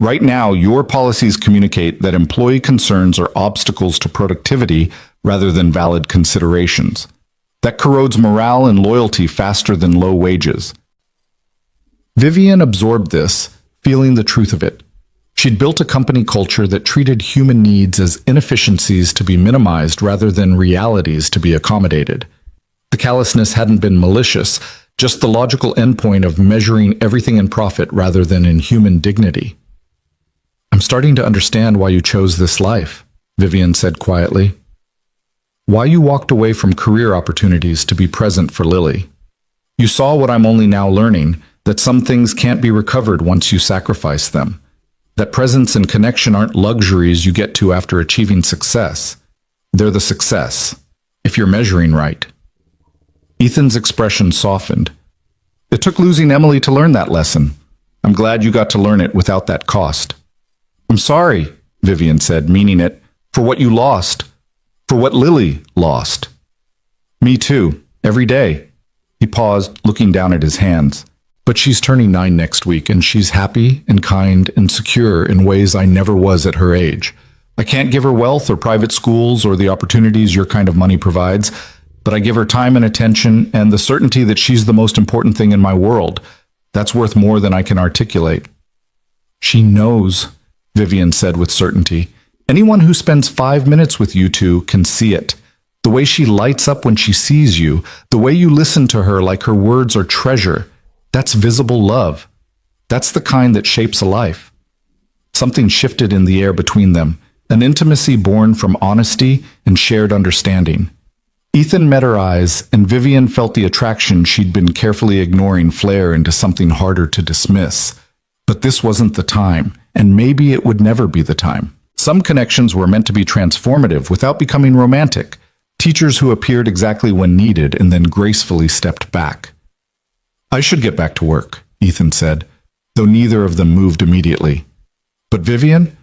Right now, your policies communicate that employee concerns are obstacles to productivity rather than valid considerations. That corrodes morale and loyalty faster than low wages." Vivian absorbed this, feeling the truth of it. She'd built a company culture that treated human needs as inefficiencies to be minimized rather than realities to be accommodated. The callousness hadn't been malicious, just the logical endpoint of measuring everything in profit rather than in human dignity. "I'm starting to understand why you chose this life," Vivian said quietly. "Why you walked away from career opportunities to be present for Lily. You saw what I'm only now learning, that some things can't be recovered once you sacrifice them. That presence and connection aren't luxuries you get to after achieving success. They're the success, if you're measuring right." Ethan's expression softened. "It took losing Emily to learn that lesson. I'm glad you got to learn it without that cost." "I'm sorry," Vivian said, meaning it, "for what you lost, for what Lily lost." "Me too, every day." He paused, looking down at his hands. "But she's turning 9 next week, and she's happy and kind and secure in ways I never was at her age. I can't give her wealth or private schools or the opportunities your kind of money provides, but I give her time and attention and the certainty that she's the most important thing in my world. That's worth more than I can articulate." "She knows," Vivian said with certainty. "Anyone who spends 5 minutes with you two can see it. The way she lights up when she sees you, the way you listen to her like her words are treasure. That's visible love. That's the kind that shapes a life." Something shifted in the air between them, an intimacy born from honesty and shared understanding. Ethan met her eyes, and Vivian felt the attraction she'd been carefully ignoring flare into something harder to dismiss. But this wasn't the time, and maybe it would never be the time. Some connections were meant to be transformative without becoming romantic. Teachers who appeared exactly when needed and then gracefully stepped back. "I should get back to work," Ethan said, though neither of them moved immediately. "But Vivian,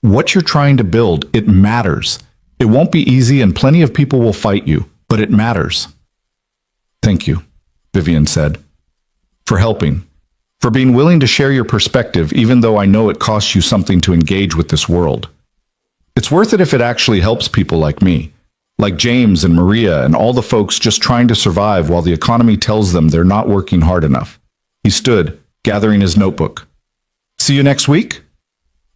what you're trying to build, it matters. It won't be easy and plenty of people will fight you, but it matters." "Thank you," Vivian said, "for helping, for being willing to share your perspective even though I know it costs you something to engage with this world. It's worth it if it actually helps people like me, like James and Maria and all the folks just trying to survive while the economy tells them they're not working hard enough." He stood, gathering his notebook. "See you next week?"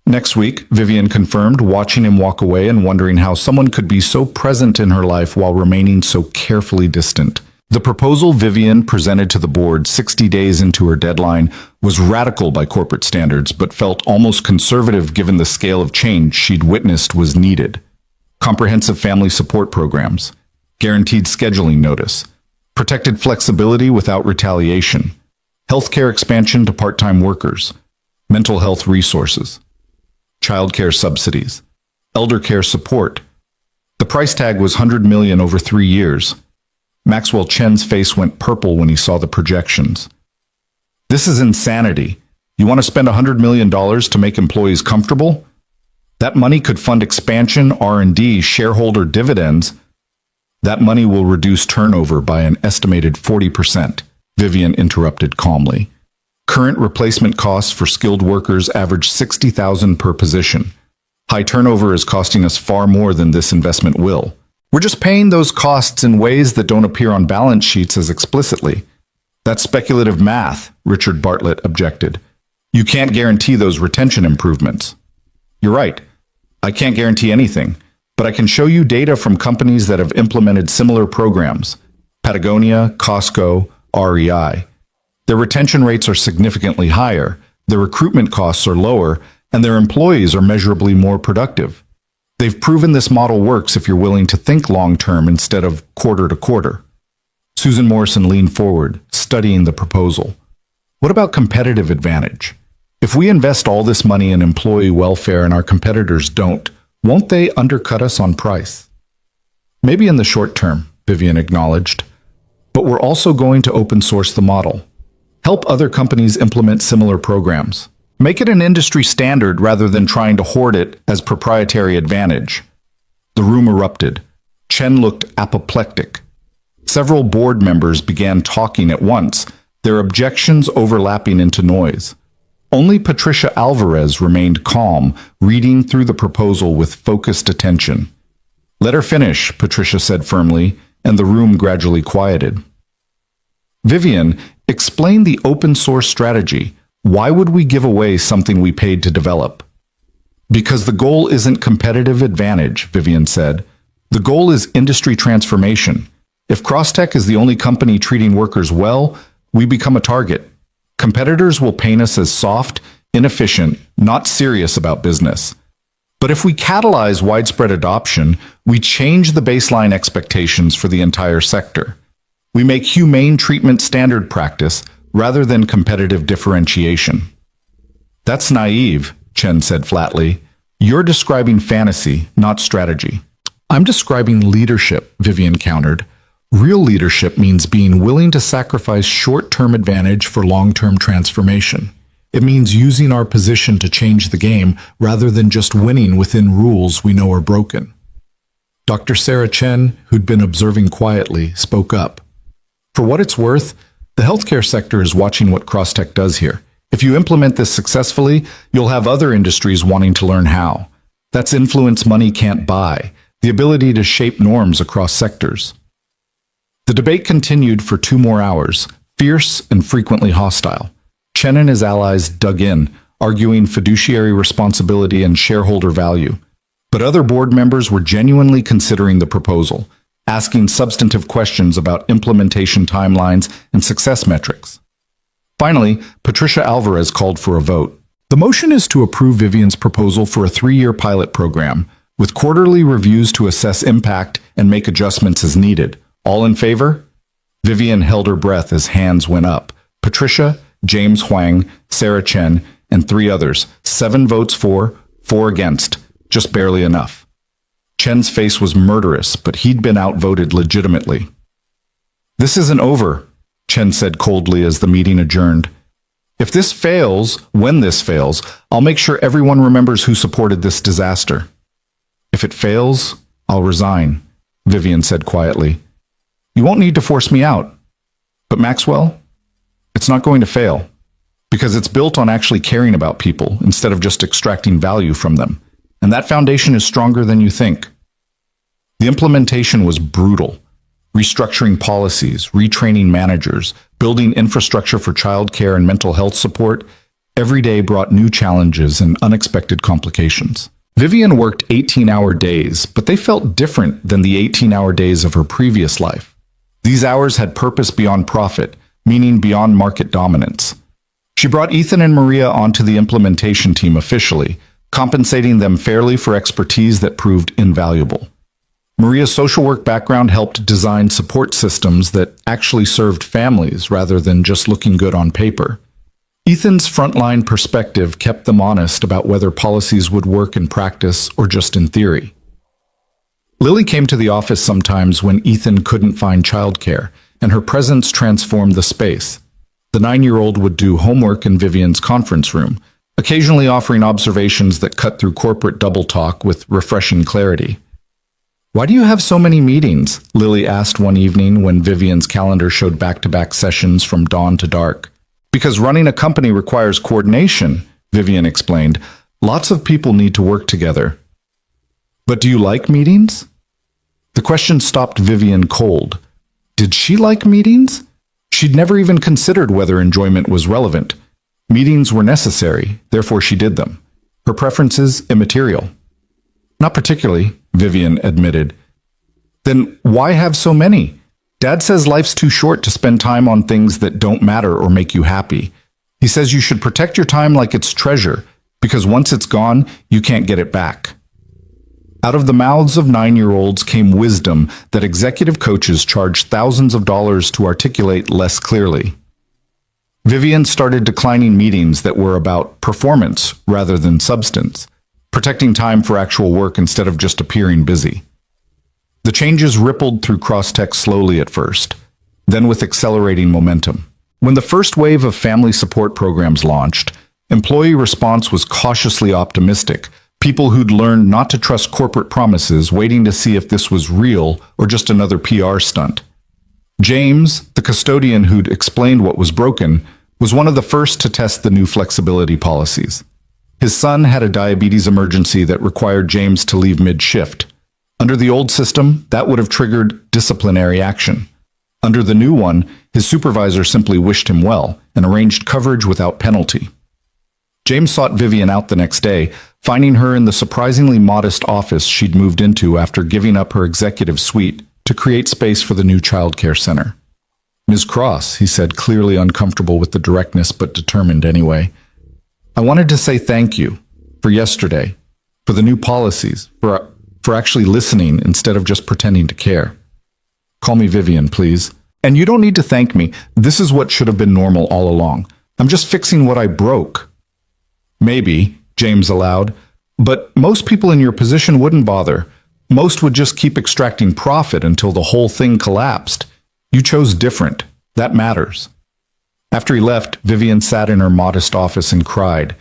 "Next week," Vivian confirmed, watching him walk away and wondering how someone could be so present in her life while remaining so carefully distant. The proposal Vivian presented to the board 60 days into her deadline was radical by corporate standards, but felt almost conservative given the scale of change she'd witnessed was needed. Comprehensive family support programs, guaranteed scheduling notice, protected flexibility without retaliation, healthcare expansion to part-time workers, mental health resources, childcare subsidies, elder care support. The price tag was $100 million over 3 years. Maxwell Chen's face went purple when he saw the projections. "This is insanity. You want to spend $100 million to make employees comfortable? That money could fund expansion, R&D, shareholder dividends. That money will reduce turnover by an estimated 40%, Vivian interrupted calmly. Current replacement costs for skilled workers average $60,000 per position. High turnover is costing us far more than this investment will. We're just paying those costs in ways that don't appear on balance sheets as explicitly. That's speculative math, Richard Bartlett objected. You can't guarantee those retention improvements. You're right. I can't guarantee anything, but I can show you data from companies that have implemented similar programs. Patagonia, Costco, REI. Their retention rates are significantly higher, their recruitment costs are lower, and their employees are measurably more productive. They've proven this model works if you're willing to think long-term instead of quarter to quarter. Susan Morrison leaned forward, studying the proposal. What about competitive advantage? If we invest all this money in employee welfare and our competitors don't, won't they undercut us on price? Maybe in the short term, Vivian acknowledged. But we're also going to open source the model. Help other companies implement similar programs. Make it an industry standard rather than trying to hoard it as proprietary advantage. The room erupted. Chen looked apoplectic. Several board members began talking at once, their objections overlapping into noise. Only Patricia Alvarez remained calm, reading through the proposal with focused attention. Let her finish, Patricia said firmly, and the room gradually quieted. Vivian, explain the open source strategy. Why would we give away something we paid to develop? Because the goal isn't competitive advantage, Vivian said. The goal is industry transformation. If Crosstech is the only company treating workers well, we become a target. Competitors will paint us as soft, inefficient, not serious about business. But if we catalyze widespread adoption, we change the baseline expectations for the entire sector. We make humane treatment standard practice rather than competitive differentiation. That's naive, Chen said flatly. You're describing fantasy, not strategy. I'm describing leadership, Vivian countered. Real leadership means being willing to sacrifice short-term advantage for long-term transformation. It means using our position to change the game rather than just winning within rules we know are broken. Dr. Sarah Chen, who'd been observing quietly, spoke up. For what it's worth, the healthcare sector is watching what Crosstech does here. If you implement this successfully, you'll have other industries wanting to learn how. That's influence money can't buy, the ability to shape norms across sectors. The debate continued for 2 more hours, fierce and frequently hostile. Chen and his allies dug in, arguing fiduciary responsibility and shareholder value. But other board members were genuinely considering the proposal, asking substantive questions about implementation timelines and success metrics. Finally, Patricia Alvarez called for a vote. The motion is to approve Vivian's proposal for a 3-year pilot program, with quarterly reviews to assess impact and make adjustments as needed. All in favor? Vivian held her breath as hands went up. Patricia, James Huang, Sarah Chen, and 3 others. 7 votes for, 4 against. Just barely enough. Chen's face was murderous, but he'd been outvoted legitimately. This isn't over, Chen said coldly as the meeting adjourned. If this fails, when this fails, I'll make sure everyone remembers who supported this disaster. If it fails, I'll resign, Vivian said quietly. You won't need to force me out. But Maxwell, it's not going to fail, because it's built on actually caring about people instead of just extracting value from them. And that foundation is stronger than you think. The implementation was brutal. Restructuring policies, retraining managers, building infrastructure for childcare and mental health support, every day brought new challenges and unexpected complications. Vivian worked 18-hour days, but they felt different than the 18-hour days of her previous life. These hours had purpose beyond profit, meaning beyond market dominance. She brought Ethan and Maria onto the implementation team officially, compensating them fairly for expertise that proved invaluable. Maria's social work background helped design support systems that actually served families rather than just looking good on paper. Ethan's frontline perspective kept them honest about whether policies would work in practice or just in theory. Lily came to the office sometimes when Ethan couldn't find childcare, and her presence transformed the space. The 9-year-old would do homework in Vivian's conference room, occasionally offering observations that cut through corporate double talk with refreshing clarity. Why do you have so many meetings? Lily asked one evening when Vivian's calendar showed back-to-back sessions from dawn to dark. Because running a company requires coordination, Vivian explained. Lots of people need to work together. But do you like meetings? The question stopped Vivian cold. Did she like meetings? She'd never even considered whether enjoyment was relevant. Meetings were necessary, therefore she did them. Her preferences immaterial. Not particularly, Vivian admitted. Then why have so many? Dad says life's too short to spend time on things that don't matter or make you happy. He says you should protect your time like it's treasure, because once it's gone, you can't get it back. Out of the mouths of 9-year-olds came wisdom that executive coaches charge thousands of dollars to articulate less clearly. Vivian started declining meetings that were about performance rather than substance, protecting time for actual work instead of just appearing busy. The changes rippled through Crosstech slowly at first, then with accelerating momentum. When the first wave of family support programs launched, employee response was cautiously optimistic. People who'd learned not to trust corporate promises, waiting to see if this was real or just another PR stunt. James, the custodian who'd explained what was broken, was one of the first to test the new flexibility policies. His son had a diabetes emergency that required James to leave mid-shift. Under the old system, that would have triggered disciplinary action. Under the new one, his supervisor simply wished him well and arranged coverage without penalty. James sought Vivian out the next day, finding her in the surprisingly modest office she'd moved into after giving up her executive suite to create space for the new childcare center. Ms. Cross, he said, clearly uncomfortable with the directness but determined anyway. I wanted to say thank you for yesterday, for the new policies, for actually listening instead of just pretending to care. Call me Vivian, please. And you don't need to thank me. This is what should have been normal all along. I'm just fixing what I broke. Maybe, James allowed, but most people in your position wouldn't bother. Most would just keep extracting profit until the whole thing collapsed. You chose different. That matters. After he left, Vivian sat in her modest office and cried,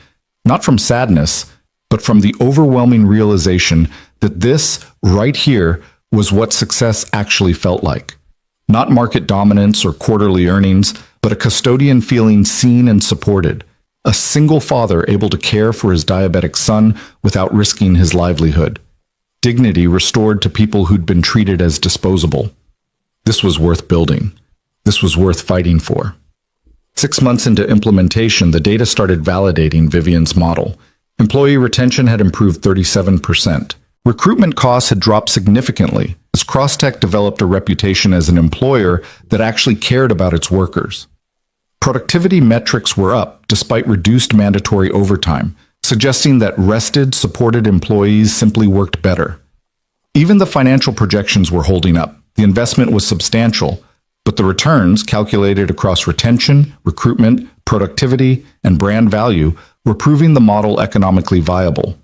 not from sadness, but from the overwhelming realization that this, right here, was what success actually felt like. Not market dominance or quarterly earnings, but a custodian feeling seen and supported. A single father able to care for his diabetic son without risking his livelihood. Dignity restored to people who'd been treated as disposable. This was worth building. This was worth fighting for. 6 months into implementation, the data started validating Vivian's model. Employee retention had improved 37%. Recruitment costs had dropped significantly as Crosstech developed a reputation as an employer that actually cared about its workers. Productivity metrics were up despite reduced mandatory overtime, suggesting that rested, supported employees simply worked better. Even the financial projections were holding up. The investment was substantial, but the returns, calculated across retention, recruitment, productivity, and brand value, were proving the model economically viable.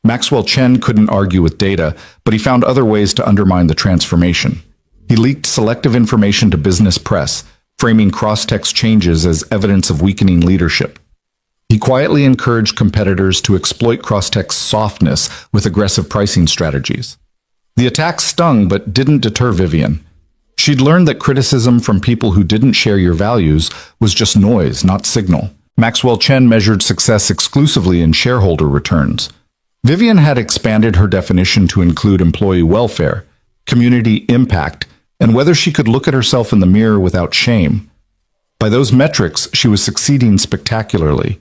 Maxwell Chen couldn't argue with data, but he found other ways to undermine the transformation. He leaked selective information to business press, framing Crosstech's changes as evidence of weakening leadership. He quietly encouraged competitors to exploit Crosstech's softness with aggressive pricing strategies. The attack stung but didn't deter Vivian. She'd learned that criticism from people who didn't share your values was just noise, not signal. Maxwell Chen measured success exclusively in shareholder returns. Vivian had expanded her definition to include employee welfare, community impact, and whether she could look at herself in the mirror without shame. By those metrics, she was succeeding spectacularly.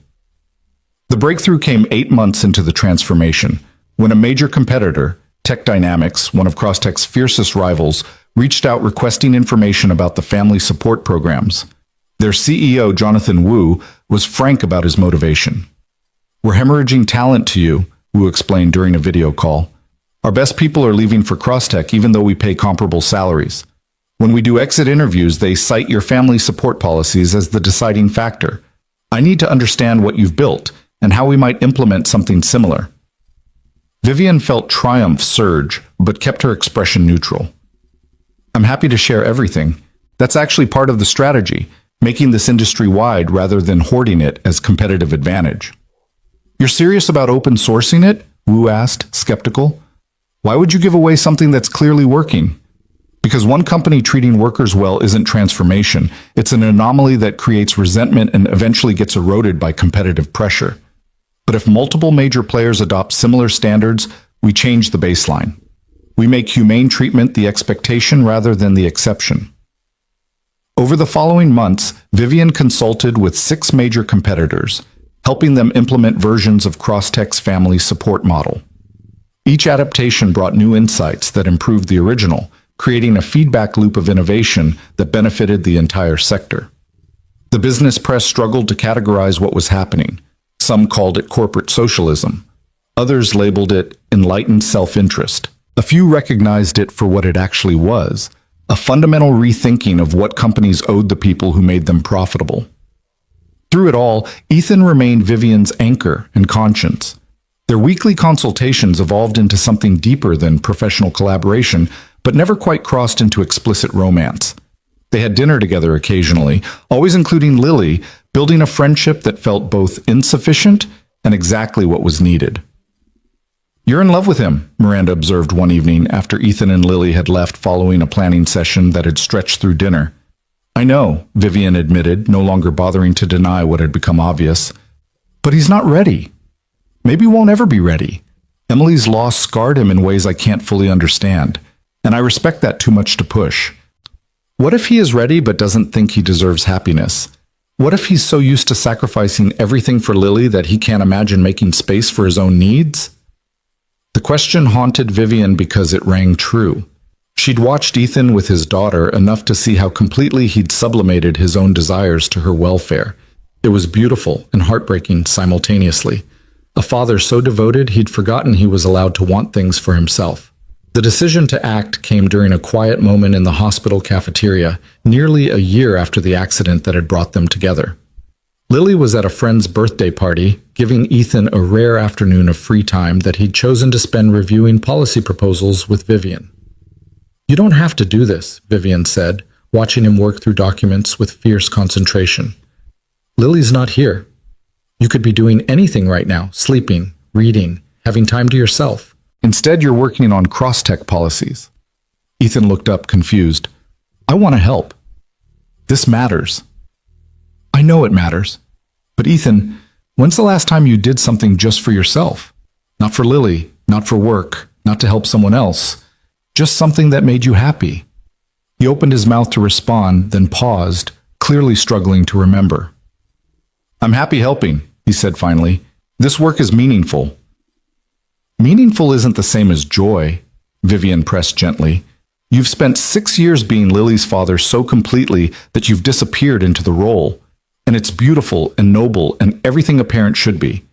The breakthrough came 8 months into the transformation, when a major competitor, Tech Dynamics, one of Crosstech's fiercest rivals, reached out requesting information about the family support programs. Their CEO, Jonathan Wu, was frank about his motivation. "We're hemorrhaging talent to you," Wu explained during a video call. "Our best people are leaving for Crosstech even though we pay comparable salaries. When we do exit interviews, they cite your family support policies as the deciding factor. I need to understand what you've built and how we might implement something similar." Vivian felt triumph surge, but kept her expression neutral. "I'm happy to share everything. That's actually part of the strategy, making this industry-wide rather than hoarding it as competitive advantage." "You're serious about open sourcing it?" Wu asked, skeptical. "Why would you give away something that's clearly working?" Because one company treating workers well isn't transformation. It's an anomaly that creates resentment and eventually gets eroded by competitive pressure. But if multiple major players adopt similar standards, we change the baseline. We make humane treatment the expectation rather than the exception. Over the following months, Vivian consulted with 6 major competitors, helping them implement versions of Crosstech's family support model. Each adaptation brought new insights that improved the original, creating a feedback loop of innovation that benefited the entire sector. The business press struggled to categorize what was happening. Some called it corporate socialism. Others labeled it enlightened self-interest. A few recognized it for what it actually was, a fundamental rethinking of what companies owed the people who made them profitable. Through it all, Ethan remained Vivian's anchor and conscience. Their weekly consultations evolved into something deeper than professional collaboration, but never quite crossed into explicit romance. They had dinner together occasionally, always including Lily, building a friendship that felt both insufficient and exactly what was needed. "You're in love with him," Miranda observed one evening after Ethan and Lily had left following a planning session that had stretched through dinner. "I know," Vivian admitted, no longer bothering to deny what had become obvious. "But he's not ready. Maybe won't ever be ready. Emily's loss scarred him in ways I can't fully understand, and I respect that too much to push. What if he is ready but doesn't think he deserves happiness? What if he's so used to sacrificing everything for Lily that he can't imagine making space for his own needs?" The question haunted Vivian because it rang true. She'd watched Ethan with his daughter enough to see how completely he'd sublimated his own desires to her welfare. It was beautiful and heartbreaking simultaneously. A father so devoted he'd forgotten he was allowed to want things for himself. The decision to act came during a quiet moment in the hospital cafeteria, nearly a year after the accident that had brought them together. Lily was at a friend's birthday party, giving Ethan a rare afternoon of free time that he'd chosen to spend reviewing policy proposals with Vivian. "You don't have to do this," Vivian said, watching him work through documents with fierce concentration. "Lily's not here. You could be doing anything right now, sleeping, reading, having time to yourself. Instead, you're working on Crosstech policies." Ethan looked up, confused. "I want to help. This matters." "I know it matters. But Ethan, when's the last time you did something just for yourself? Not for Lily, not for work, not to help someone else. Just something that made you happy." He opened his mouth to respond, then paused, clearly struggling to remember. "I'm happy helping," he said finally. "This work is meaningful." "Meaningful isn't the same as joy," Vivian pressed gently. "You've spent 6 years being Lily's father so completely that you've disappeared into the role. And it's beautiful and noble and everything a parent should be.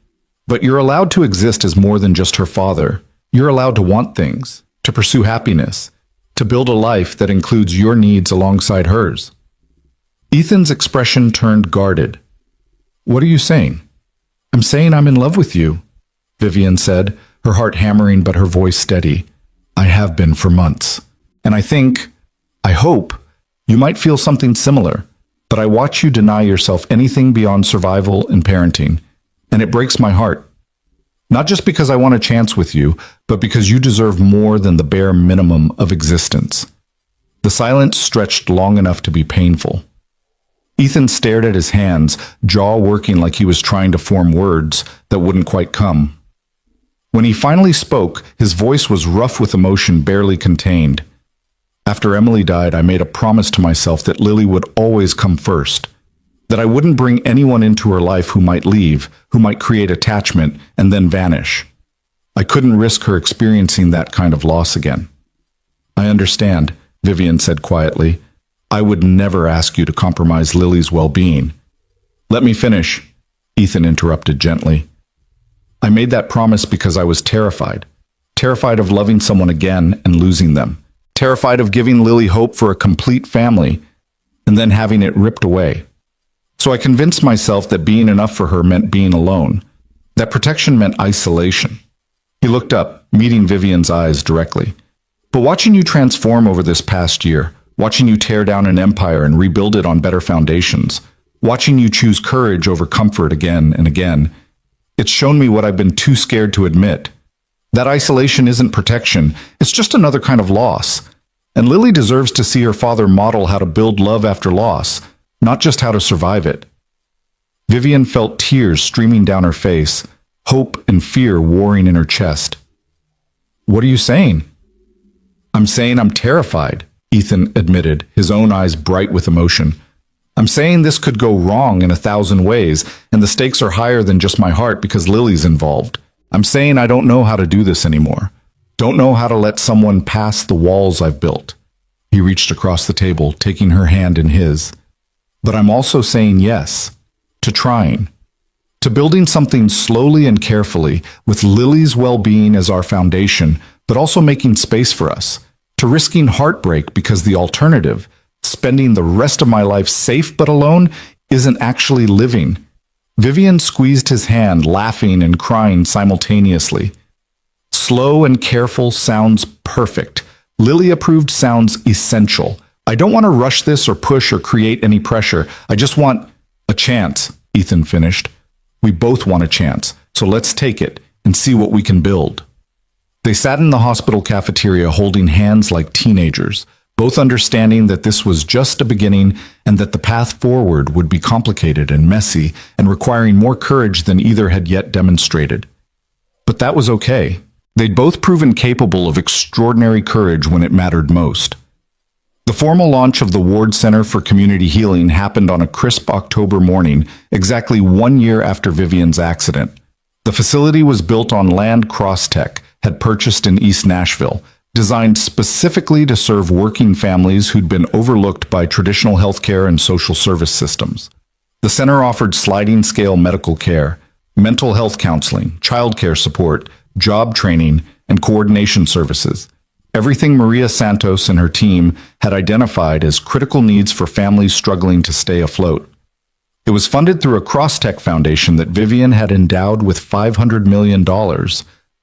But you're allowed to exist as more than just her father. You're allowed to want things, to pursue happiness, to build a life that includes your needs alongside hers." Ethan's expression turned guarded. "What are you saying?" "I'm saying I'm in love with you," Vivian said, her heart hammering but her voice steady. "I have been for months. And I hope, you might feel something similar. But I watch you deny yourself anything beyond survival and parenting, and it breaks my heart. Not just because I want a chance with you, but because you deserve more than the bare minimum of existence." The silence stretched long enough to be painful. Ethan stared at his hands, jaw working like he was trying to form words that wouldn't quite come. When he finally spoke, his voice was rough with emotion barely contained. "After Emily died, I made a promise to myself that Lily would always come first, that I wouldn't bring anyone into her life who might leave, who might create attachment and then vanish. I couldn't risk her experiencing that kind of loss again." "I understand," Vivian said quietly. "I would never ask you to compromise Lily's well-being." "Let me finish," Ethan interrupted gently. "I made that promise because I was terrified of loving someone again and losing them. Terrified of giving Lily hope for a complete family and then having it ripped away. So I convinced myself that being enough for her meant being alone, that protection meant isolation." He looked up, meeting Vivian's eyes directly. "But watching you transform over this past year, watching you tear down an empire and rebuild it on better foundations, watching you choose courage over comfort again and again, it's shown me what I've been too scared to admit. That isolation isn't protection, it's just another kind of loss. And Lily deserves to see her father model how to build love after loss, not just how to survive it. Vivian felt tears streaming down her face, hope and fear warring in her chest. What are you saying? I'm saying I'm terrified, Ethan admitted, his own eyes bright with emotion. I'm saying this could go wrong in 1,000 ways, and the stakes are higher than just my heart because Lily's involved. I'm saying I don't know how to do this anymore. Don't know how to let someone pass the walls I've built. He reached across the table, taking her hand in his. But I'm also saying yes, to trying. To building something slowly and carefully, with Lily's well-being as our foundation, but also making space for us. To risking heartbreak because the alternative, spending the rest of my life safe but alone, isn't actually living. Vivian squeezed his hand, laughing and crying simultaneously. Slow and careful sounds perfect. Lily approved sounds essential. I don't want to rush this or push or create any pressure. I just want a chance, Ethan finished. We both want a chance, so let's take it and see what we can build. They sat in the hospital cafeteria holding hands like teenagers, both understanding that this was just a beginning and that the path forward would be complicated and messy and requiring more courage than either had yet demonstrated. But that was okay. They'd both proven capable of extraordinary courage when it mattered most. The formal launch of the Ward Center for Community Healing happened on a crisp October morning, exactly 1 year after Vivian's accident. The facility was built on land Crosstech had purchased in East Nashville, designed specifically to serve working families who'd been overlooked by traditional healthcare and social service systems. The center offered sliding-scale medical care, mental health counseling, childcare support, job training, and coordination services. Everything Maria Santos and her team had identified as critical needs for families struggling to stay afloat. It was funded through a Crosstech foundation that Vivian had endowed with $500 million,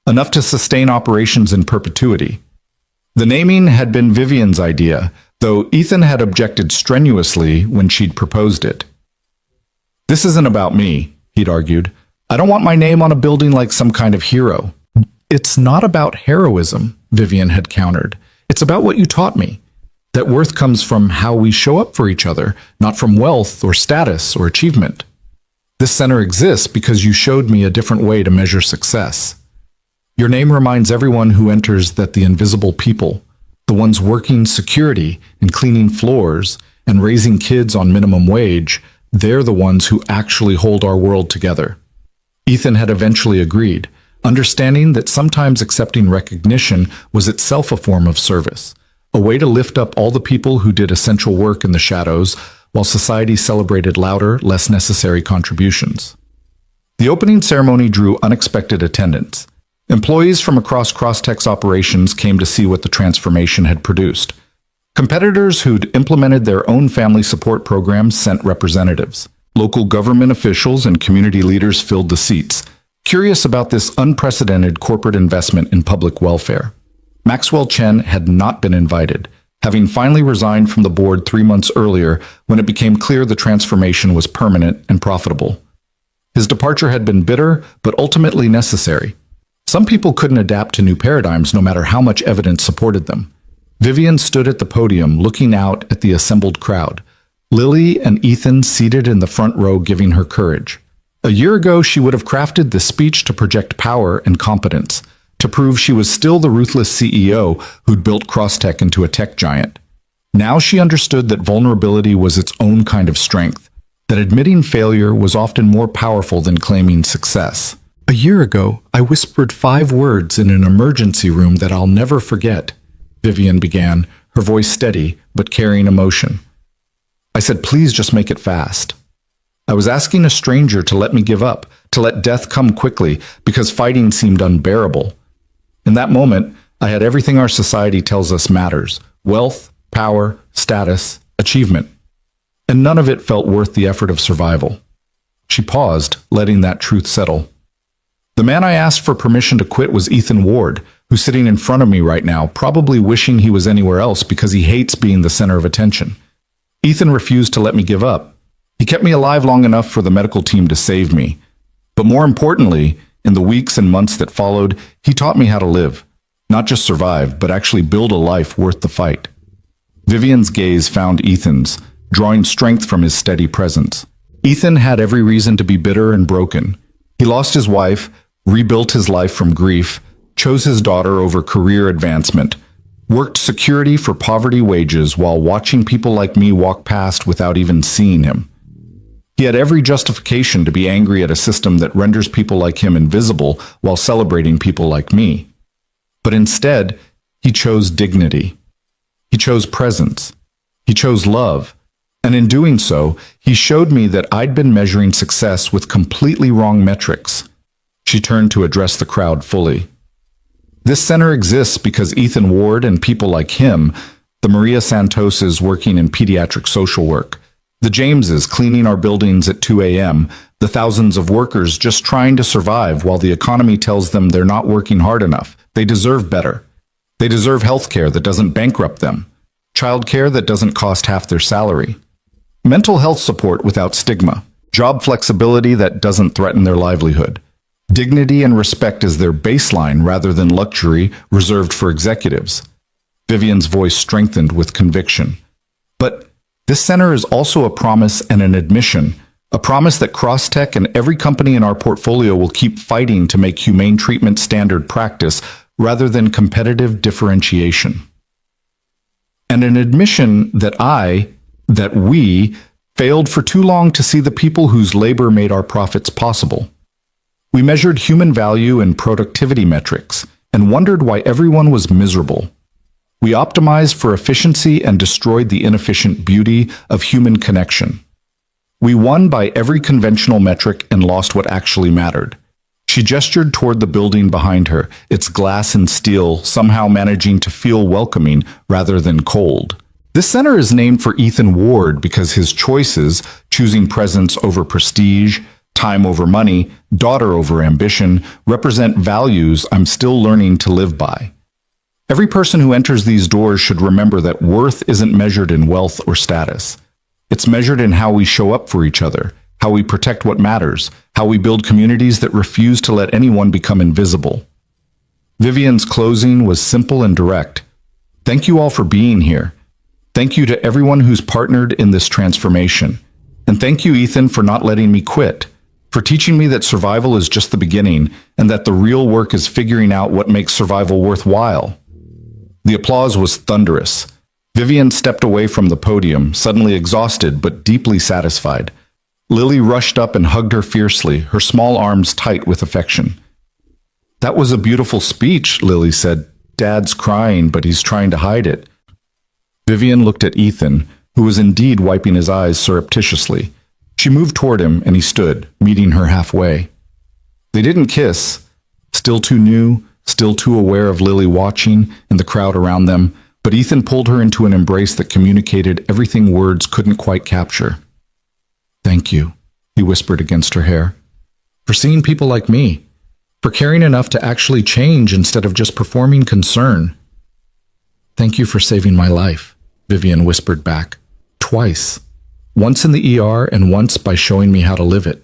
enough to sustain operations in perpetuity. The naming had been Vivian's idea, though Ethan had objected strenuously when she'd proposed it. This isn't about me, he'd argued. I don't want my name on a building like some kind of hero. It's not about heroism, Vivian had countered. It's about what you taught me. That worth comes from how we show up for each other, not from wealth or status or achievement. This center exists because you showed me a different way to measure success. Your name reminds everyone who enters that the invisible people, the ones working security and cleaning floors and raising kids on minimum wage, they're the ones who actually hold our world together. Ethan had eventually agreed, understanding that sometimes accepting recognition was itself a form of service, a way to lift up all the people who did essential work in the shadows while society celebrated louder, less necessary contributions. The opening ceremony drew unexpected attendance. Employees from across Crosstech's operations came to see what the transformation had produced. Competitors who'd implemented their own family support programs sent representatives. Local government officials and community leaders filled the seats, curious about this unprecedented corporate investment in public welfare. Maxwell Chen had not been invited, having finally resigned from the board 3 months earlier when it became clear the transformation was permanent and profitable. His departure had been bitter, but ultimately necessary. Some people couldn't adapt to new paradigms no matter how much evidence supported them. Vivian stood at the podium looking out at the assembled crowd, Lily and Ethan seated in the front row giving her courage. A year ago, she would have crafted this speech to project power and competence, to prove she was still the ruthless CEO who'd built Crosstech into a tech giant. Now she understood that vulnerability was its own kind of strength, that admitting failure was often more powerful than claiming success. A year ago, I whispered 5 words in an emergency room that I'll never forget, Vivian began, her voice steady but carrying emotion. I said, please just make it fast. I was asking a stranger to let me give up, to let death come quickly, because fighting seemed unbearable. In that moment, I had everything our society tells us matters: wealth, power, status, achievement. And none of it felt worth the effort of survival. She paused, letting that truth settle. The man I asked for permission to quit was Ethan Ward, who's sitting in front of me right now, probably wishing he was anywhere else because he hates being the center of attention. Ethan refused to let me give up. He kept me alive long enough for the medical team to save me. But more importantly, in the weeks and months that followed, he taught me how to live. Not just survive, but actually build a life worth the fight. Vivian's gaze found Ethan's, drawing strength from his steady presence. Ethan had every reason to be bitter and broken. He lost his wife, rebuilt his life from grief, chose his daughter over career advancement, worked security for poverty wages while watching people like me walk past without even seeing him. He had every justification to be angry at a system that renders people like him invisible while celebrating people like me. But instead, he chose dignity. He chose presence. He chose love. And in doing so, he showed me that I'd been measuring success with completely wrong metrics. She turned to address the crowd fully. This center exists because Ethan Ward and people like him, the Maria Santoses working in pediatric social work, the Jameses cleaning our buildings at 2 a.m., the thousands of workers just trying to survive while the economy tells them they're not working hard enough. They deserve better. They deserve health care that doesn't bankrupt them, child care that doesn't cost half their salary, mental health support without stigma, job flexibility that doesn't threaten their livelihood, dignity and respect as their baseline rather than luxury reserved for executives. Vivian's voice strengthened with conviction. But this center is also a promise and an admission, a promise that Crosstech and every company in our portfolio will keep fighting to make humane treatment standard practice rather than competitive differentiation. And an admission that we, failed for too long to see the people whose labor made our profits possible. We measured human value and productivity metrics and wondered why everyone was miserable. We optimized for efficiency and destroyed the inefficient beauty of human connection. We won by every conventional metric and lost what actually mattered. She gestured toward the building behind her, its glass and steel somehow managing to feel welcoming rather than cold. This center is named for Ethan Ward because his choices, choosing presence over prestige, time over money, daughter over ambition, represent values I'm still learning to live by. Every person who enters these doors should remember that worth isn't measured in wealth or status. It's measured in how we show up for each other, how we protect what matters, how we build communities that refuse to let anyone become invisible. Vivian's closing was simple and direct. Thank you all for being here. Thank you to everyone who's partnered in this transformation. And thank you, Ethan, for not letting me quit, for teaching me that survival is just the beginning and that the real work is figuring out what makes survival worthwhile. The applause was thunderous. Vivian stepped away from the podium, suddenly exhausted but deeply satisfied. Lily rushed up and hugged her fiercely, her small arms tight with affection. That was a beautiful speech, Lily said. Dad's crying, but he's trying to hide it. Vivian looked at Ethan, who was indeed wiping his eyes surreptitiously. She moved toward him, and he stood, meeting her halfway. They didn't kiss, still too new, still too aware of Lily watching and the crowd around them, but Ethan pulled her into an embrace that communicated everything words couldn't quite capture. Thank you, he whispered against her hair, for seeing people like me, for caring enough to actually change instead of just performing concern. Thank you for saving my life, Vivian whispered back, twice, once in the ER and once by showing me how to live it.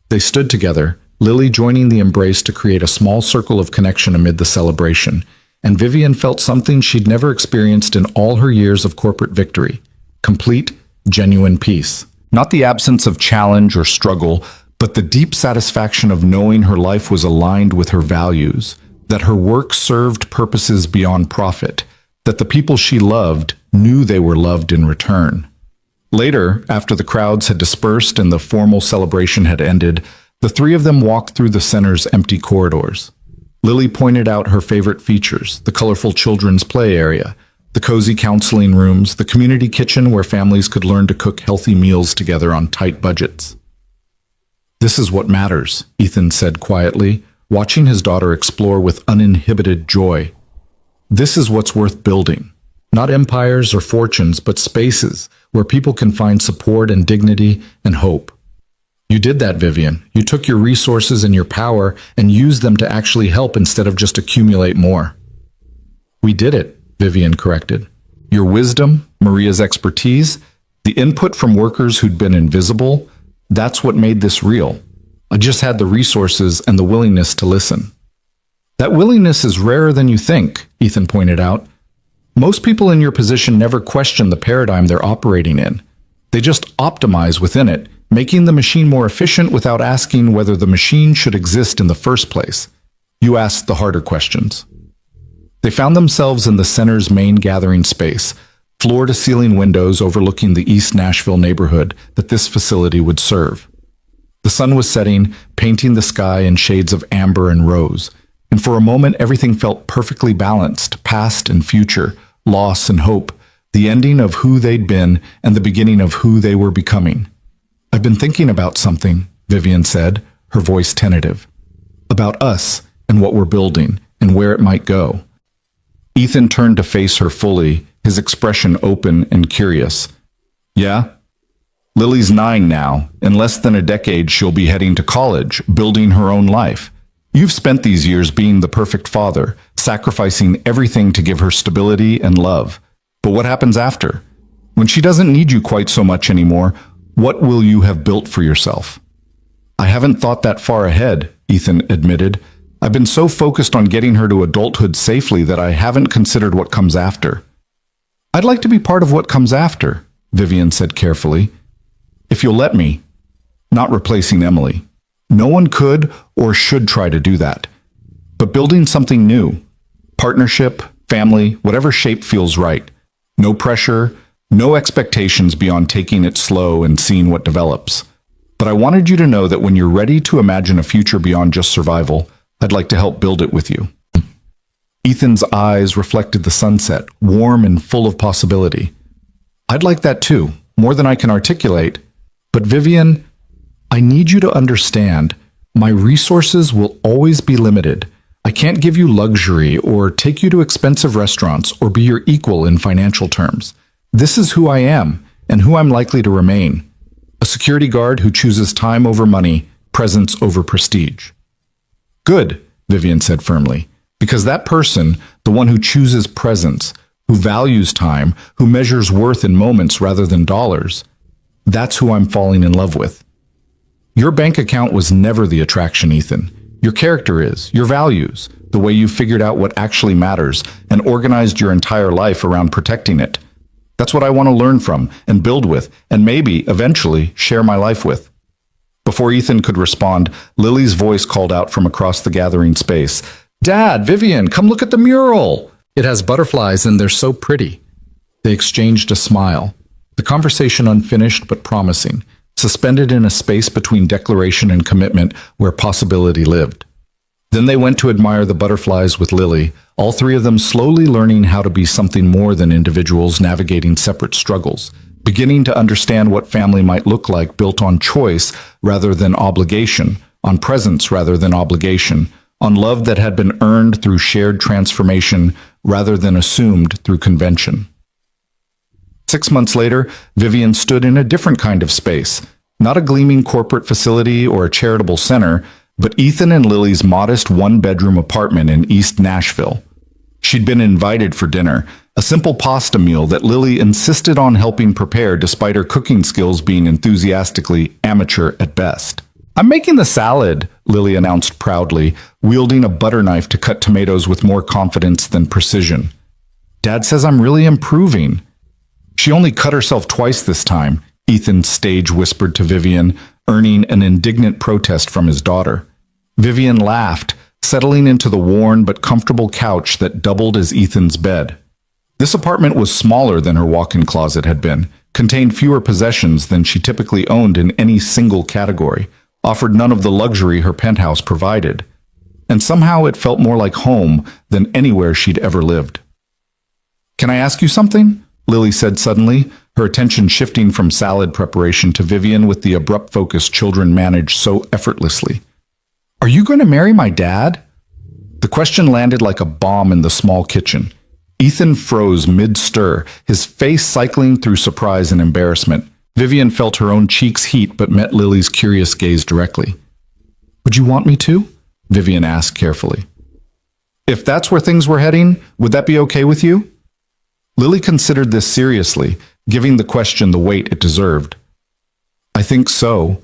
They stood together, Lily joining the embrace to create a small circle of connection amid the celebration, and Vivian felt something she'd never experienced in all her years of corporate victory, complete, genuine peace. Not the absence of challenge or struggle, but the deep satisfaction of knowing her life was aligned with her values, that her work served purposes beyond profit, that the people she loved knew they were loved in return. Later, after the crowds had dispersed and the formal celebration had ended, the three of them walked through the center's empty corridors. Lily pointed out her favorite features, the colorful children's play area, the cozy counseling rooms, the community kitchen where families could learn to cook healthy meals together on tight budgets. This is what matters, Ethan said quietly, watching his daughter explore with uninhibited joy. This is what's worth building. Not empires or fortunes, but spaces where people can find support and dignity and hope. You did that, Vivian. You took your resources and your power and used them to actually help instead of just accumulate more. We did it, Vivian corrected. Your wisdom, Maria's expertise, the input from workers who'd been invisible, that's what made this real. I just had the resources and the willingness to listen. That willingness is rarer than you think, Ethan pointed out. Most people in your position never question the paradigm they're operating in. They just optimize within it, making the machine more efficient without asking whether the machine should exist in the first place. You ask the harder questions. They found themselves in the center's main gathering space, floor-to-ceiling windows overlooking the East Nashville neighborhood that this facility would serve. The sun was setting, painting the sky in shades of amber and rose, and for a moment everything felt perfectly balanced, past and future, loss and hope, the ending of who they'd been and the beginning of who they were becoming. "I've been thinking about something," Vivian said, her voice tentative. "About us and what we're building and where it might go." Ethan turned to face her fully, his expression open and curious. "Yeah? Lily's 9 now. In less than a decade, she'll be heading to college, building her own life. You've spent these years being the perfect father, sacrificing everything to give her stability and love. But what happens after? When she doesn't need you quite so much anymore, what will you have built for yourself?" "I haven't thought that far ahead," Ethan admitted. "I've been so focused on getting her to adulthood safely that I haven't considered what comes after." "I'd like to be part of what comes after," Vivian said carefully. "If you'll let me." Not replacing Emily. No one could or should try to do that. But building something new. Partnership, family, whatever shape feels right. No pressure, no expectations beyond taking it slow and seeing what develops. But I wanted you to know that when you're ready to imagine a future beyond just survival, I'd like to help build it with you. Ethan's eyes reflected the sunset, warm and full of possibility. "I'd like that too, more than I can articulate. But Vivian, I need you to understand, my resources will always be limited. I can't give you luxury or take you to expensive restaurants or be your equal in financial terms. This is who I am and who I'm likely to remain. A security guard who chooses time over money, presence over prestige." "Good," Vivian said firmly, "because that person, the one who chooses presence, who values time, who measures worth in moments rather than dollars, that's who I'm falling in love with. Your bank account was never the attraction, Ethan. Your character is, your values, the way you figured out what actually matters and organized your entire life around protecting it. That's what I want to learn from and build with and maybe, eventually, share my life with." Before Ethan could respond, Lily's voice called out from across the gathering space. "Dad, Vivian, come look at the mural. It has butterflies and they're so pretty." They exchanged a smile. The conversation unfinished but promising, suspended in a space between declaration and commitment where possibility lived. Then they went to admire the butterflies with Lily, all three of them slowly learning how to be something more than individuals navigating separate struggles, beginning to understand what family might look like built on choice rather than obligation, on presence rather than obligation, on love that had been earned through shared transformation rather than assumed through convention. 6 months later, Vivian stood in a different kind of space, not a gleaming corporate facility or a charitable center, but Ethan and Lily's modest one-bedroom apartment in East Nashville. She'd been invited for dinner, a simple pasta meal that Lily insisted on helping prepare despite her cooking skills being enthusiastically amateur at best. "I'm making the salad," Lily announced proudly, wielding a butter knife to cut tomatoes with more confidence than precision. "Dad says I'm really improving." "She only cut herself twice this time," Ethan stage whispered to Vivian, earning an indignant protest from his daughter. Vivian laughed, settling into the worn but comfortable couch that doubled as Ethan's bed. This apartment was smaller than her walk-in closet had been, contained fewer possessions than she typically owned in any single category, offered none of the luxury her penthouse provided. And somehow it felt more like home than anywhere she'd ever lived. "Can I ask you something?" Lily said suddenly, her attention shifting from salad preparation to Vivian with the abrupt focus children manage so effortlessly. "Are you going to marry my dad?" The question landed like a bomb in the small kitchen. Ethan froze mid-stir, his face cycling through surprise and embarrassment. Vivian felt her own cheeks heat but met Lily's curious gaze directly. "Would you want me to?" Vivian asked carefully. "If that's where things were heading, would that be okay with you?" Lily considered this seriously, giving the question the weight it deserved. "I think so.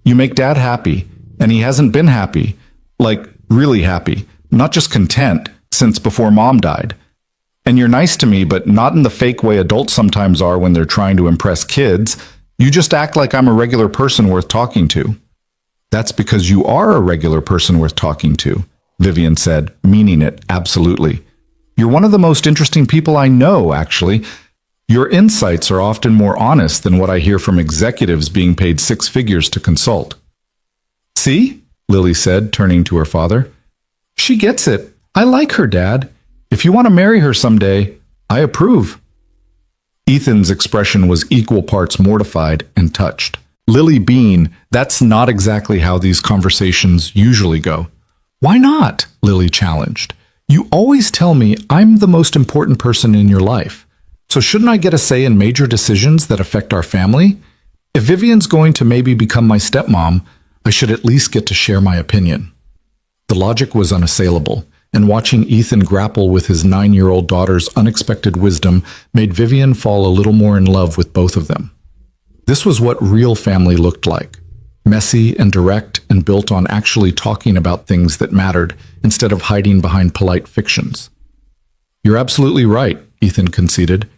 You make Dad happy, and he hasn't been happy, like really happy, not just content, since before Mom died. And you're nice to me, but not in the fake way adults sometimes are when they're trying to impress kids. You just act like I'm a regular person worth talking to. That's because you are a regular person worth talking to, Vivian said, meaning it absolutely. You're one of the most interesting people I know, actually. Your insights are often more honest than what I hear from executives being paid six figures to consult. See? Lily said, turning to her father. She gets it. I like her, Dad. If you want to marry her someday, I approve. Ethan's expression was equal parts mortified and touched. Lily being, that's not exactly how these conversations usually go. Why not? Lily challenged. You always tell me I'm the most important person in your life. So shouldn't I get a say in major decisions that affect our family? If Vivian's going to maybe become my stepmom, I should at least get to share my opinion. The logic was unassailable, and watching Ethan grapple with his 9-year-old daughter's unexpected wisdom made Vivian fall a little more in love with both of them. This was what real family looked like. Messy and direct and built on actually talking about things that mattered instead of hiding behind polite fictions. You're absolutely right, Ethan conceded,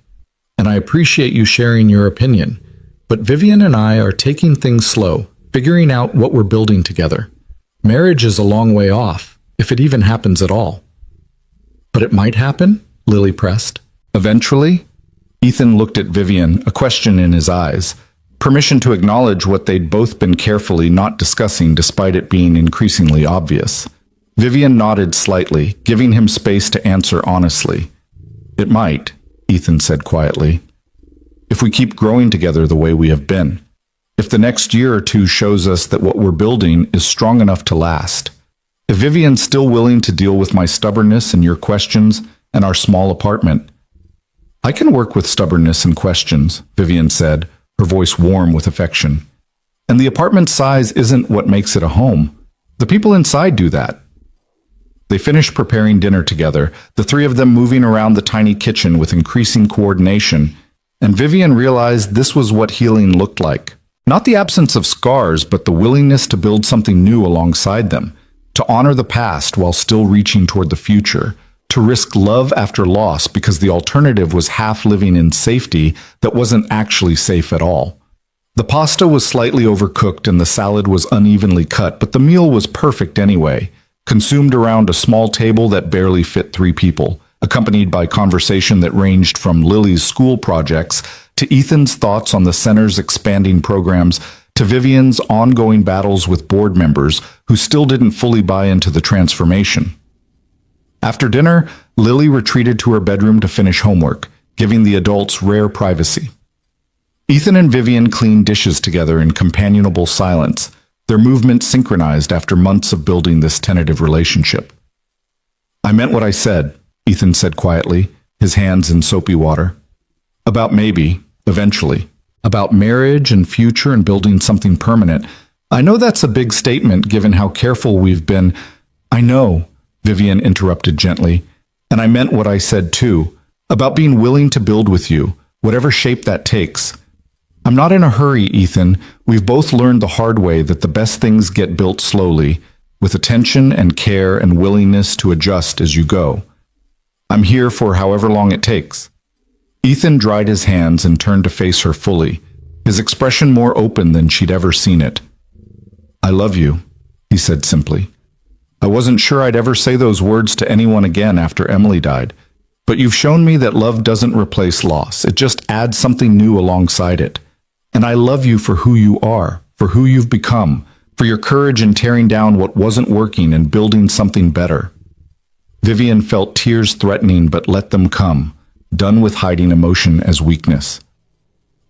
and I appreciate you sharing your opinion. But Vivian and I are taking things slow, figuring out what we're building together. Marriage is a long way off, if it even happens at all. But it might happen, Lily pressed. Eventually? Ethan looked at Vivian, a question in his eyes. Permission to acknowledge what they'd both been carefully not discussing despite it being increasingly obvious. Vivian nodded slightly, giving him space to answer honestly. It might, Ethan said quietly, if we keep growing together the way we have been. If the next year or two shows us that what we're building is strong enough to last. If Vivian's still willing to deal with my stubbornness and your questions and our small apartment. I can work with stubbornness and questions, Vivian said, her voice warm with affection. And the apartment size isn't what makes it a home. The people inside do that. They finished preparing dinner together, the three of them moving around the tiny kitchen with increasing coordination, and Vivian realized this was what healing looked like. Not the absence of scars, but the willingness to build something new alongside them, to honor the past while still reaching toward the future, to risk love after loss because the alternative was half living in safety that wasn't actually safe at all. The pasta was slightly overcooked and the salad was unevenly cut, but the meal was perfect anyway, consumed around a small table that barely fit 3 people, accompanied by conversation that ranged from Lily's school projects to Ethan's thoughts on the center's expanding programs to Vivian's ongoing battles with board members who still didn't fully buy into the transformation. After dinner, Lily retreated to her bedroom to finish homework, giving the adults rare privacy. Ethan and Vivian cleaned dishes together in companionable silence, their movements synchronized after months of building this tentative relationship. I meant what I said, Ethan said quietly, his hands in soapy water. About maybe, eventually. About marriage and future and building something permanent. I know that's a big statement given how careful we've been. I know, Vivian interrupted gently, and I meant what I said too, about being willing to build with you, whatever shape that takes. I'm not in a hurry, Ethan. We've both learned the hard way that the best things get built slowly, with attention and care and willingness to adjust as you go. I'm here for however long it takes. Ethan dried his hands and turned to face her fully, his expression more open than she'd ever seen it. I love you, he said simply. I wasn't sure I'd ever say those words to anyone again after Emily died, but you've shown me that love doesn't replace loss. It just adds something new alongside it. And I love you for who you are, for who you've become, for your courage in tearing down what wasn't working and building something better. Vivian felt tears threatening but let them come, done with hiding emotion as weakness.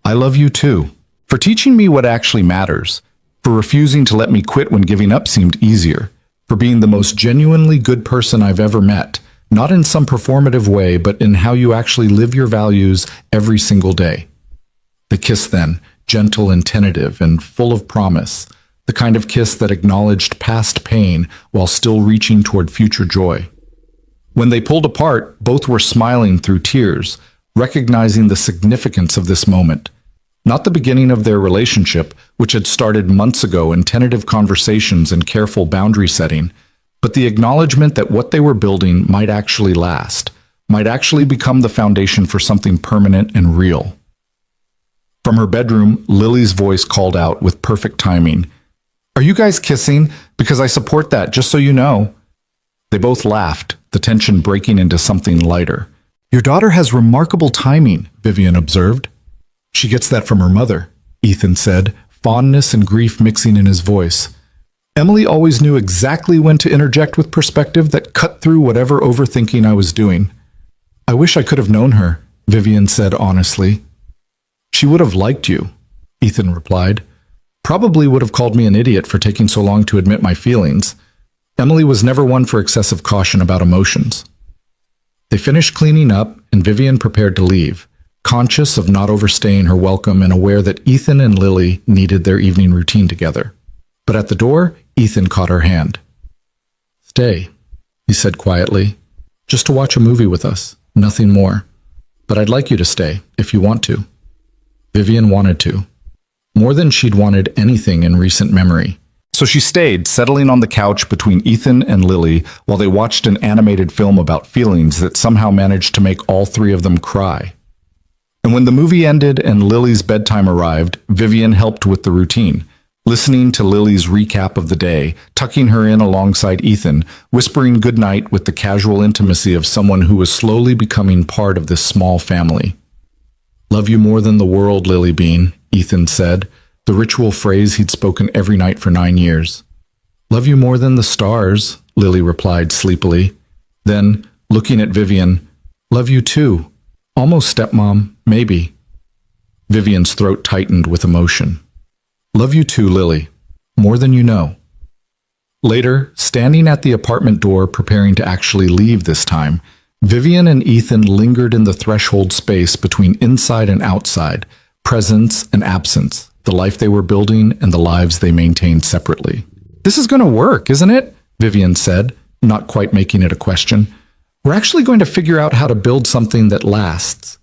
I love you too, for teaching me what actually matters, for refusing to let me quit when giving up seemed easier, for being the most genuinely good person I've ever met, not in some performative way, but in how you actually live your values every single day. The kiss then, gentle and tentative and full of promise, the kind of kiss that acknowledged past pain while still reaching toward future joy. When they pulled apart, both were smiling through tears, recognizing the significance of this moment. Not the beginning of their relationship, which had started months ago in tentative conversations and careful boundary setting, but the acknowledgement that what they were building might actually last, might actually become the foundation for something permanent and real. From her bedroom, Lily's voice called out with perfect timing. "Are you guys kissing? Because I support that, just so you know." They both laughed, the tension breaking into something lighter. "Your daughter has remarkable timing," Vivian observed. "She gets that from her mother," Ethan said, fondness and grief mixing in his voice. Emily always knew exactly when to interject with perspective that cut through whatever overthinking I was doing. "I wish I could have known her," Vivian said honestly. "She would have liked you," Ethan replied. "Probably would have called me an idiot for taking so long to admit my feelings. Emily was never one for excessive caution about emotions." They finished cleaning up, and Vivian prepared to leave, conscious of not overstaying her welcome and aware that Ethan and Lily needed their evening routine together. But at the door, Ethan caught her hand. "Stay," he said quietly. "Just to watch a movie with us, nothing more. But I'd like you to stay, if you want to." Vivian wanted to, more than she'd wanted anything in recent memory. So she stayed, settling on the couch between Ethan and Lily while they watched an animated film about feelings that somehow managed to make all three of them cry. And when the movie ended and Lily's bedtime arrived, Vivian helped with the routine, listening to Lily's recap of the day, tucking her in alongside Ethan, whispering goodnight with the casual intimacy of someone who was slowly becoming part of this small family. "Love you more than the world, Lily Bean," Ethan said, the ritual phrase he'd spoken every night for 9 years. "Love you more than the stars," Lily replied sleepily. Then, looking at Vivian, "Love you too. Almost stepmom, maybe." Vivian's throat tightened with emotion. "Love you too, Lily. More than you know." Later, standing at the apartment door preparing to actually leave this time, Vivian and Ethan lingered in the threshold space between inside and outside, presence and absence, the life they were building and the lives they maintained separately. "This is going to work, isn't it?" Vivian said, not quite making it a question. "We're actually going to figure out how to build something that lasts."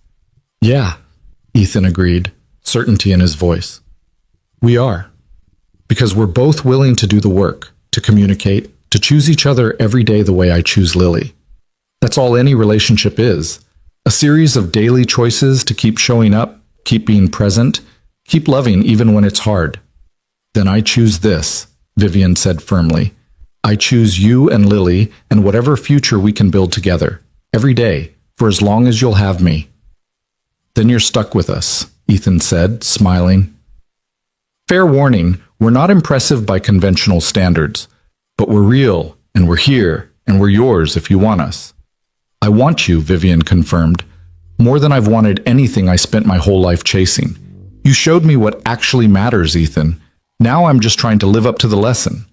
"Yeah," Ethan agreed, certainty in his voice. "We are. Because we're both willing to do the work, to communicate, to choose each other every day the way I choose Lily. That's all any relationship is. A series of daily choices to keep showing up, keep being present, keep loving even when it's hard." "Then I choose this," Vivian said firmly. "I choose you and Lily and whatever future we can build together, every day, for as long as you'll have me." "Then you're stuck with us," Ethan said, smiling. "Fair warning, we're not impressive by conventional standards, but we're real, and we're here, and we're yours if you want us." "I want you," Vivian confirmed, "more than I've wanted anything I spent my whole life chasing. You showed me what actually matters, Ethan. Now I'm just trying to live up to the lesson."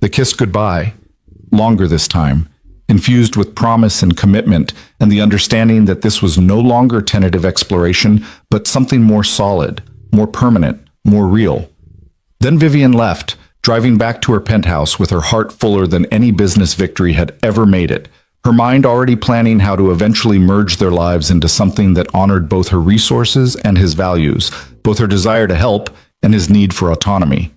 They kissed goodbye, longer this time, infused with promise and commitment and the understanding that this was no longer tentative exploration, but something more solid, more permanent, more real. Then Vivian left, driving back to her penthouse with her heart fuller than any business victory had ever made it, her mind already planning how to eventually merge their lives into something that honored both her resources and his values, both her desire to help and his need for autonomy.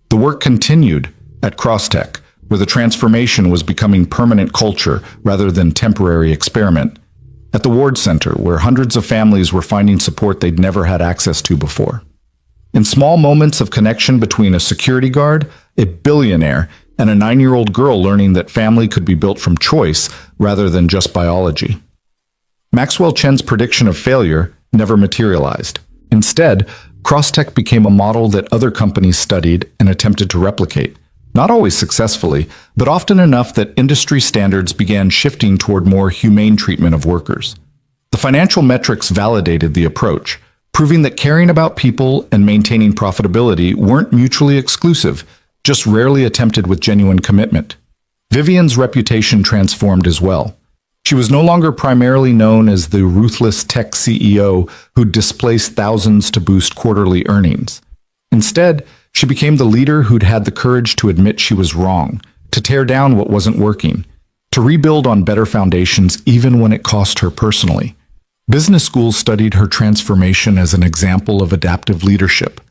The work continued at Crosstech, where the transformation was becoming permanent culture rather than temporary experiment. At the Ward Center, where hundreds of families were finding support they'd never had access to before. In small moments of connection between a security guard, a billionaire, and a 9-year-old girl learning that family could be built from choice rather than just biology. Maxwell Chen's prediction of failure never materialized. Instead, Crosstech became a model that other companies studied and attempted to replicate, not always successfully, but often enough that industry standards began shifting toward more humane treatment of workers. The financial metrics validated the approach, proving that caring about people and maintaining profitability weren't mutually exclusive, just rarely attempted with genuine commitment. Vivian's reputation transformed as well. She was no longer primarily known as the ruthless tech CEO who displaced thousands to boost quarterly earnings. Instead, she became the leader who'd had the courage to admit she was wrong, to tear down what wasn't working, to rebuild on better foundations even when it cost her personally. Business schools studied her transformation as an example of adaptive leadership.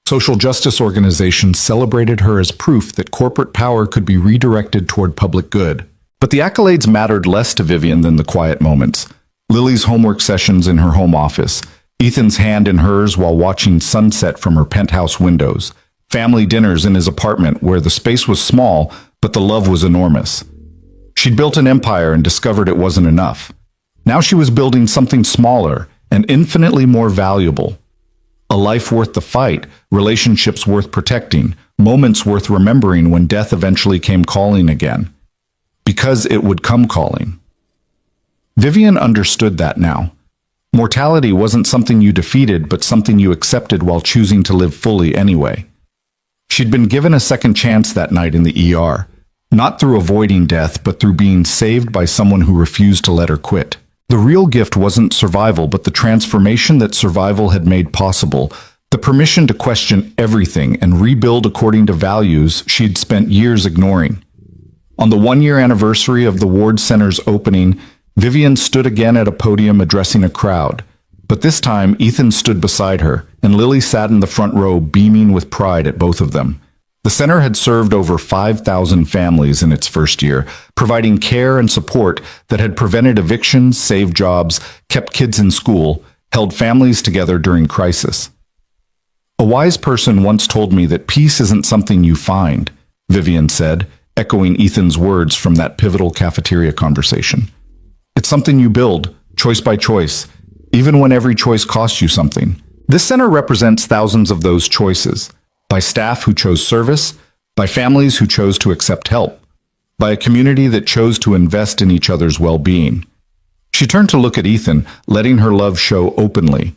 Social justice organizations celebrated her as proof that corporate power could be redirected toward public good. But the accolades mattered less to Vivian than the quiet moments. Lily's homework sessions in her home office, Ethan's hand in hers while watching sunset from her penthouse windows, family dinners in his apartment where the space was small, but the love was enormous. She'd built an empire and discovered it wasn't enough. Now she was building something smaller and infinitely more valuable. A life worth the fight, relationships worth protecting, moments worth remembering when death eventually came calling again. Because it would come calling. Vivian understood that now. Mortality wasn't something you defeated, but something you accepted while choosing to live fully anyway. She'd been given a second chance that night in the ER, not through avoiding death, but through being saved by someone who refused to let her quit. The real gift wasn't survival, but the transformation that survival had made possible, the permission to question everything and rebuild according to values she'd spent years ignoring. On the one-year anniversary of the Ward Center's opening, Vivian stood again at a podium addressing a crowd. But this time, Ethan stood beside her, and Lily sat in the front row beaming with pride at both of them. The center had served over 5,000 families in its first year, providing care and support that had prevented evictions, saved jobs, kept kids in school, held families together during crisis. A wise person once told me that peace isn't something you find, Vivian said, echoing Ethan's words from that pivotal cafeteria conversation. It's something you build, choice by choice, even when every choice costs you something. This center represents thousands of those choices, by staff who chose service, by families who chose to accept help, by a community that chose to invest in each other's well-being. She turned to look at Ethan, letting her love show openly.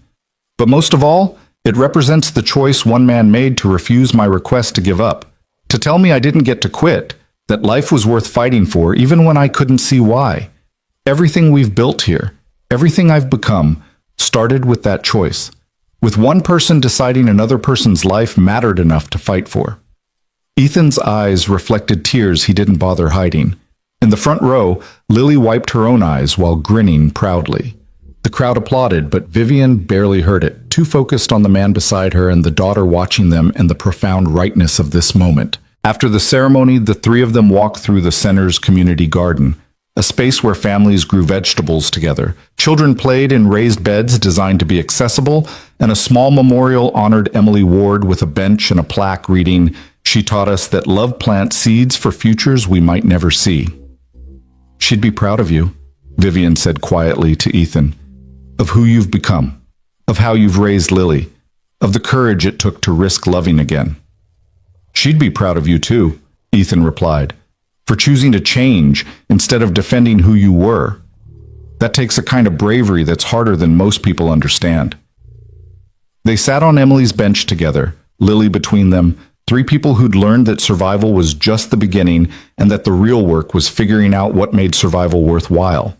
But most of all, it represents the choice one man made to refuse my request to give up, to tell me I didn't get to quit, that life was worth fighting for even when I couldn't see why. Everything we've built here, everything I've become, started with that choice, with one person deciding another person's life mattered enough to fight for. Ethan's eyes reflected tears he didn't bother hiding. In the front row, Lily wiped her own eyes while grinning proudly. The crowd applauded, but Vivian barely heard it, too focused on the man beside her and the daughter watching them and the profound rightness of this moment. After the ceremony, the three of them walked through the center's community garden, a space where families grew vegetables together. Children played in raised beds designed to be accessible, and a small memorial honored Emily Ward with a bench and a plaque reading, "She taught us that love plants seeds for futures we might never see." "She'd be proud of you," Vivian said quietly to Ethan, "of who you've become, of how you've raised Lily, of the courage it took to risk loving again." "She'd be proud of you too," Ethan replied, "for choosing to change instead of defending who you were. That takes a kind of bravery that's harder than most people understand." They sat on Emily's bench together, Lily between them, three people who'd learned that survival was just the beginning and that the real work was figuring out what made survival worthwhile.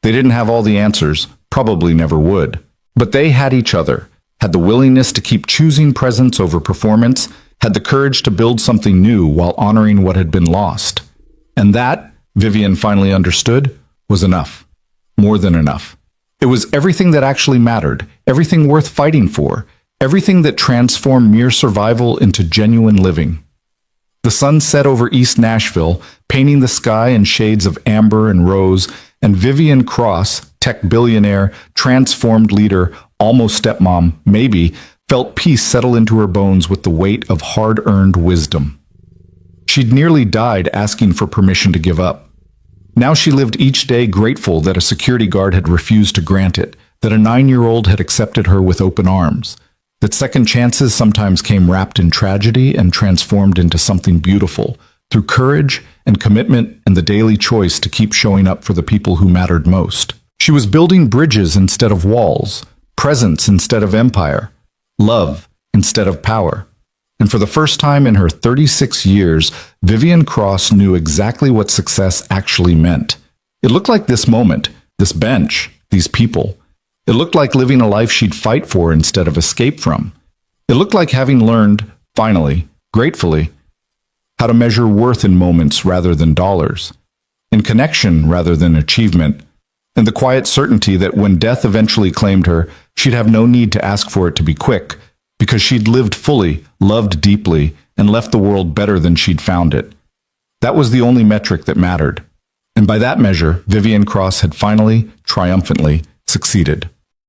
They didn't have all the answers, probably never would. But they had each other, had the willingness to keep choosing presence over performance, had the courage to build something new while honoring what had been lost. And that, Vivian finally understood, was enough. More than enough. It was everything that actually mattered, everything worth fighting for, everything that transformed mere survival into genuine living. The sun set over East Nashville, painting the sky in shades of amber and rose, and Vivian Cross, tech billionaire, transformed leader, almost stepmom, maybe, felt peace settle into her bones with the weight of hard-earned wisdom. She'd nearly died asking for permission to give up. Now she lived each day grateful that a security guard had refused to grant it, that a 9-year-old had accepted her with open arms, that second chances sometimes came wrapped in tragedy and transformed into something beautiful, through courage and commitment and the daily choice to keep showing up for the people who mattered most. She was building bridges instead of walls, presence instead of empire, love instead of power. And for the first time in her 36 years, Vivian Cross knew exactly what success actually meant. It looked like this moment, this bench, these people. It looked like living a life she'd fight for instead of escape from. It looked like having learned, finally, gratefully, how to measure worth in moments rather than dollars, in connection rather than achievement, and the quiet certainty that when death eventually claimed her, she'd have no need to ask for it to be quick, because she'd lived fully, loved deeply, and left the world better than she'd found it. That was the only metric that mattered. And by that measure, Vivian Cross had finally, triumphantly, succeeded.